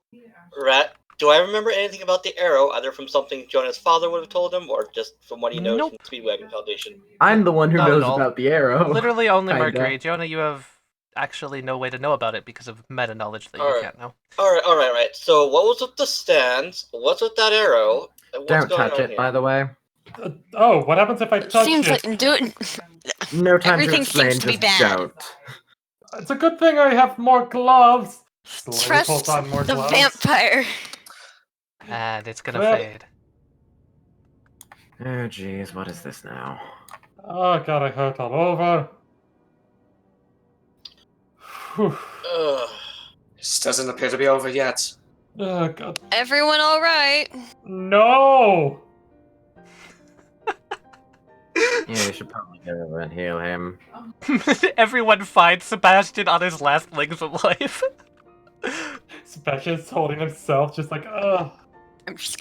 Rat, do I remember anything about the arrow, either from something Jonah's father would have told him, or just from what he knows Nope. from the Speedwagon Foundation? I'm the one who Not at knows all. about the arrow. Literally only Kinda. Mercury. Jonah, you have actually no way to know about it because of meta knowledge that you Alright. can't know. Alright. So, what was with the stand? What's with that arrow? And what's Don't going touch on it, here? by the way. Oh, what happens if I touch Seems it? like... Do it... No time to Everything explain, seems to be just bad. don't. It's a good thing I have more gloves. Slowly Trust pulls on more the gloves. vampire. And it's gonna Well- fade. Oh jeez, what is this now? Oh god, I hurt all over. Whew. Ugh. This doesn't appear to be over yet. Oh god. Everyone alright? No! Yeah, you should probably get over and heal him. Everyone finds Sebastian on his last legs of life. Sebastian's holding himself, just like, ugh. I'm just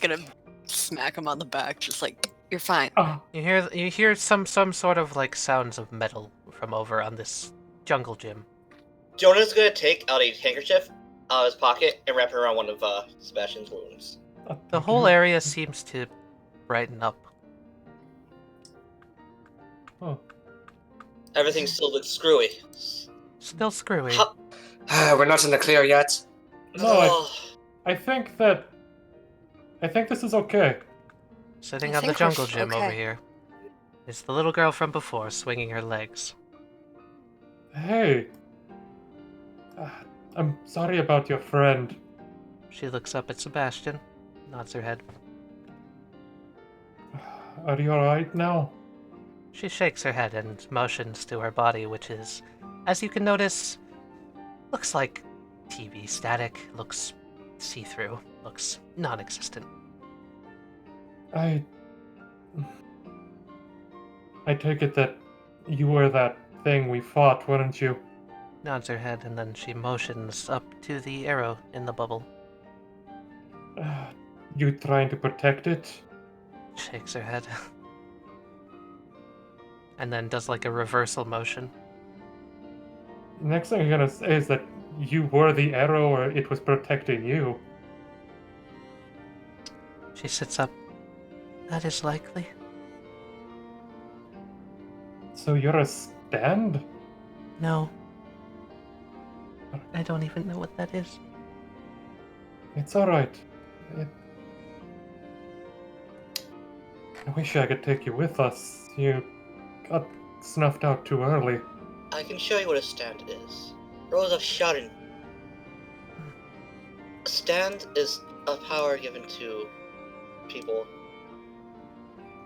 gonna smack him on the back, just like, you're fine. You hear some sort of like sounds of metal from over on this jungle gym. Jonah's gonna take out a handkerchief out of his pocket and wrap it around one of Sebastian's wounds. The whole area seems to brighten up. Oh. Everything still looks screwy. Still screwy. We're not in the clear yet. No, I think this is okay. Sitting I on the think we're jungle gym over okay. here is the little girl from before, swinging her legs. Hey. I'm sorry about your friend. She looks up at Sebastian, nods her head. Are you alright now? She shakes her head and motions to her body, which is, as you can notice, looks like TV static, looks see-through, looks non-existent. I take it that you were that thing we fought, weren't you? Nods her head, and then she motions up to the arrow in the bubble. You trying to protect it? Shakes her head. And then does like a reversal motion. Next thing I'm gonna say is that you were the arrow or it was protecting you. She sits up. That is likely. So you're a stand? No. I don't even know what that is. It's alright. I wish I could take you with us. You got snuffed out too early. I can show you what a stand is. Rose of Sharon. A stand is a power given to people.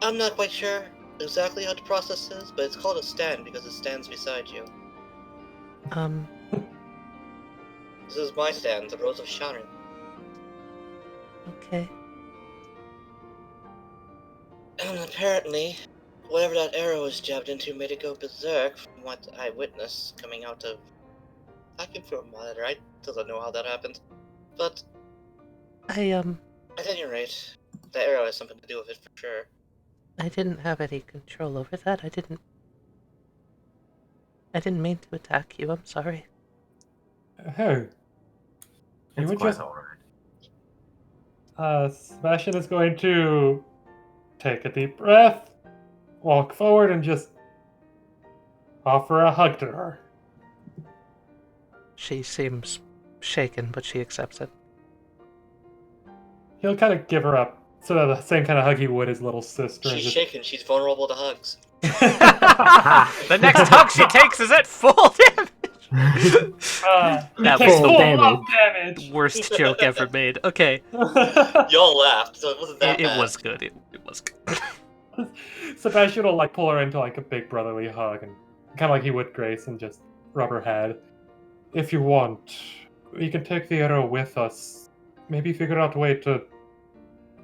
I'm not quite sure exactly how the process is, but it's called a stand because it stands beside you. This is my stand, the Rose of Sharon. Okay. And apparently, whatever that arrow was jabbed into made it go berserk from what I witnessed coming out of... I came through a monitor, I don't know how that happened. But, at any rate, the arrow has something to do with it for sure. I didn't have any control over that. I didn't mean to attack you. I'm sorry. Hey. You It's would quite just... alright. Sebastian is going to take a deep breath, walk forward, and just offer a hug to her. She seems shaken, but she accepts it. He'll kind of give her up, sort of the same kind of hug he would his little sister. and She's just- shaken, she's vulnerable to hugs. The next hug she takes is at full damage. That That takes was full damage. damage. Worst joke ever made. Okay, Y'all laughed, so it wasn't that it bad. was good. It was good. Sebastian will like pull her into like a big brotherly hug, and kind of like he would Grace, and just rub her head. If you want, we can take the arrow with us. Maybe figure out a way to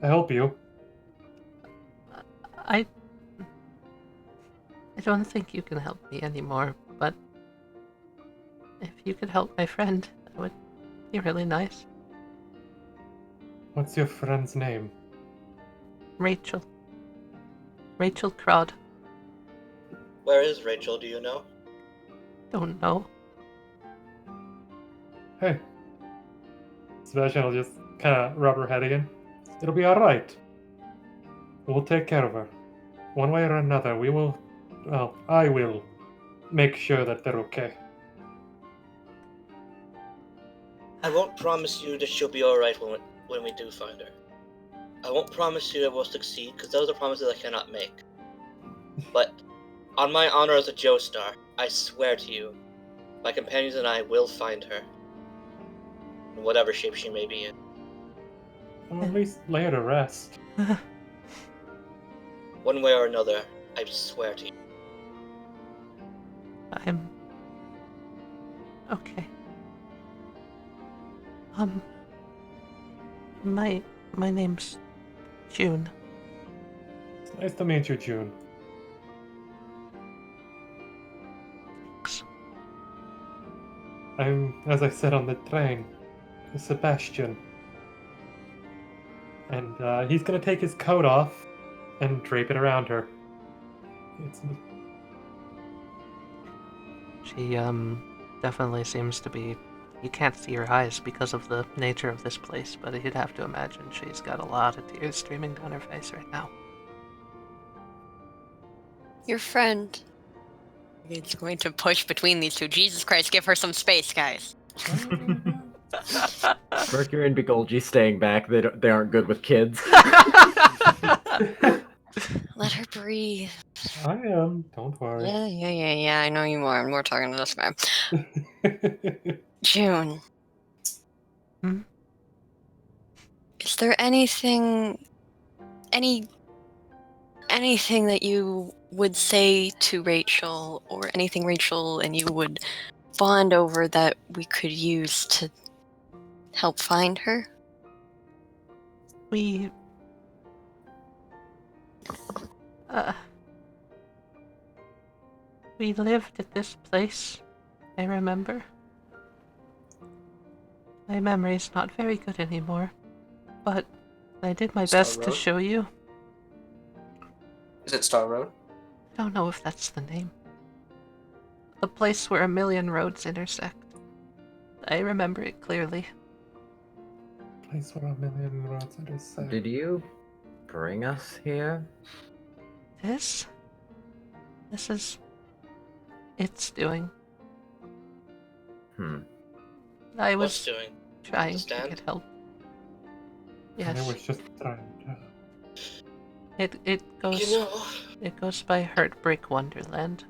help you. I don't think you can help me anymore, but if you could help my friend, that would be really nice. What's your friend's name? Rachel. Rachel Crod. Where is Rachel, do you know? Don't know. Hey. Sebastian will just kind of rub her head again. It'll be alright. We'll take care of her. One way or another, we will... Well, I will make sure that they're okay. I won't promise you that she'll be alright when we do find her. I won't promise you that we'll succeed, because those are promises I cannot make. But, on my honor as a Joestar, I swear to you, my companions and I will find her. In whatever shape she may be in. Or at least lay her to rest. One way or another, I swear to you. I'm okay. My name's June. It's nice to meet you, June. I'm, as I said on the train, Sebastian. And he's gonna take his coat off and drape it around her. It's She, definitely seems to be... You can't see her eyes because of the nature of this place, but you'd have to imagine she's got a lot of tears streaming down her face right now. Your friend. It's going to push between these two. Jesus Christ, give her some space, guys. Mercury and Begolji staying back. They aren't good with kids. Let her breathe. I am. Don't worry. Yeah. I know you are. And we're talking to this guy. June. Hmm? Is there anything that you would say to Rachel, or anything Rachel and you would bond over that we could use to help find her? We lived at this place, I remember. My memory's not very good anymore, but I did my Star best to Road? show you. Is it Star Road? I don't know if that's the name. The place where a million roads intersect. I remember it clearly. Place where a million roads intersect. Did you bring us here? This is its doing. I What's was doing? trying to Stand? get help. I Yes, was just trying to... it goes You know, it goes by Heartbreak Wonderland.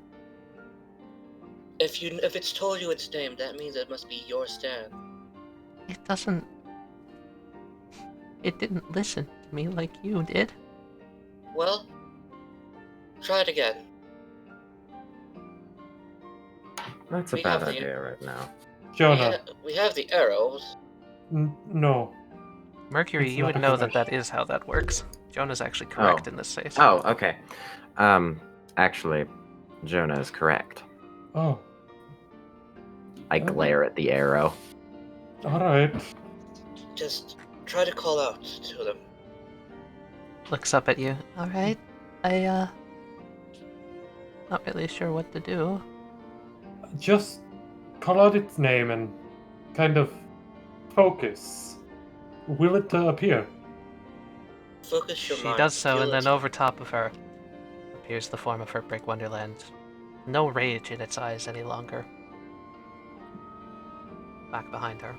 if it's told you its name, that means it must be your stand. It didn't listen to me like you did. Well, try it again. That's a We bad have the- idea right now. Jonah. We have the arrows. No. Mercury, It's you not would a know good that idea. is how that works. Jonah's actually correct Oh. in this case. Oh, okay. Actually, Jonah is correct. Oh, I Okay. glare at the arrow. alright. Just try to call out to them. Looks up at you. Alright. Not really sure what to do. Just call out its name and kind of focus. Will it appear? Focus your She mind. does so, Feel and then its- over top of her appears the form of Heartbreak Wonderland. No rage in its eyes any longer. Back behind her.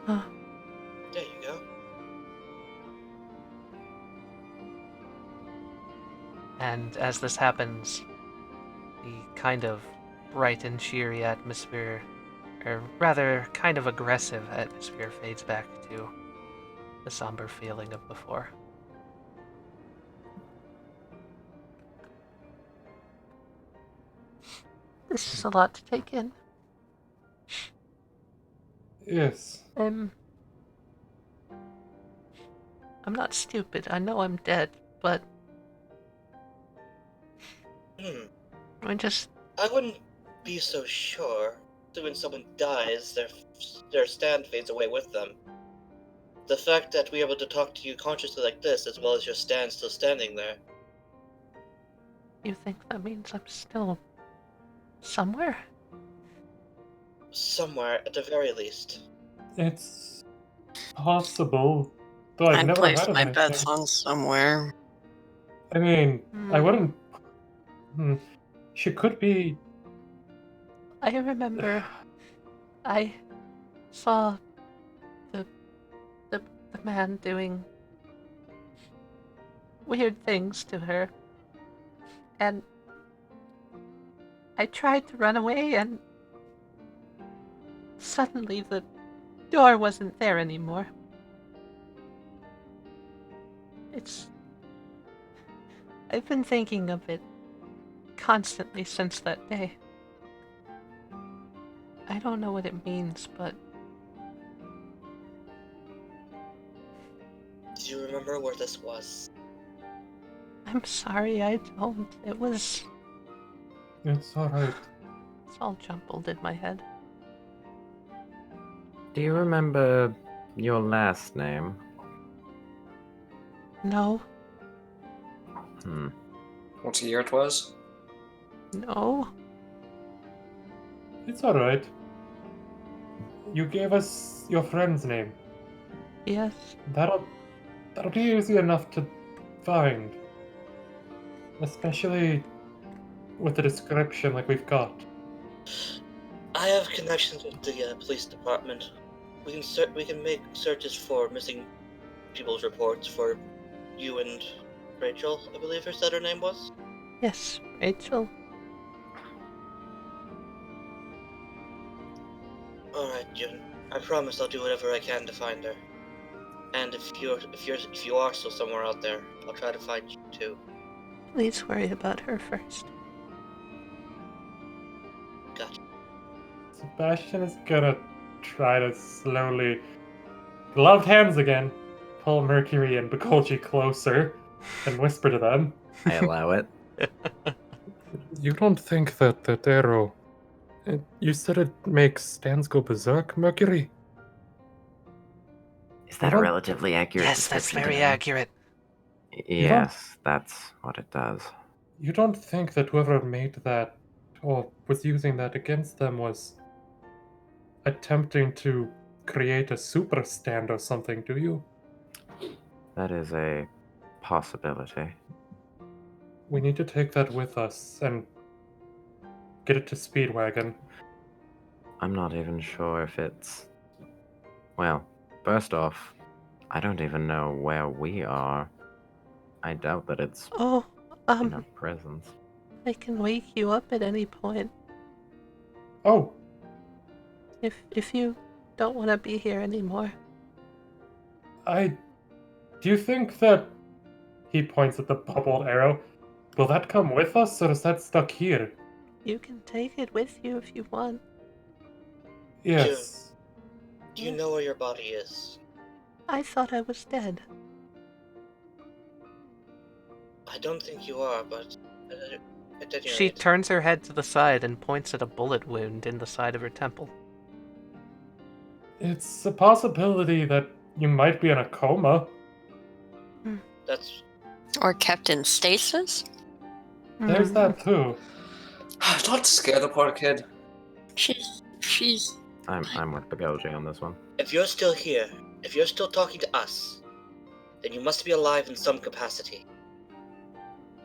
There you go. And as this happens, the kind of bright and cheery atmosphere, or rather, kind of aggressive atmosphere, fades back to the somber feeling of before. This is a lot to take in. Yes. I'm not stupid. I know I'm dead, but I just... I wouldn't be so sure that when someone dies, their stand fades away with them. The fact that we're able to talk to you consciously like this, as well as your stand still standing there. You think that means I'm still somewhere? Somewhere, at the very least. It's possible. Though I've never heard of anything. on somewhere. I mean, I Hmm. wouldn't... She could be... I remember I saw the man doing weird things to her, and I tried to run away, and suddenly the door wasn't there anymore. I've been thinking of it constantly since that day. I don't know what it means, but Do you remember where this was? I'm sorry, I don't. It was It's alright. It's all jumbled in my head. Do you remember your last name? No, What year it was? no. It's alright. You gave us your friend's name. Yes. That'll be easy enough to find. Especially with the description like we've got. I have connections with the police department. We can make searches for missing people's reports for you and Rachel, I believe her said her name was. Yes, Rachel. Alright, June. I promise I'll do whatever I can to find her. And if you are still somewhere out there, I'll try to find you too. Please worry about her first. Gotcha. Sebastian is gonna try to slowly, gloved hands again, pull Mercury and Begolji closer and whisper to them. I allow it. You don't think that arrow... You said it makes stands go berserk, Mercury? Is that a Well, relatively accurate Yes, that's description, very Dylan? accurate. Yes, that's what it does. You don't think that whoever made that, or was using that against them, was attempting to create a super stand or something, do you? That is a possibility. We need to take that with us and get it to Speedwagon. I'm not even sure if it's... Well, first off, I don't even know where we are. I doubt that it's Oh, in our presence. I can wake you up at any point. Oh, If you don't want to be here anymore. do you think that... He points at the bubbled arrow. Will that come with us, or is that stuck here? You can take it with you if you want. Yes. Do you know where your body is? I thought I was dead. I don't think you are, but at any She rate, turns her head to the side and points at a bullet wound in the side of her temple. It's a possibility that you might be in a coma. that's Or kept in stasis? There's that too. Don't scare the poor kid. She's I'm with Begolji on this one. if you're still here, if you're still talking to us, then you must be alive in some capacity.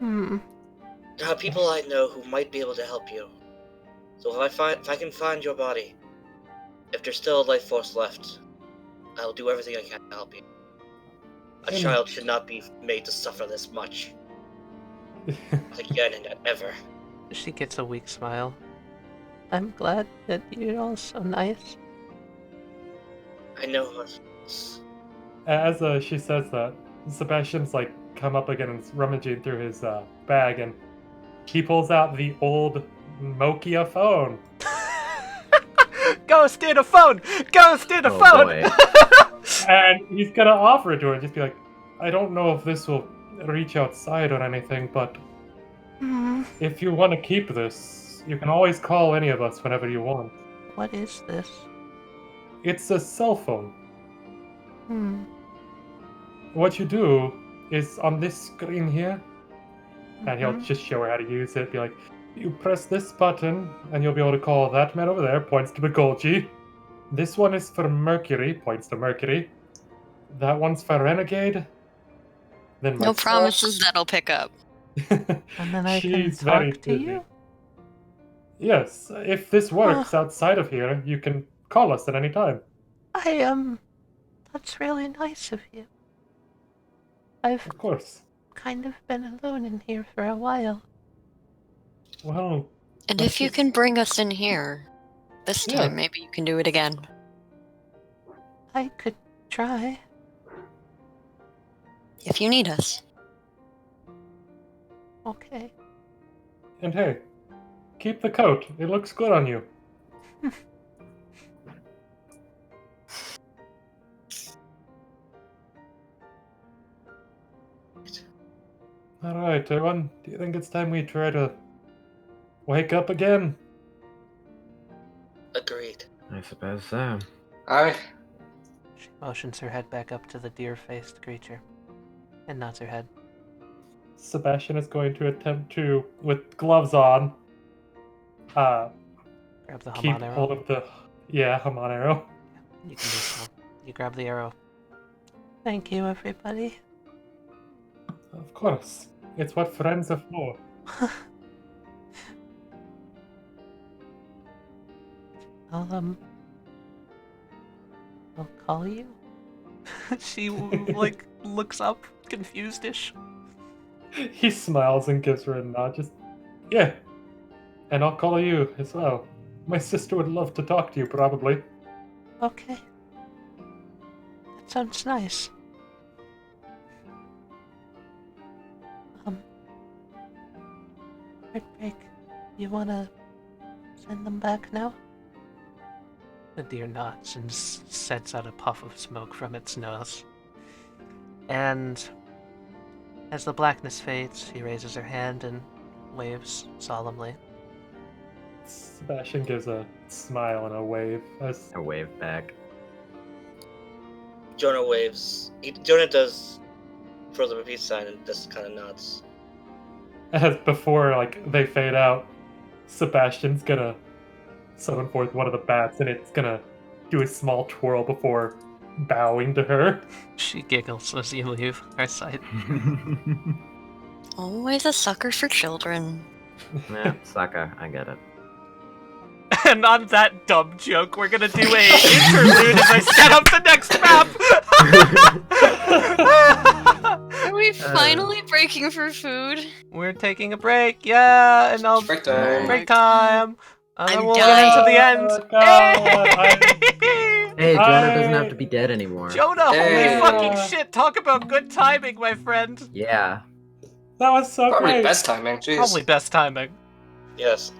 There are people I know who might be able to help you. So if I can find your body, if there's still a life force left, I'll do everything I can to help you. A child should not be made to suffer this much. Again and ever. She gets a weak smile. I'm glad that you're all so nice. I know. As she says that, Sebastian's like come up again and is rummaging through his bag, and he pulls out the old Nokia phone. Ghost in a phone! Ghost in a Oh, phone! boy. And he's gonna offer it to her and just be like, I don't know if this will reach outside or anything, but if you want to keep this, you can always call any of us whenever you want. What is this? It's a cell phone. What you do is on this screen here, and he'll just show her how to use it. Be like, you press this button, and you'll be able to call that man over there, points to Begolji. This one is for Mercury, points to Mercury. That one's for Renegade. Then no myself. promises that'll pick up. And then I can She's very talk to busy. you? Yes, if this works outside of here, you can call us at any time. That's really nice of you. I've Of course. kind of been alone in here for a while. Well, And if you can bring us in here, this time Yeah. maybe you can do it again. I could try. If you need us. Okay. and hey, keep the coat. It looks good on you. Alright, everyone. Do you think it's time we try to wake up again. Agreed. I suppose so. Aye. She motions her head back up to the deer-faced creature and nods her head. Sebastian is going to attempt to, with gloves on, Grab the keep Haman hold arrow. of the Haman arrow. You can do so. You grab the arrow. Thank you, everybody. Of course, it's what friends are for. I'll call you. She like looks up, confused-ish. He smiles and gives her a nod. Just, yeah. And I'll call you as well. My sister would love to talk to you, probably. Okay. That sounds nice. Heartbreak, you wanna send them back now? The deer nods and sets out a puff of smoke from its nose. And as the blackness fades, she raises her hand and waves solemnly. Sebastian gives a smile and a wave as I wave back. Jonah waves. Jonah does further the peace sign and just kind of nods. before like they fade out, Sebastian's gonna summon forth one of the bats and it's gonna do a small twirl before bowing to her. She giggles as you leave her sight. Always a sucker for children. Yeah, sucker, I get it. And on that dumb joke, we're gonna do a interlude as I set up the next map! Are we finally breaking for food? We're taking a break, yeah, and I'll Break time. break time. And then I'm we'll dying. get into the end. Oh, God, Hey, Jonah doesn't have to be dead anymore. Jonah, Hey. holy fucking shit! Talk about good timing, my friend. Yeah. That was so Probably great. best timing, jeez. Probably best timing. Yes.